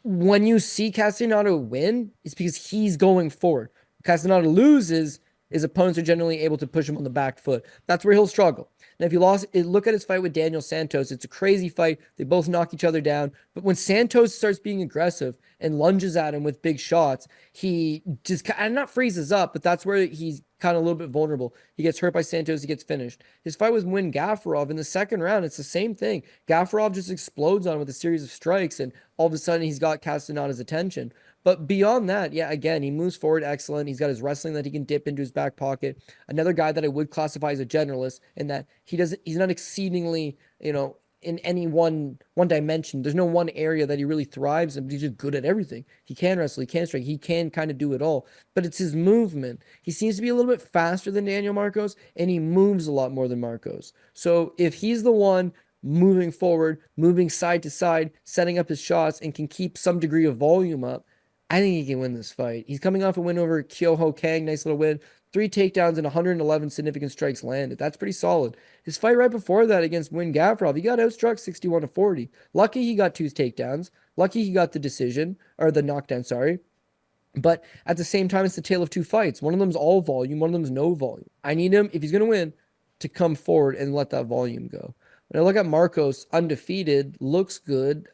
[SPEAKER 2] When you see Castellano win, it's because he's going forward. Castellano loses, his opponents are generally able to push him on the back foot. That's where he'll struggle. Now, if you look at his fight with Daniel Santos. It's a crazy fight. They both knock each other down. But when Santos starts being aggressive and lunges at him with big shots, he just kind of not freezes up, but that's where he's kind of a little bit vulnerable. He gets hurt by Santos. He gets finished. His fight with Win Gafarov in the second round, it's the same thing. Gafarov just explodes on him with a series of strikes, and all of a sudden he's got Castellano's attention. But beyond that, yeah, again, he moves forward excellent. He's got his wrestling that he can dip into his back pocket. Another guy that I would classify as a generalist in that he's not exceedingly, in any one dimension. There's no one area that he really thrives in, but he's just good at everything. He can wrestle, he can strike, he can kind of do it all. But it's his movement. He seems to be a little bit faster than Daniel Marcos, and he moves a lot more than Marcos. So if he's the one moving forward, moving side to side, setting up his shots, and can keep some degree of volume up, I think he can win this fight. He's coming off a win over Kyoho Kang. Nice little win. 3 takedowns and 111 significant strikes landed. That's pretty solid. His fight right before that against Win Gavrov, he got outstruck 61-40. Lucky he got 2 takedowns. Lucky he got the decision, or the knockdown, sorry. But at the same time, it's the tale of two fights. One of them's all volume, one of them's no volume. I need him, if he's going to win, to come forward and let that volume go. When I look at Marcos, undefeated, looks good.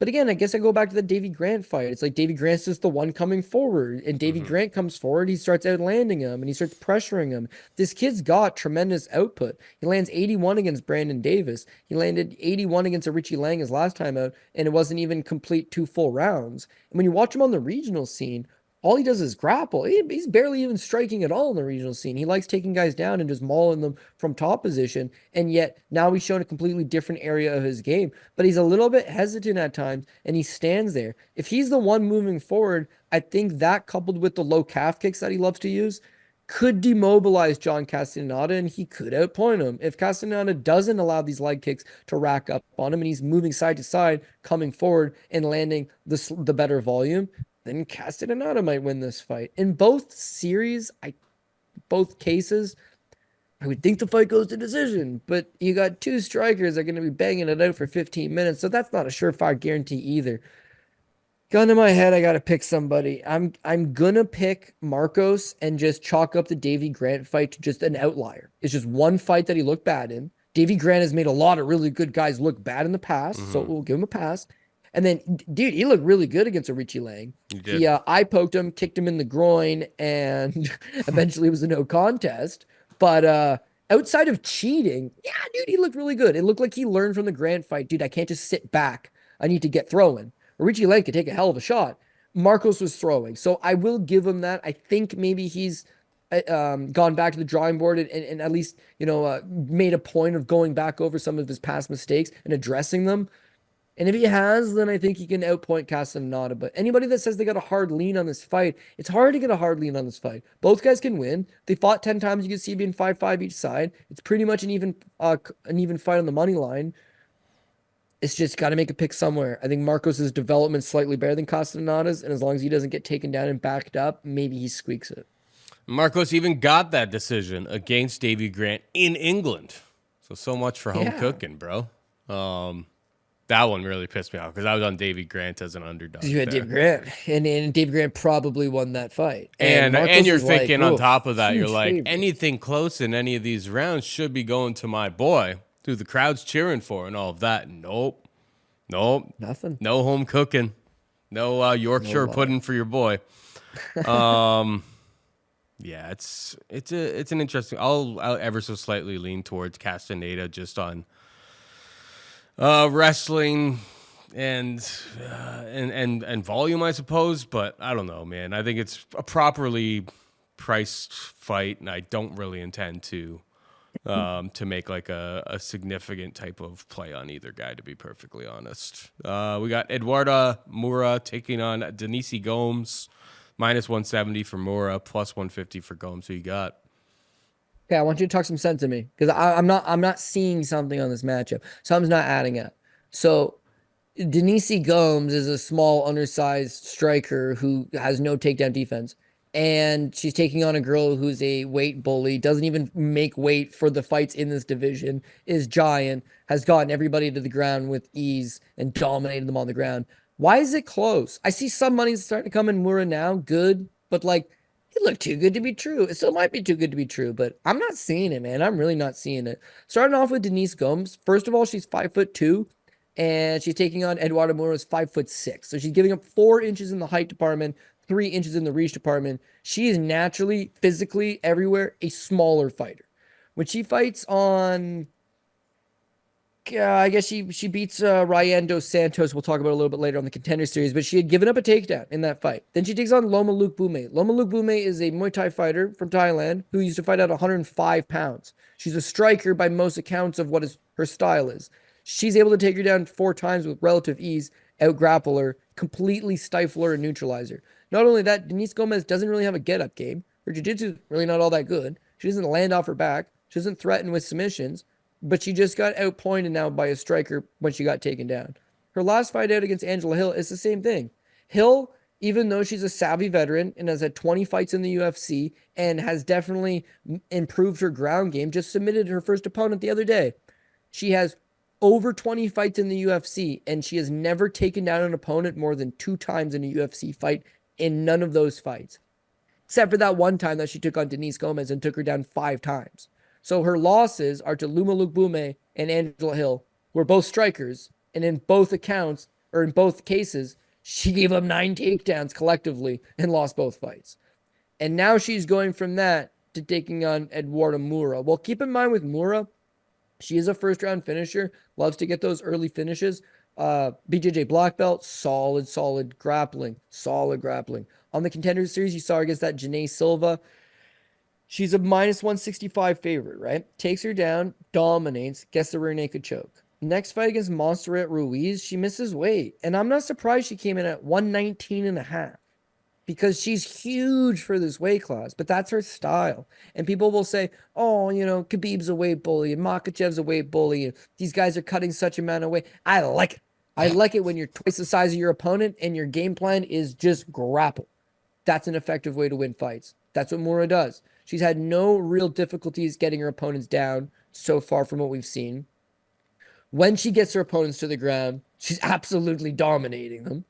[SPEAKER 2] But again, I guess I go back to the Davy Grant fight. It's like Davy Grant's just the one coming forward, and Davy Grant comes forward. He starts outlanding him, and he starts pressuring him. This kid's got tremendous output. He lands 81 against Brandon Davis. He landed 81 against a Richie Lang his last time out, and it wasn't even complete 2 full rounds. And when you watch him on the regional scene, all he does is grapple. He's barely even striking at all in the regional scene. He likes taking guys down and just mauling them from top position. And yet now he's shown a completely different area of his game. But he's a little bit hesitant at times, and he stands there. If he's the one moving forward, I think that coupled with the low calf kicks that he loves to use could demobilize John Castellana, and he could outpoint him. If Castellana doesn't allow these leg kicks to rack up on him, and he's moving side to side, coming forward and landing the better volume, then Castellana might win this fight. In both cases, I would think the fight goes to decision, but you got 2 strikers that are going to be banging it out for 15 minutes, so that's not a surefire guarantee either. Gun to my head, I got to pick somebody. I'm going to pick Marcos and just chalk up the Davy Grant fight to just an outlier. It's just one fight that he looked bad in. Davy Grant has made a lot of really good guys look bad in the past, so we'll give him a pass. And then, dude, he looked really good against a Richie Lang. He eye poked him, kicked him in the groin, and eventually it was a no contest. But outside of cheating, yeah, dude, he looked really good. It looked like he learned from the Grant fight. Dude, I can't just sit back. I need to get throwing. Richie Lang could take a hell of a shot. Marcos was throwing. So I will give him that. I think maybe he's gone back to the drawing board and at least, made a point of going back over some of his past mistakes and addressing them. And if he has, then I think he can outpoint Castellana. But anybody that says they got a hard lean on this fight, it's hard to get a hard lean on this fight. Both guys can win. They fought 10 times. You can see it being 5-5 each side. It's pretty much an even fight on the money line. It's just got to make a pick somewhere. I think Marcos' development slightly better than Castellana's, and as long as he doesn't get taken down and backed up, maybe he squeaks it.
[SPEAKER 1] Marcos even got that decision against Davy Grant in England. So much for home cooking, bro. That one really pissed me off because I was on Davy Grant as an underdog.
[SPEAKER 2] You had
[SPEAKER 1] there.
[SPEAKER 2] Davy Grant, and Davy Grant probably won that fight.
[SPEAKER 1] And you're thinking on top of that, you're like,
[SPEAKER 2] favorite.
[SPEAKER 1] anything close in any of these rounds should be going to my boy, who the crowd's cheering for and all of that. Nope.
[SPEAKER 2] Nothing.
[SPEAKER 1] No home cooking. No Yorkshire pudding for your boy. Yeah, it's an interesting. I'll ever so slightly lean towards Castaneda just on wrestling and volume, I suppose, but I don't know, man. I think it's a properly priced fight, and I don't really intend to make like a significant type of play on either guy, to be perfectly honest. We got Eduarda Moura taking on Denise Gomes, -170 for Moura, +150 for Gomes. Who you got?
[SPEAKER 2] Okay, I want you to talk some sense to me because I'm not seeing something on this matchup. Something's not adding up. So Denise Gomes is a small, undersized striker who has no takedown defense. And she's taking on a girl who's a weight bully, doesn't even make weight for the fights in this division, is giant, has gotten everybody to the ground with ease and dominated them on the ground. Why is it close? I see some money starting to come in Mura now, good, but like it looked too good to be true. It still might be too good to be true, but I'm not seeing it, man. I'm really not seeing it. Starting off with Denise Gomes, first of all, she's 5'2", and she's taking on Eduardo Mura's 5'6". So she's giving up 4 inches in the height department, 3 inches in the reach department. She is naturally, physically, everywhere a smaller fighter. When she fights on, I guess she beats Ryan dos Santos. We'll talk about it a little bit later on the Contender Series, but she had given up a takedown in that fight. Then she takes on Loma Luke Bume. Loma Luke Bume is a Muay Thai fighter from Thailand who used to fight at 105 pounds. She's a striker by most accounts of what her style is. She's able to take her down 4 times with relative ease, out-grapple her, completely stifle her, and neutralize her. Not only that, Denise Gomes doesn't really have a get-up game. Her jiu-jitsu is really not all that good. She doesn't land off her back. She doesn't threaten with submissions. But she just got outpointed now by a striker when she got taken down. Her last fight out against Angela Hill is the same thing. Hill, even though she's a savvy veteran and has had 20 fights in the UFC and has definitely improved her ground game, just submitted her first opponent the other day. She has over 20 fights in the UFC, and she has never taken down an opponent more than 2 times in a UFC fight in none of those fights. Except for that one time that she took on Denise Gomes and took her down 5 times. So her losses are to Loma Luke Bume and Angela Hill, who are both strikers, and in both accounts, or in both cases, she gave up 9 takedowns collectively and lost both fights. And now she's going from that to taking on Eduardo Mura. Well, keep in mind with Mura, she is a first-round finisher, loves to get those early finishes. BJJ black belt, solid grappling. On the Contender Series, you saw her against that Janae Silva. She's a minus 165 favorite, right? Takes her down, dominates, gets the rear naked choke. Next fight against Montserrat Ruiz, she misses weight. And I'm not surprised she came in at 119 and a half because she's huge for this weight class, but that's her style. And people will say, oh, Khabib's a weight bully and Makhachev's a weight bully. And these guys are cutting such amount of weight. I like it. I like it when you're twice the size of your opponent and your game plan is just grapple. That's an effective way to win fights. That's what Mura does. She's had no real difficulties getting her opponents down so far from what we've seen. When she gets her opponents to the ground, she's absolutely dominating them.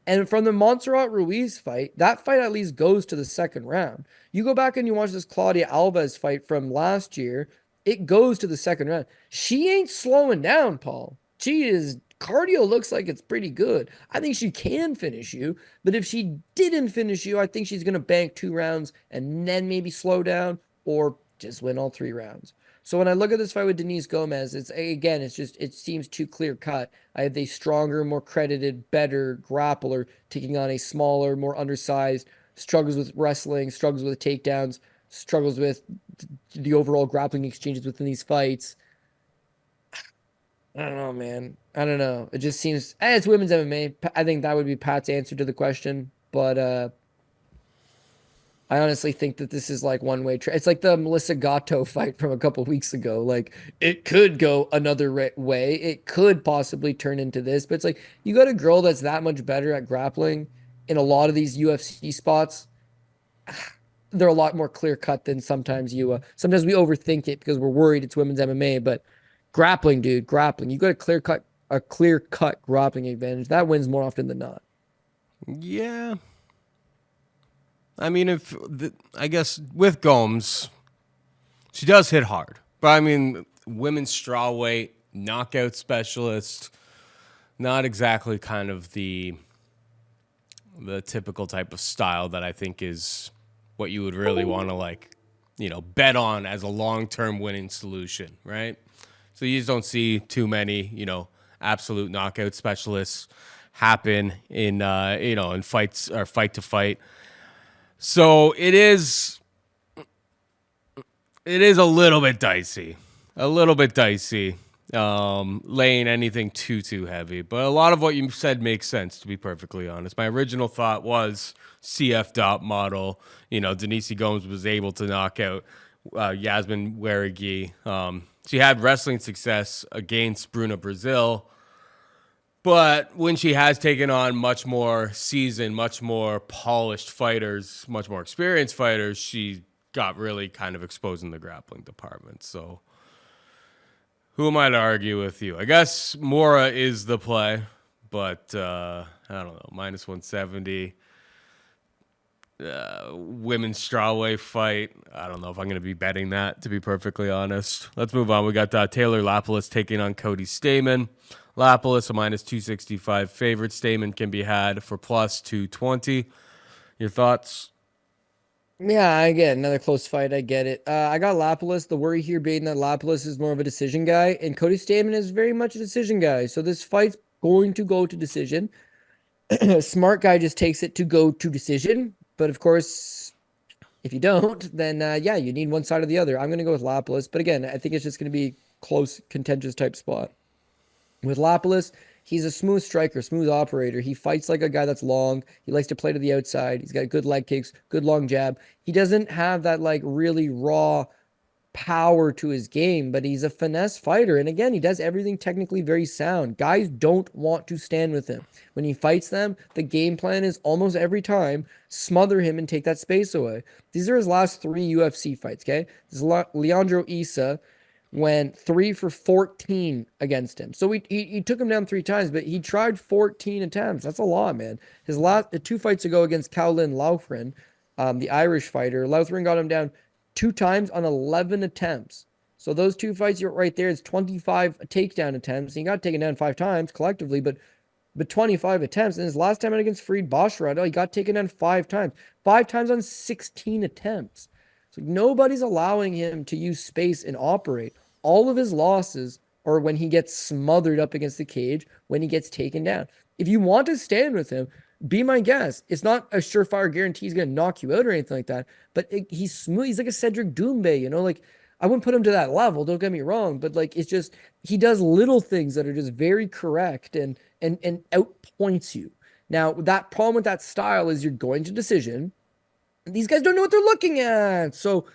[SPEAKER 2] And from the Montserrat Ruiz fight, that fight at least goes to the second round. You go back and you watch this Claudia Alves fight from last year, it goes to the second round. She ain't slowing down, Paul. Cardio looks like it's pretty good. I think she can finish you, but if she didn't finish you, I think she's going to bank 2 rounds and then maybe slow down or just win all 3 rounds. So when I look at this fight with Denise Gomes, it seems too clear cut. I have a stronger, more credited, better grappler taking on a smaller, more undersized, struggles with wrestling, struggles with takedowns, struggles with the overall grappling exchanges within these fights. I don't know, man. I don't know. It just seems it's women's MMA. I think that would be Pat's answer to the question. But I honestly think that this is like one-way. It's like the Melissa Gatto fight from a couple weeks ago. Like it could go another way. It could possibly turn into this. But it's like you got a girl that's that much better at grappling in a lot of these UFC spots. They're a lot more clear-cut than sometimes we overthink it because we're worried it's women's MMA, but grappling, dude, grappling. You got a clear cut grappling advantage. That wins more often than not.
[SPEAKER 1] Yeah. I mean, I guess with Gomes, she does hit hard. But I mean, women's strawweight, knockout specialist, not exactly kind of the typical type of style that I think is what you would really want to bet on as a long-term winning solution, right? So you just don't see too many, absolute knockout specialists happen in fights or fight to fight. So it is a little bit dicey, laying anything too heavy. But a lot of what you said makes sense, to be perfectly honest. My original thought was CF dot model. Denise Gomes was able to knock out Yasmin Werigi. She had wrestling success against Brunno Brazil. But when she has taken on much more seasoned, much more polished fighters, much more experienced fighters, she got really kind of exposed in the grappling department. So who am I to argue with you? I guess Mora is the play, but I don't know, minus 170. Women's strawweight fight. I don't know if I'm going to be betting that, to be perfectly honest. Let's move on. We got Taylor Lapilus taking on Cody Stamen. Lapilus, a minus 265 favorite. Stamen can be had for plus 220. Your thoughts?
[SPEAKER 2] Yeah, I get another close fight. I get it. I got Lapilus. The worry here being that Lapilus is more of a decision guy, and Cody Stamen is very much a decision guy. So this fight's going to go to decision. Smart guy just takes it to go to decision. But of course, if you don't, then yeah, you need one side or the other. I'm going to go with Lapilus. But again, I think it's just going to be close, contentious type spot. With Lapilus, he's a smooth striker, smooth operator. He fights like a guy that's long. He likes to play to the outside. He's got good leg kicks, good long jab. He doesn't have that like really raw power to his game, but he's a finesse fighter. And again, he does everything technically very sound. Guys don't want to stand with him. When he fights them, the game plan is almost every time smother him and take that space away. These are his last 3 UFC fights, okay? This is Leandro Issa went 3 for 14 against him. So he took him down 3 times, but he tried 14 attempts. That's a lot, man. His last 2 fights ago against Caolin Laughrin, the Irish fighter, Laughrin got him down 2 times on 11 attempts. So those 2 fights you're right there is 25 takedown attempts. He got taken down 5 times collectively, but 25 attempts. And his last time out against Farid Basharat, he got taken down 5 times. 5 times on 16 attempts. So nobody's allowing him to use space and operate. All of his losses are when he gets smothered up against the cage, when he gets taken down. If you want to stand with him, be my guest. It's not a surefire guarantee he's going to knock you out or anything like that, but he's smooth. He's like a Cedric Doumbé, like I wouldn't put him to that level, don't get me wrong, but like it's just he does little things that are just very correct and outpoints you. Now, that problem with that style is you're going to decision. These guys don't know what they're looking at. So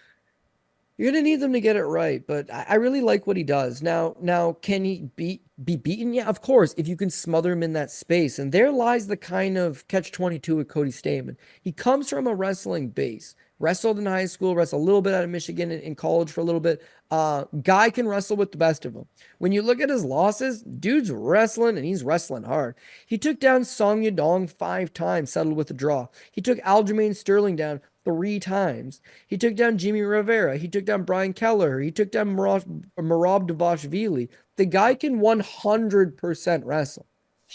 [SPEAKER 2] you're going to need them to get it right. But I really like what he does. Now, can he be beaten? Yeah, of course, if you can smother him in that space. And there lies the kind of catch-22 with Cody Stamen. He comes from a wrestling base. Wrestled in high school, wrestled a little bit out of Michigan in college for a little bit. Guy can wrestle with the best of them. When you look at his losses, dude's wrestling, and he's wrestling hard. He took down Song Yadong 5 times, settled with a draw. He took Aljamain Sterling down 3 times. He took down Jimmy Rivera. He took down Brian Kelleher. He took down Merab Dvalishvili. The guy can 100% wrestle.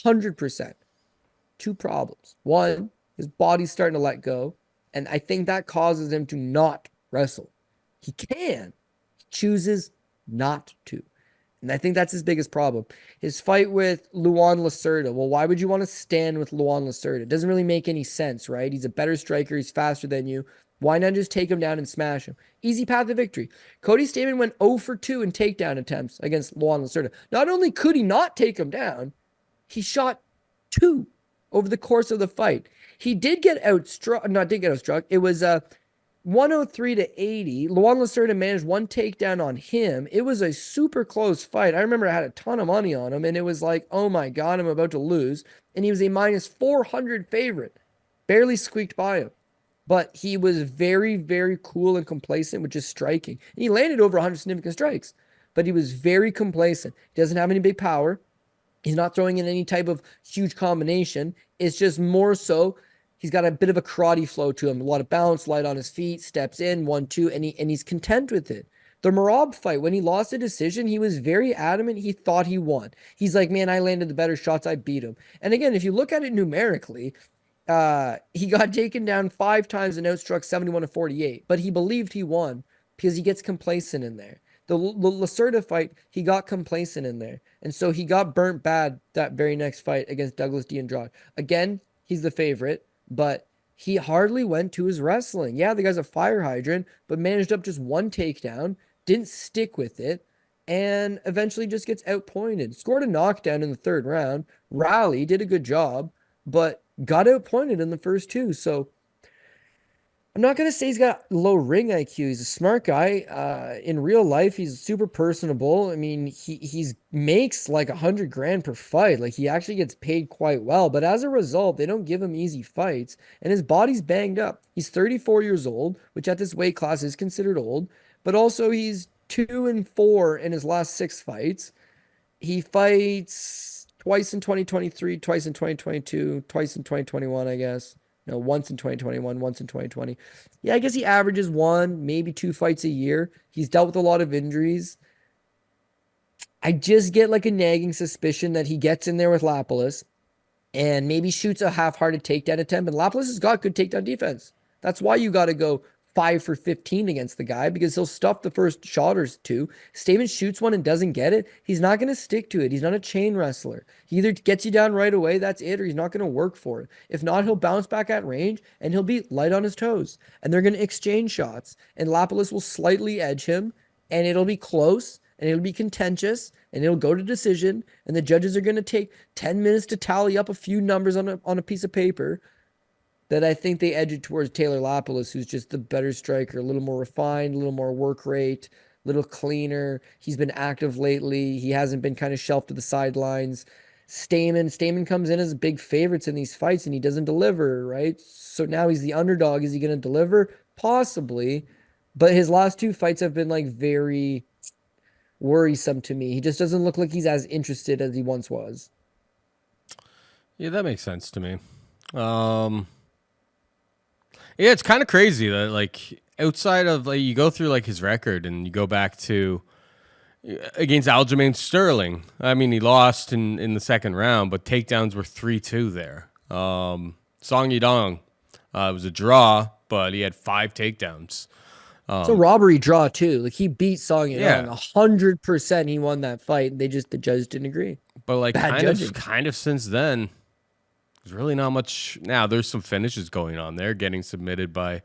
[SPEAKER 2] 100%. 2 problems. 1, his body's starting to let go. And I think that causes him to not wrestle. He can. He chooses not to. And I think that's his biggest problem. His fight with Luan Lacerda. Well, why would you want to stand with Luan Lacerda? It doesn't really make any sense, right? He's a better striker. He's faster than you. Why not just take him down and smash him? Easy path to victory. Cody Stamen went 0 for 2 in takedown attempts against Luan Lacerda. Not only could he not take him down, he shot 2 over the course of the fight. He did get outstruck. It was 103 to 80. Luan Lacerda managed 1 takedown on him. It was a super close fight. I remember I had a ton of money on him, and it was like, oh my God, I'm about to lose. And he was a minus 400 favorite. Barely squeaked by him. But he was very, very cool and complacent, which is striking. And he landed over 100 significant strikes. But he was very complacent. He doesn't have any big power. He's not throwing in any type of huge combination. It's just more so he's got a bit of a karate flow to him. A lot of balance, light on his feet, steps in, 1, 2, and he's content with it. The Merab fight, when he lost a decision, he was very adamant he thought he won. He's like, man, I landed the better shots. I beat him. And again, if you look at it numerically, he got taken down 5 times and outstruck 71 to 48. But he believed he won because he gets complacent in there. The Lacerda fight, he got complacent in there. And so he got burnt bad that very next fight against Douglas D'Andrade. Again, he's the favorite, but he hardly went to his wrestling. Yeah, the guy's a fire hydrant, but managed up just 1 takedown, didn't stick with it, and eventually just gets outpointed. Scored a knockdown in the 3rd round, rallied, did a good job, but got outpointed in the first 2. So I'm not gonna say he's got low ring IQ. He's a smart guy. In real life, he's super personable. I mean, he's makes like 100 grand per fight. Like he actually gets paid quite well. But as a result, they don't give him easy fights, and his body's banged up. He's 34 years old, which at this weight class is considered old. But also, he's 2-4 in his last 6 fights. He fights twice in 2023, twice in 2022, twice in 2021, I guess. No, once in 2021, once in 2020. Yeah, I guess he averages 1, maybe 2 fights a year. He's dealt with a lot of injuries. I just get like a nagging suspicion that he gets in there with Lapalus and maybe shoots a half-hearted takedown attempt. And Lapalus has got good takedown defense. That's why you got to go 5 for 15 against the guy, because he'll stuff the first shot or two. Stamen shoots one and doesn't get it. He's not going to stick to it. He's not a chain wrestler. He either gets you down right away, that's it, or he's not going to work for it. If not, he'll bounce back at range and he'll be light on his toes. And they're going to exchange shots. And Lapalus will slightly edge him, and it'll be close, and it'll be contentious, and it'll go to decision. And the judges are going to take 10 minutes to tally up a few numbers on a piece of paper. That I think they edge it towards Taylor Lapalus, who's just the better striker, a little more refined, a little more work rate, a little cleaner. He's been active lately. He hasn't been kind of shelved to the sidelines. Stamen comes in as big favorites in these fights, and he doesn't deliver, right? So now he's the underdog. Is he going to deliver? Possibly. But his last 2 fights have been like very worrisome to me. He just doesn't look like he's as interested as he once was.
[SPEAKER 1] Yeah, that makes sense to me. Yeah, it's kind of crazy that like outside of like you go through like his record and you go back to against Aljamain Sterling. I mean, he lost in the second round, but takedowns were 3-2 there. Song Yadong, it was a draw, but he had 5 takedowns.
[SPEAKER 2] It's a robbery draw too. Like he beat Song Yadong
[SPEAKER 1] Yeah.
[SPEAKER 2] 100%. He won that fight. The judge didn't agree.
[SPEAKER 1] But like
[SPEAKER 2] Bad judging.
[SPEAKER 1] kind of since then, there's really not much. Now there's some finishes going on there, getting submitted by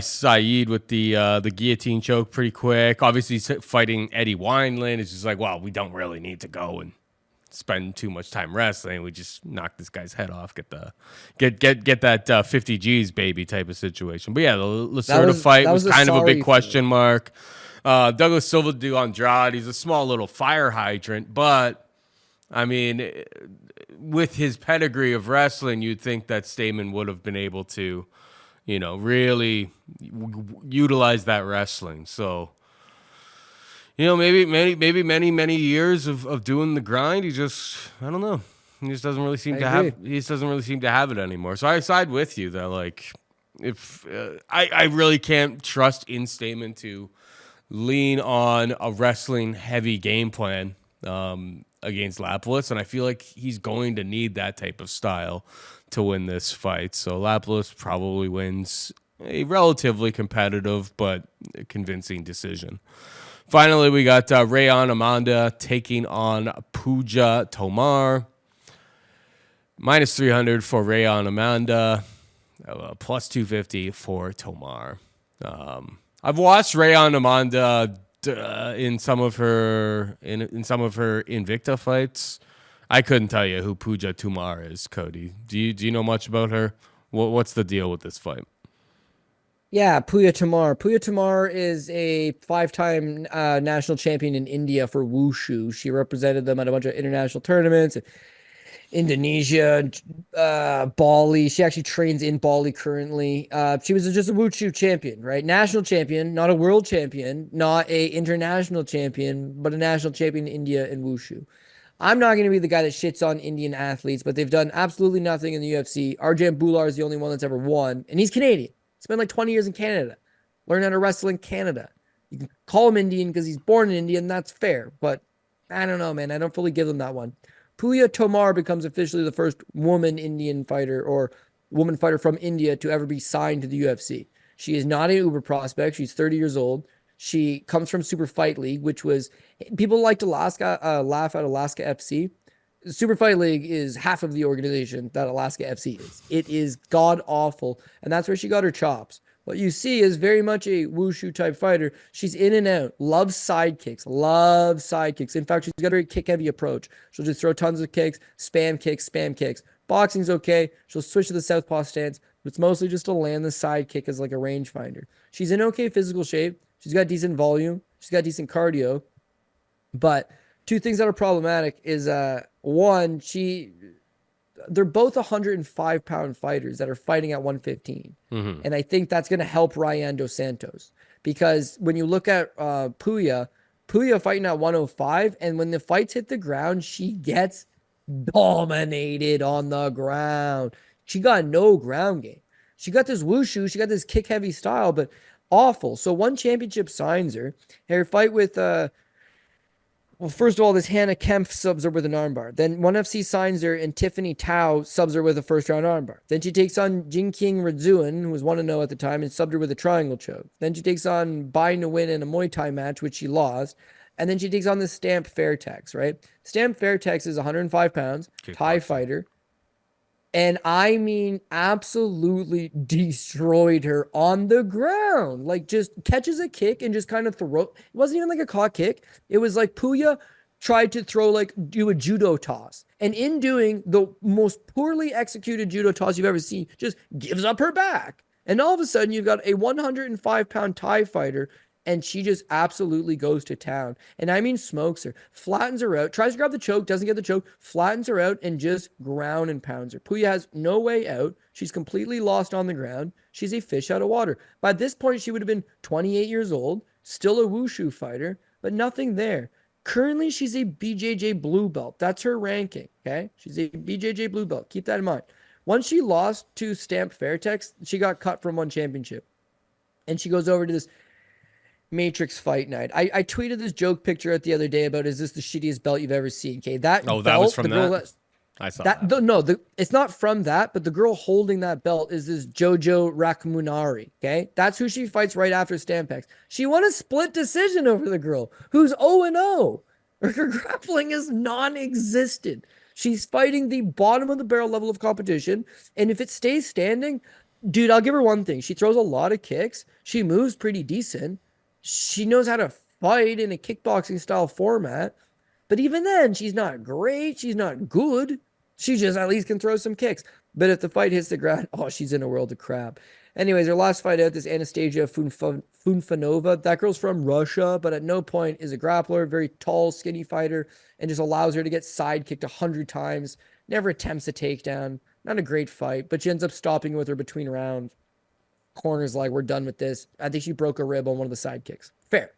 [SPEAKER 1] Saeed with the guillotine choke pretty quick. Obviously, fighting Eddie Wineland is just like, wow, we don't really need to go and spend too much time wrestling. We just knock this guy's head off, get that 50 G's baby type of situation. But yeah, the Lacerda fight was kind of a big question mark. Douglas Silva do Andrade, he's a small little fire hydrant, but I mean, with his pedigree of wrestling, you'd think that Stamen would have been able to, really utilize that wrestling. So, maybe many years of doing the grind, I don't know. He just doesn't really seem to have it anymore. So I side with you that like, if I really can't trust in Stamen to lean on a wrestling heavy game plan against Lapalus, and I feel like he's going to need that type of style to win this fight. So Lapalus probably wins a relatively competitive but convincing decision. Finally, we got Rayon Amanda taking on Puja Tomar. Minus 300 for Rayon Amanda, plus 250 for Tomar. I've watched Rayon Amanda in some of her Invicta fights. I couldn't tell you who Puja Tomar is, Cody. Do you know much about her? What's the deal with this fight?
[SPEAKER 2] Yeah, Puja Tomar. Puja Tomar is a 5-time national champion in India for Wushu. She represented them at a bunch of international tournaments. Indonesia, Bali. She actually trains in Bali currently. She was just a Wushu champion, right? National champion, not a world champion, not a international champion, but a national champion in India in Wushu. I'm not going to be the guy that shits on Indian athletes, but they've done absolutely nothing in the UFC. Arjan Bular is the only one that's ever won, and he's Canadian. Spent like 20 years in Canada. Learned how to wrestle in Canada. You can call him Indian because he's born in India, and that's fair. But I don't know, man. I don't fully give them that one. Puja Tomar becomes officially the first woman Indian fighter or woman fighter from India to ever be signed to the UFC. She is not an uber prospect. She's 30 years old. She comes from Super Fight League, which was, people like to laugh at Alaska FC. Super Fight League is half of the organization that Alaska FC is. It is god awful, and that's where she got her chops. What you see is very much a wushu type fighter. She's in and out, loves sidekicks. In fact, she's got a very kick-heavy approach. She'll just throw tons of kicks, spam kicks. Boxing's okay. She'll switch to the southpaw stance, It's mostly just to land the side kick as like a rangefinder. She's in okay physical shape. She's got decent volume. She's got decent cardio. But two things that are problematic is one, they're both 105-pound fighters that are fighting at 115. And I think that's going to help Ryan Dos Santos. Because when you look at Puya fighting at 105, and when the fights hit the ground, she gets dominated on the ground. She got no ground game. She got this wushu, she got this kick-heavy style, but awful. So one championship signs her. Her fight with well, first of all, this Hannah Kempf subs her with an armbar. Then ONE FC signs her, and Tiffany Tao subs her with a first-round armbar. Then she takes on Jinking Radzuan, who was 1-0 at the time, and subbed her with a triangle choke. Then she takes on Bai Nguyen in a Muay Thai match, which she lost. And then she takes on the Stamp Fairtex, right? Stamp Fairtex is 105 pounds, Thai fighter. And I mean, absolutely destroyed her on the ground. Like, just catches a kick and just kind of it wasn't even like a caught kick. It was like Puya tried to do a judo toss. And in doing the most poorly executed judo toss you've ever seen, just gives up her back. And all of a sudden, you've got a 105-pound Thai fighter, and she just absolutely goes to town. And I mean smokes her, flattens her out, tries to grab the choke, doesn't get the choke, flattens her out, and just ground and pounds her. Puya has no way out. She's completely lost on the ground. She's a fish out of water. By this point, she would have been 28 years old, still a wushu fighter, but nothing there. Currently, she's a BJJ blue belt. That's her ranking, okay? She's a BJJ blue belt. Keep that in mind. Once she lost to Stamp Fairtex, she got cut from one championship. And she goes over to this Matrix Fight Night. I tweeted this joke picture out the other day about, is this the shittiest belt you've ever seen? Okay, that
[SPEAKER 1] belt,
[SPEAKER 2] that
[SPEAKER 1] was from that?
[SPEAKER 2] I saw that. It's not from that, but the girl holding that belt is this Jojo Rakamunari, okay? That's who she fights right after Stampex. She won a split decision over the girl, who's 0-0. Her grappling is non-existent. She's fighting the bottom of the barrel level of competition, and if it stays standing, dude, I'll give her one thing. She throws a lot of kicks. She moves pretty decent. She knows how to fight in a kickboxing style format, but even then, she's not great. She's not good. She just at least can throw some kicks. But if the fight hits the ground, oh, she's in a world of crap. Anyways, her last fight out, this Anastasia Funfanova. That girl's from Russia, but at no point is a grappler. Very tall, skinny fighter, and just allows her to get side kicked 100 times. Never attempts a takedown. Not a great fight, but she ends up stopping with her between rounds. Corner's like, we're done with this. I think she broke a rib on one of the side kicks. Fair.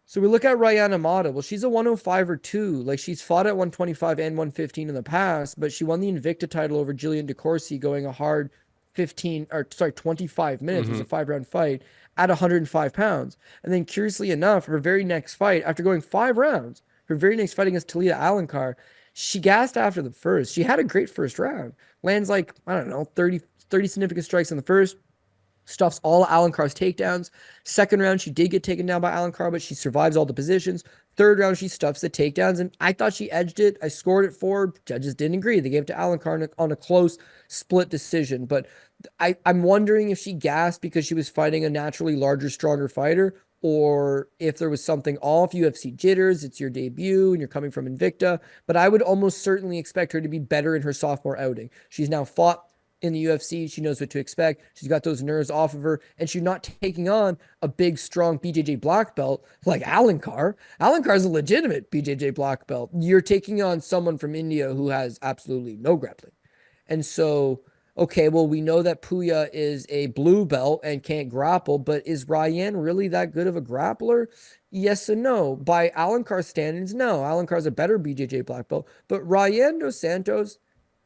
[SPEAKER 2] So we look at Ryan Amada. Well, she's a 105 or 2. Like, she's fought at 125 and 115 in the past, but she won the Invicta title over Julian DeCourcy, going a hard 25 minutes. It was a 5-round fight at 105 pounds. And then, curiously enough, her very next fight, after going 5 rounds, her very next fight against Talita Alencar, she gassed after the first. She had a great first round. Lands like, I don't know, 30 significant strikes in the first. Stuffs all Alencar's takedowns. Second round, she did get taken down by Alencar, but she survives all the positions. Third round, she stuffs the takedowns, and I thought she edged it. I scored it for. Judges didn't agree. They gave it to Alencar on a close split decision. But I'm wondering if she gassed because she was fighting a naturally larger, stronger fighter, or if there was something off. UFC jitters, it's your debut, and you're coming from Invicta. But I would almost certainly expect her to be better in her sophomore outing. She's now fought in the UFC. She knows what to expect. She's got those nerves off of her, and she's not taking on a big, strong BJJ black belt like Alencar. Alencar's a legitimate BJJ black belt. You're taking on someone from India who has absolutely no grappling. And so, okay, well, we know that Puya is a blue belt and can't grapple, but is Ryan really that good of a grappler? Yes and no. By Alencar's standards, no. Alencar's a better BJJ black belt, but Ryan Dos Santos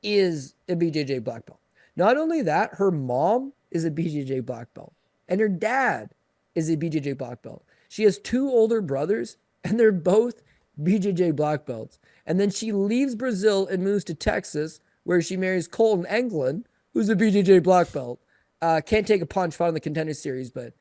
[SPEAKER 2] is a BJJ black belt. Not only that, her mom is a BJJ black belt, and her dad is a BJJ black belt. She has 2 older brothers, and they're both BJJ black belts. And then she leaves Brazil and moves to Texas, where she marries Colton Englund, who's a BJJ black belt. Can't take a punch, fought in the Contender Series, but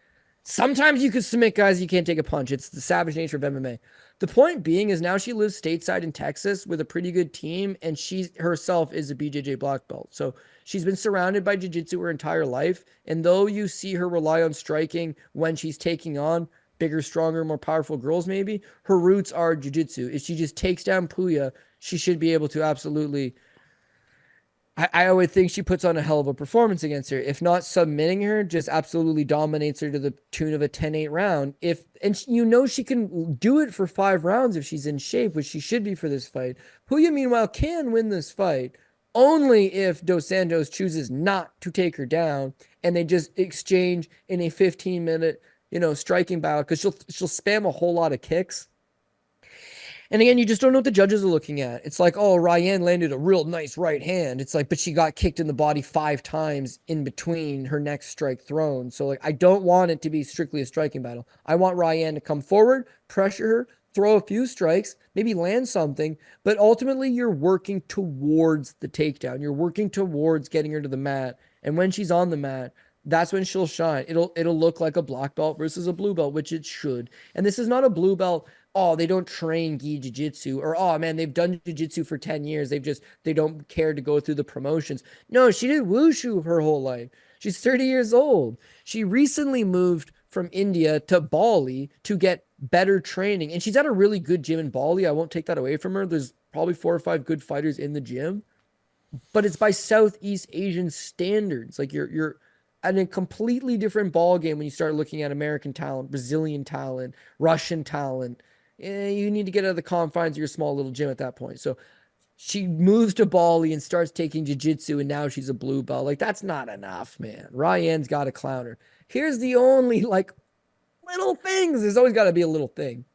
[SPEAKER 2] sometimes you can submit guys, you can't take a punch. It's the savage nature of MMA. The point being is now she lives stateside in Texas with a pretty good team, and she herself is a BJJ black belt. So she's been surrounded by jiu-jitsu her entire life, and though you see her rely on striking when she's taking on bigger, stronger, more powerful girls maybe, her roots are jiu-jitsu. If she just takes down Puya, she should be able to absolutely I would think she puts on a hell of a performance against her. If not submitting her, just absolutely dominates her to the tune of a 10-8 round. She can do it for 5 rounds if she's in shape, which she should be for this fight. Puya, meanwhile, can win this fight only if Dos Santos chooses not to take her down and they just exchange in a 15-minute, striking battle, because she'll spam a whole lot of kicks. And again, you just don't know what the judges are looking at. It's like, oh, Ryan landed a real nice right hand. It's like, but she got kicked in the body 5 times in between her next strike thrown. So, like, I don't want it to be strictly a striking battle. I want Ryan to come forward, pressure her, throw a few strikes, maybe land something. But ultimately, you're working towards the takedown. You're working towards getting her to the mat. And when she's on the mat, that's when she'll shine. It'll look like a black belt versus a blue belt, which it should. And this is not a blue belt. Oh, they don't train gi jiu-jitsu, or oh man, they've done jiu-jitsu for 10 years. They don't care to go through the promotions. No, she did wushu her whole life. She's 30 years old. She recently moved from India to Bali to get better training. And she's at a really good gym in Bali. I won't take that away from her. There's probably 4 or 5 good fighters in the gym. But it's by Southeast Asian standards. Like you're at a completely different ball game when you start looking at American talent, Brazilian talent, Russian talent. You need to get out of the confines of your small little gym at that point. So she moves to Bali and starts taking jiu-jitsu, and now she's a blue belt. Like, that's not enough, man. Ryan's got to clown her. Here's the only, like, little things. There's always got to be a little thing.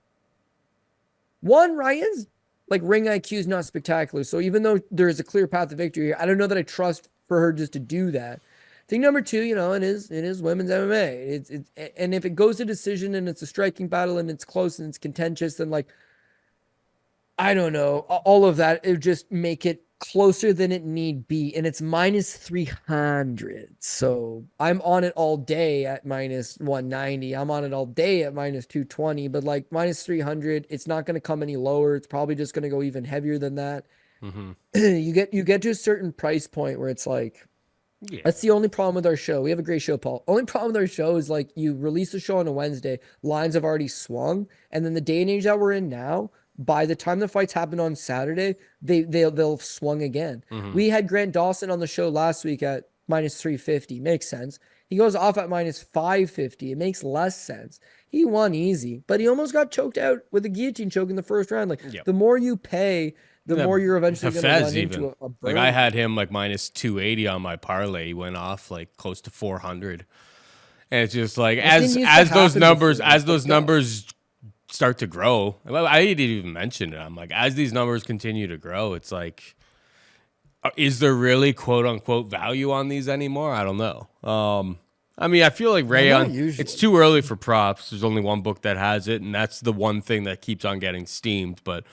[SPEAKER 2] One, Ryan's, like, ring IQ is not spectacular. So even though there is a clear path to victory here, I don't know that I trust for her just to do that. Thing number 2, it is women's MMA. And if it goes to decision and it's a striking battle and it's close and it's contentious, then, like, I don't know, all of that, it would just make it closer than it need be. And it's minus 300. So I'm on it all day at minus 190. I'm on it all day at minus 220, but like minus 300, it's not going to come any lower. It's probably just going to go even heavier than that. Mm-hmm. You get to a certain price point where it's like, yeah. That's the only problem with our show. We have a great show, Paul. Only problem with our show is, like, you release a show on a Wednesday, lines have already swung, and then the day and age that we're in now, by the time the fights happen on Saturday, they'll swung again. Mm-hmm. We had Grant Dawson on the show last week at minus 350. Makes sense. He goes off at minus 550. It makes less sense. He won easy, but he almost got choked out with a guillotine choke in the first round. Like, the more you pay, the more you're eventually going to run into a burn.
[SPEAKER 1] Like, I had him like minus 280 on my parlay. He went off like close to 400. And it's just like, as those numbers start to grow, I didn't even mention it. I'm like, as these numbers continue to grow, it's like, is there really quote unquote value on these anymore? I don't know. I mean, I feel like Rayon, it's too early for props. There's only one book that has it, and that's the one thing that keeps on getting steamed. But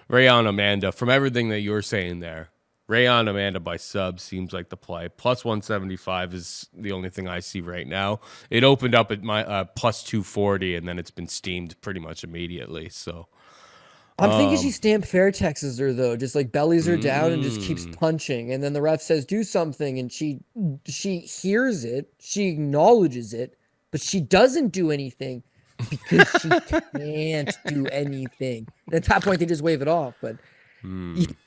[SPEAKER 1] Rayon Amanda, from everything that you're saying there, Rayon Amanda by sub seems like the play. Plus 175 is the only thing I see right now. It opened up at my plus 240, and then it's been steamed pretty much immediately. So
[SPEAKER 2] I'm thinking she stamped Fairtexes her, though, just like bellies her down and just keeps punching. And then the ref says, do something. And she hears it. She acknowledges it, but she doesn't do anything because she can't do anything. And at that point, they just wave it off. But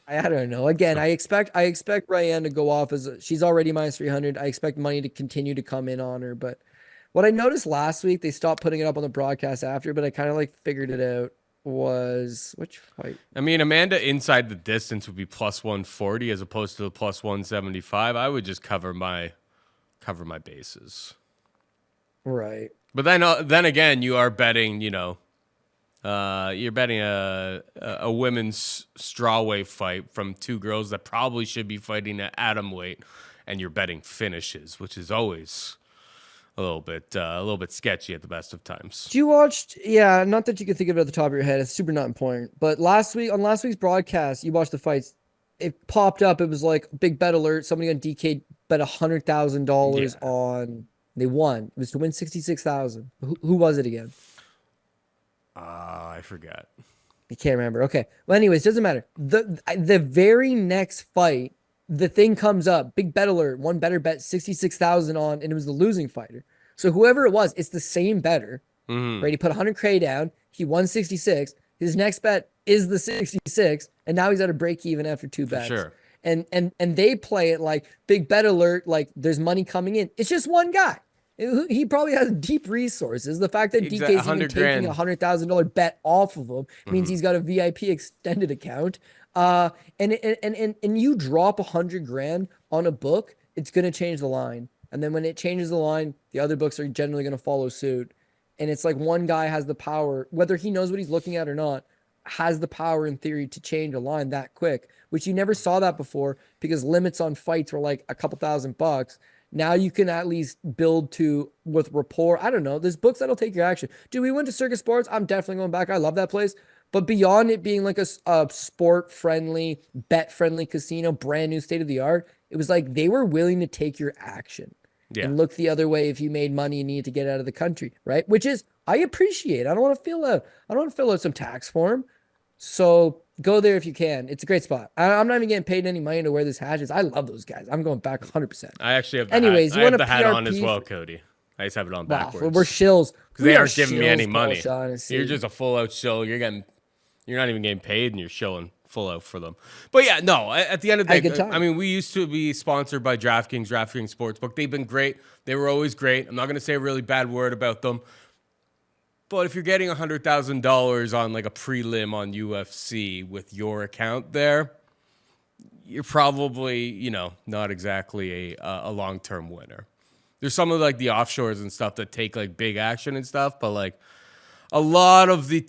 [SPEAKER 2] I don't know. Again, I expect Ryan to go off she's already minus 300. I expect money to continue to come in on her. But what I noticed last week, they stopped putting it up on the broadcast after, but I kind of like figured it out. Was which fight?
[SPEAKER 1] I mean, Amanda inside the distance would be plus 140 as opposed to the plus 175. I would just cover my bases.
[SPEAKER 2] Right.
[SPEAKER 1] But then again, you are betting, you're betting a women's strawweight fight from 2 girls that probably should be fighting at atom weight, and you're betting finishes, which is always a little bit sketchy at the best of times.
[SPEAKER 2] You watched, yeah, not that you can think of it at the top of your head. It's super not important. But on last week's broadcast, you watched the fights. It popped up. It was like big bet alert. Somebody on DK bet $100,000 on. They won. It was to win $66,000. Who was it again?
[SPEAKER 1] I forget.
[SPEAKER 2] I can't remember. Okay. Well, anyways, doesn't matter. The very next fight, the thing comes up, big bet alert, one better bet 66,000 on, and it was the losing fighter. So whoever it was, it's the same better, right? He put 100K down. He won 66. His next bet is the 66, and now he's at a break even after 2 bets.
[SPEAKER 1] Sure.
[SPEAKER 2] and they play it like big bet alert, like there's money coming in. It's just one guy. He probably has deep resources. The fact that DK's even
[SPEAKER 1] 100
[SPEAKER 2] taking
[SPEAKER 1] grand.
[SPEAKER 2] $100,000 bet off of him means he's got a VIP extended account. And you drop 100 grand on a book, it's gonna change the line. And then when it changes the line, the other books are generally gonna follow suit. And it's like one guy has the power, whether he knows what he's looking at or not, has the power in theory to change a line that quick, which you never saw that before because limits on fights were like a couple $1,000. Now you can at least build to with rapport. I don't know. There's books that'll take your action. Dude, we went to Circus Sports. I'm definitely going back. I love that place. But beyond it being like a sport friendly, bet friendly casino, brand new state of the art, it was like they were willing to take your action and look the other way if you made money and needed to get out of the country, right? Which is I appreciate. I don't want to fill out some tax form. So go there if you can. It's a great spot. I'm not even getting paid any money to wear this hat. I love those guys. I'm going back 100%.
[SPEAKER 1] I actually have the
[SPEAKER 2] Anyways,
[SPEAKER 1] hat.
[SPEAKER 2] you
[SPEAKER 1] I
[SPEAKER 2] want
[SPEAKER 1] have the
[SPEAKER 2] a
[SPEAKER 1] hat on
[SPEAKER 2] PRP
[SPEAKER 1] as well, Cody. I just have it on
[SPEAKER 2] Wow,
[SPEAKER 1] backwards.
[SPEAKER 2] we're shills.
[SPEAKER 1] Because they
[SPEAKER 2] We are
[SPEAKER 1] aren't giving me any
[SPEAKER 2] shills,
[SPEAKER 1] money.
[SPEAKER 2] Paul Shaughnessy.
[SPEAKER 1] You're just a full out shill. You're not even getting paid, and you're shilling full out for them. But yeah, no. At the end of the day, I mean, we used to be sponsored by DraftKings Sportsbook. They've been great. They were always great. I'm not going to say a really bad word about them. But if you're getting $100,000 on like a prelim on UFC with your account there, you're probably, not exactly a long-term winner. There's some of like the offshores and stuff that take like big action and stuff, but like a lot of the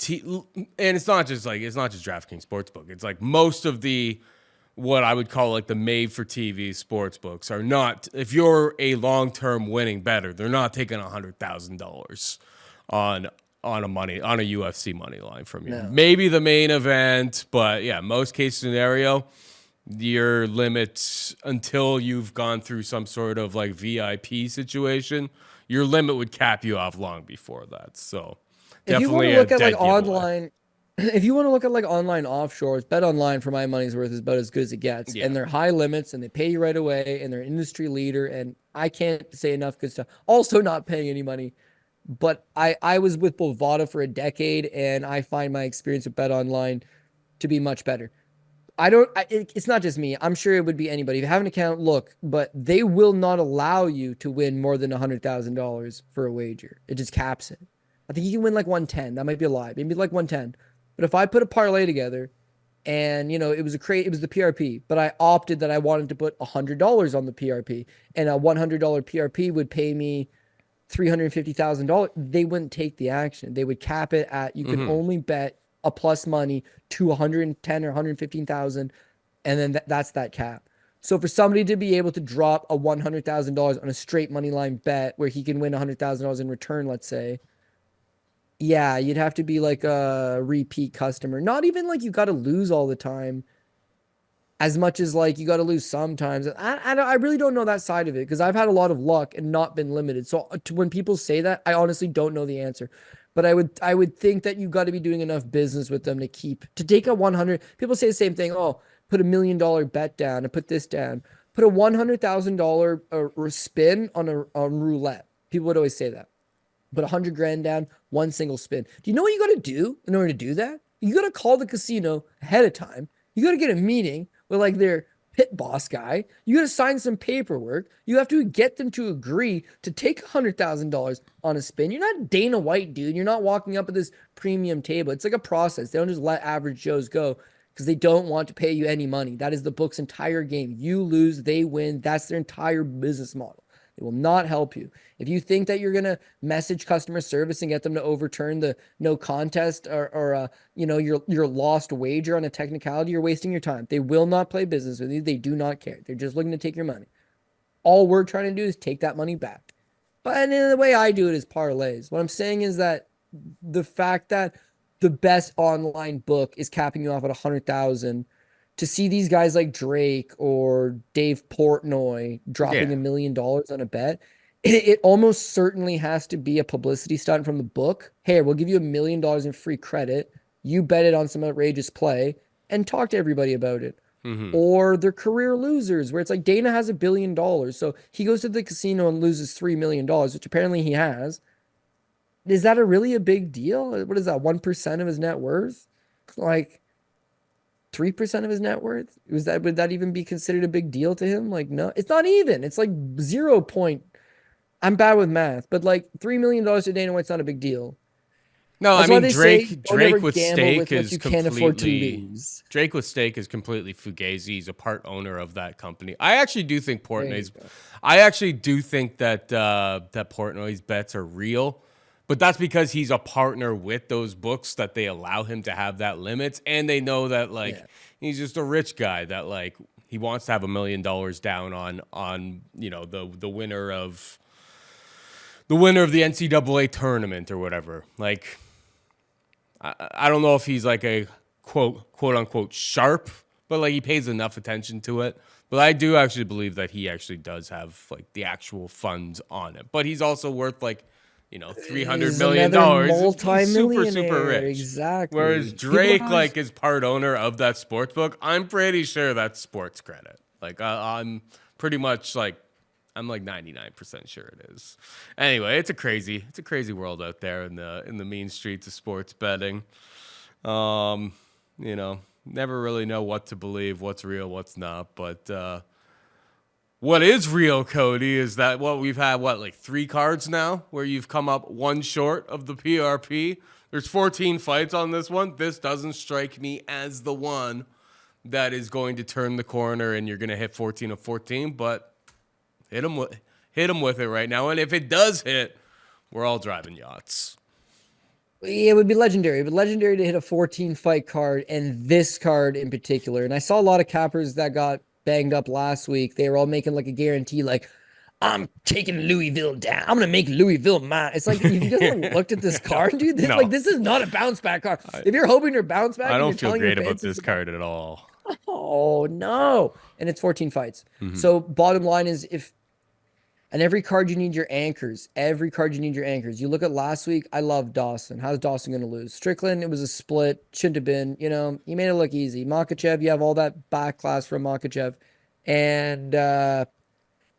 [SPEAKER 1] and it's not just DraftKings Sportsbook. It's like most of the what I would call like the made for TV sports books are not, if you're a long-term winning bettor, they're not taking $100,000 on a UFC money line from you. No. Maybe the main event, but yeah, most case scenario, your limits until you've gone through some sort of like VIP situation, your limit would cap you off long before that. So definitely
[SPEAKER 2] if you want to look at like online, if you want to look at like online offshores, Bet Online for my money's worth is about as good as it gets. Yeah. And they're high limits and they pay you right away and they're an industry leader. And I can't say enough good stuff. Also not paying any money. But I was with Bovada for a decade, and I find my experience with Bet Online to be much better. It's not just me. I'm sure it would be anybody. If you have an account, look, but they will not allow you to win more than $100,000 for a wager. It just caps it. I think you can win like 110. That might be a lie. Maybe like 110. But if I put a parlay together and, it was the PRP, but I opted that I wanted to put $100 on the PRP, and a $100 PRP would pay me $350,000, they wouldn't take the action. They would cap it at you can only bet a plus money to 110 or 115,000, and then that's that cap. So for somebody to be able to drop a $100,000 on a straight money line bet where he can win $100,000 in return, let's say, yeah, you'd have to be like a repeat customer. Not even like you got to lose all the time, as much as like you got to lose sometimes. I really don't know that side of it because I've had a lot of luck and not been limited. So when people say that, I honestly don't know the answer. But I would think that you got to be doing enough business with them to take a 100. People say the same thing. Oh, put $1 million bet down and put this down. Put a $100,000 spin on roulette. People would always say that. Put 100 grand down, one single spin. Do you know what you got to do in order to do that? You got to call the casino ahead of time. You got to get a meeting with like their pit boss guy. You got to sign some paperwork. You have to get them to agree to take $100,000 on a spin. You're not Dana White, dude. You're not walking up at this premium table. It's like a process. They don't just let average Joes go because they don't want to pay you any money. That is the book's entire game. You lose, they win. That's their entire business model. It will not help you. If you think that you're going to message customer service and get them to overturn the no contest or your lost wager on a technicality, you're wasting your time. They will not play business with you. They do not care. They're just looking to take your money. All we're trying to do is take that money back. But the way I do it is parlays. What I'm saying is that the fact that the best online book is capping you off at 100,000, to see these guys like Drake or Dave Portnoy dropping $1 million on a bet, it almost certainly has to be a publicity stunt from the book. Hey, we'll give you $1 million in free credit. You bet it on some outrageous play and talk to everybody about it. Or they're career losers where it's like Dana has $1 billion. So he goes to the casino and loses $3 million, which apparently he has. Is that really a big deal? What is that? 1% of his net worth? Like, 3% of his net worth? Would that even be considered a big deal to him? Like, no, it's not even. It's like 0 point. I'm bad with math, but like $3 million to Dana White's not a big deal.
[SPEAKER 1] No, I
[SPEAKER 2] That's why
[SPEAKER 1] mean
[SPEAKER 2] they say don't ever
[SPEAKER 1] Drake with
[SPEAKER 2] gamble
[SPEAKER 1] stake
[SPEAKER 2] with what
[SPEAKER 1] is
[SPEAKER 2] you can't afford to
[SPEAKER 1] completely
[SPEAKER 2] lose.
[SPEAKER 1] Drake with stake is completely fugazi. He's a part owner of that company. I actually do think
[SPEAKER 2] There you
[SPEAKER 1] Portnoy's.
[SPEAKER 2] go.
[SPEAKER 1] I actually do think that that Portnoy's bets are real, but that's because he's a partner with those books that they allow him to have that limits, and they know that like
[SPEAKER 2] Yeah.
[SPEAKER 1] he's just a rich guy that like he wants to have $1 million down on the winner of the NCAA tournament or whatever. Like I don't know if he's like a quote unquote sharp, but like he pays enough attention to it. But I do actually believe that he actually does have like the actual funds on it. But he's also worth like, $300
[SPEAKER 2] He's
[SPEAKER 1] million.
[SPEAKER 2] another
[SPEAKER 1] He's super, super
[SPEAKER 2] multi-millionaire.
[SPEAKER 1] rich.
[SPEAKER 2] Exactly.
[SPEAKER 1] Whereas
[SPEAKER 2] People
[SPEAKER 1] Drake
[SPEAKER 2] always-
[SPEAKER 1] like is part owner of that sports book. I'm pretty sure that's sports credit. Like I'm pretty much like I'm like 99% sure it is. Anyway, it's a crazy world out there in the mean streets of sports betting. Never really know what to believe, what's real, what's not. But what is real, Cody, is that we've had like 3 cards now where you've come up one short of the PRP. There's 14 fights on this one. This doesn't strike me as the one that is going to turn the corner and you're going to hit 14 of 14, but hit him with it right now. And if it does hit, we're all driving yachts.
[SPEAKER 2] Yeah, it would be legendary. It would be legendary to hit a 14 fight card and this card in particular. And I saw a lot of cappers that got banged up last week. They were all making like a guarantee, like, I'm taking Louisville down. I'm gonna make Louisville mine. It's like you just looked at this card, dude.
[SPEAKER 1] No.
[SPEAKER 2] This is not a bounce back card. If you're hoping to bounce back,
[SPEAKER 1] I
[SPEAKER 2] and
[SPEAKER 1] don't
[SPEAKER 2] you're
[SPEAKER 1] feel
[SPEAKER 2] telling your
[SPEAKER 1] great about
[SPEAKER 2] fans
[SPEAKER 1] this card at all.
[SPEAKER 2] Oh no! And it's 14 fights. So bottom line is, and every card you need your anchors. Every card you need your anchors. You look at last week. I love Dustin. How's Dustin going to lose? Strickland, it was a split. Shouldn't have been. He made it look easy. Makachev, you have all that backlash from Makachev. And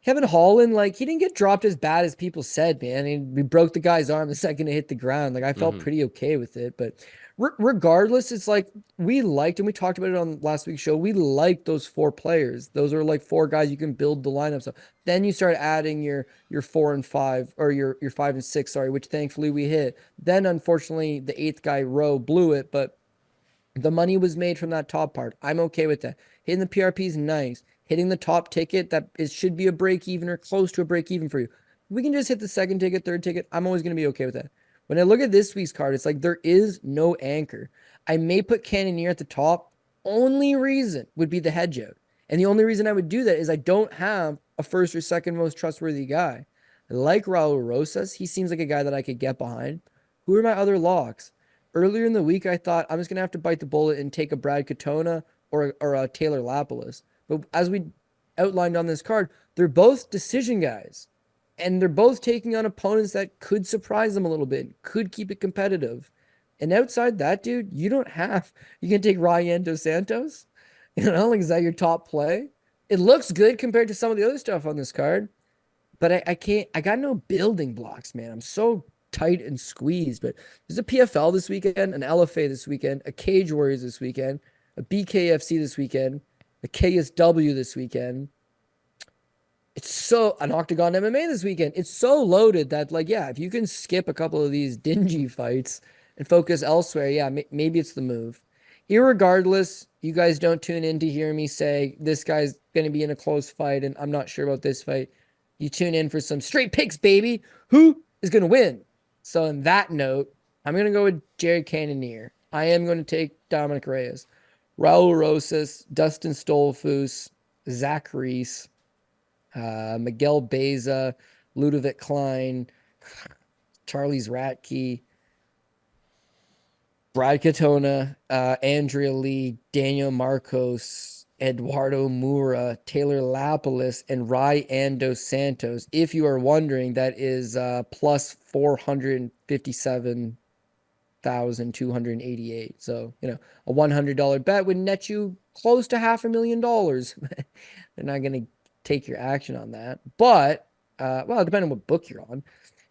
[SPEAKER 2] Kevin Holland, like, he didn't get dropped as bad as people said, man. We broke the guy's arm the second it hit the ground. Like, I felt pretty okay with it. But regardless, it's like we liked, and we talked about it on last week's show, we liked those 4 players. Those are like 4 guys you can build the lineup. So then you start adding your 4 and 5, or your 5 and 6, sorry, which thankfully we hit. Then, unfortunately, the 8th guy, Rowe, blew it, but the money was made from that top part. I'm okay with that. Hitting the PRP is nice. Hitting the top ticket, should be a break even or close to a break even for you. We can just hit the 2nd ticket, 3rd ticket. I'm always going to be okay with that. When I look at this week's card, it's like there is no anchor. I may put Cannonier at the top. Only reason would be the hedge out. And the only reason I would do that is I don't have a 1st or 2nd most trustworthy guy. I like Raul Rosas. He seems like a guy that I could get behind. Who are my other locks? Earlier in the week, I thought I'm just going to have to bite the bullet and take a Brad Katona or a Taylor Lapalus. But as we outlined on this card, they're both decision guys. And they're both taking on opponents that could surprise them a little bit, could keep it competitive. And outside that, dude, you can take Ryan dos Santos. Like, is that your top play? It looks good compared to some of the other stuff on this card. But I got no building blocks, man. I'm so tight and squeezed. But there's a PFL this weekend, an LFA this weekend, a Cage Warriors this weekend, a BKFC this weekend, a KSW this weekend. It's an Octagon MMA this weekend. It's so loaded that, like, yeah, if you can skip a couple of these dingy fights and focus elsewhere, yeah, maybe it's the move. Irregardless, you guys don't tune in to hear me say this guy's going to be in a close fight and I'm not sure about this fight. You tune in for some straight picks, baby. Who is going to win? So on that note, I'm going to go with Jared Cannonier. I am going to take Dominick Reyes. Raul Rosas, Dustin Stoltzfus, Zach Reese, Miguel Baeza, Ludovit Klein, Charlie's Radtke, Brad Katona, Andrea Lee, Daniel Marcos, Eduardo Moura, Taylor Lapalus, and Ryan dos Santos. If you are wondering, that is plus 457,288. So, a $100 bet would net you close to $500,000. They're not going to take your action on that. But, well, depending on what book you're on.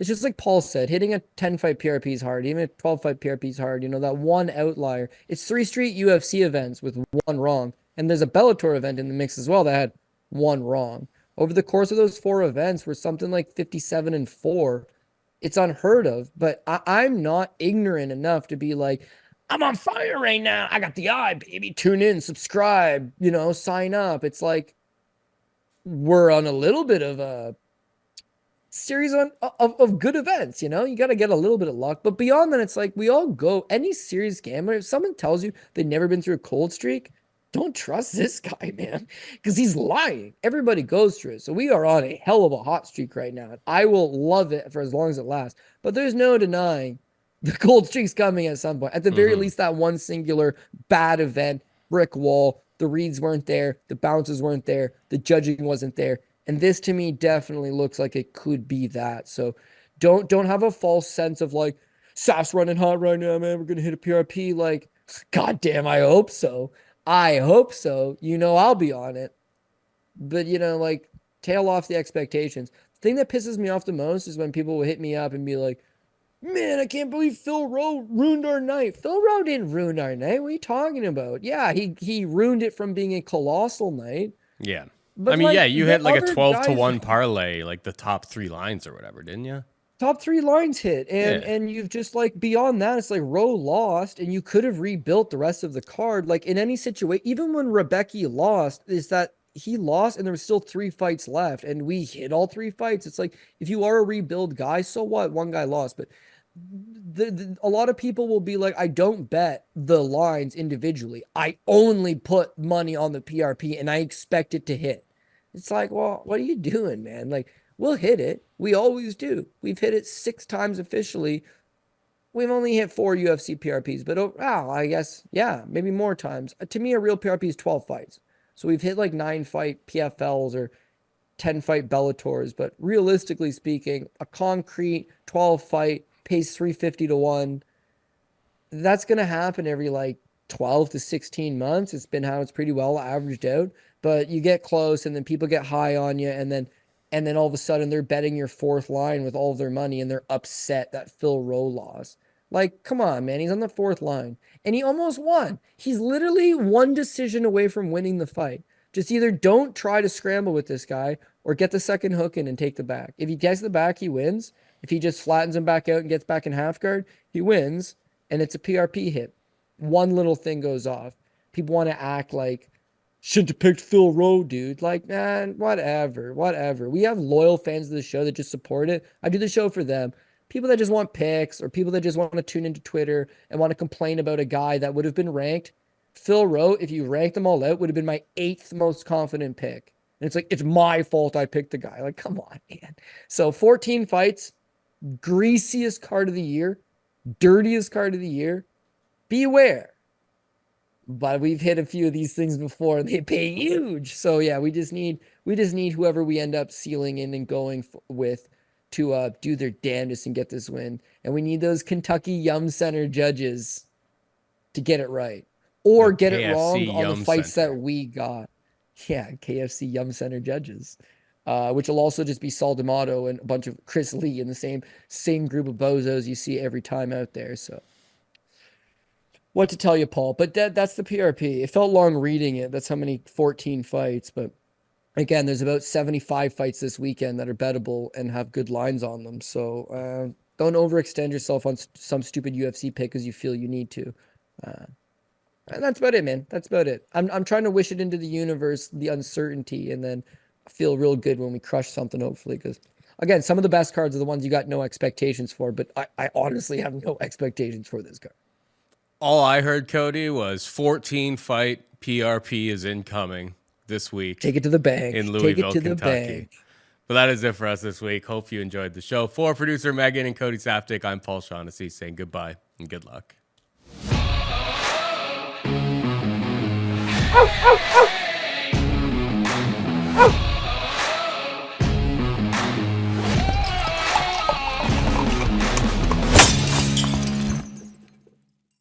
[SPEAKER 2] It's just like Paul said, hitting a 10-fight PRP is hard. Even a 12-fight PRP is hard. You know, that one outlier. It's 3 straight UFC events with one wrong. And there's a Bellator event in the mix as well that had one wrong. Over the course of those 4 events, we're something like 57-4. It's unheard of, but I'm not ignorant enough to be like, I'm on fire right now. I got the eye, baby. Tune in, subscribe, you know, sign up. It's like we're on a little bit of a series of good events, you know? You got to get a little bit of luck. But beyond that, it's like we all go, any serious gambler, if someone tells you they've never been through a cold streak, don't trust this guy, man, because he's lying. Everybody goes through it. So we are on a hell of a hot streak right now. I will love it for as long as it lasts. But there's no denying the cold streak's coming at some point. At the very least, that one singular bad event, brick wall, the reads weren't there, the bounces weren't there, the judging wasn't there. And this to me definitely looks like it could be that. So don't have a false sense of like, Saf's running hot right now, man. We're gonna hit a PRP. Like, goddamn, I hope so. I hope so. You know, I'll be on it. But, you know, like, tail off the expectations. The thing that pisses me off the most is when people will hit me up and be like, man, I can't believe Phil Rowe ruined our night. Phil Rowe didn't ruin our night. What are you talking about? Yeah, he ruined it from being a colossal night.
[SPEAKER 1] Yeah.
[SPEAKER 2] But
[SPEAKER 1] I mean,
[SPEAKER 2] like,
[SPEAKER 1] yeah, you hit like a 12-1
[SPEAKER 2] guys,
[SPEAKER 1] parlay, like the top 3 lines or whatever, didn't you?
[SPEAKER 2] top 3 lines hit. And you've just like beyond that, it's like Rowe lost and you could have rebuilt the rest of the card. Like in any situation, even when Rebecca lost, is that he lost and there was still 3 fights left and we hit all 3 fights. It's like, if you are a rebuild guy, so what? One guy lost, but a lot of people will be like, I don't bet the lines individually. I only put money on the PRP and I expect it to hit. It's like, well, what are you doing, man? Like, we'll hit it. We always do. We've hit it 6 times officially. We've only hit 4 UFC PRPs, but I guess, yeah, maybe more times. To me, a real PRP is 12 fights. So we've hit like 9-fight PFLs or 10-fight Bellators, but realistically speaking, a concrete 12-fight pays 350-1. That's going to happen every like 12 to 16 months. It's been how it's pretty well averaged out, but you get close and then people get high on you. And then all of a sudden they're betting your 4th line with all of their money and they're upset that Phil Rowe lost. Like, come on, man. He's on the 4th line and he almost won. He's literally 1 decision away from winning the fight. Just either don't try to scramble with this guy or get the second hook in and take the back. If he gets the back, he wins. If he just flattens him back out and gets back in half guard, he wins. And it's a PRP hit. One little thing goes off. People want to act like, shouldn't have picked Phil Rowe, dude. Like, man, whatever. We have loyal fans of the show that just support it. I do the show for them. People that just want picks or people that just want to tune into Twitter and want to complain about a guy that would have been ranked. Phil Rowe, if you ranked them all out, would have been my 8th most confident pick. And it's like, it's my fault I picked the guy. Like, come on, man. So 14 fights, greasiest card of the year, dirtiest card of the year. Beware. But we've hit a few of these things before and they pay huge. So yeah, we just need whoever we end up sealing in and going with to do their damnedest and get this win. And we need those Kentucky Yum Center judges to get it right or get it wrong on the fights that we got. Yeah, KFC Yum Center judges, which will also just be Saul D'Amato and a bunch of Chris Lee in the same group of bozos you see every time out there. So what to tell you, Paul, but that's the PRP. It felt long reading it. That's how many 14 fights. But again, there's about 75 fights this weekend that are bettable and have good lines on them. So don't overextend yourself on some stupid UFC pick because you feel you need to. And that's about it, man. That's about it. I'm trying to wish it into the universe, the uncertainty, and then feel real good when we crush something, hopefully. Because, again, some of the best cards are the ones you got no expectations for, but I honestly have no expectations for this card.
[SPEAKER 1] All I heard, Cody, was 14-fight PRP is incoming this week.
[SPEAKER 2] Take it to the bank.
[SPEAKER 1] In Louisville,
[SPEAKER 2] Take it to
[SPEAKER 1] Kentucky.
[SPEAKER 2] the bank.
[SPEAKER 1] But that is it for us this week. Hope you enjoyed the show. For producer Megan and Cody Saftik, I'm Paul Shaughnessy saying goodbye and good luck.
[SPEAKER 3] Ow, ow, ow.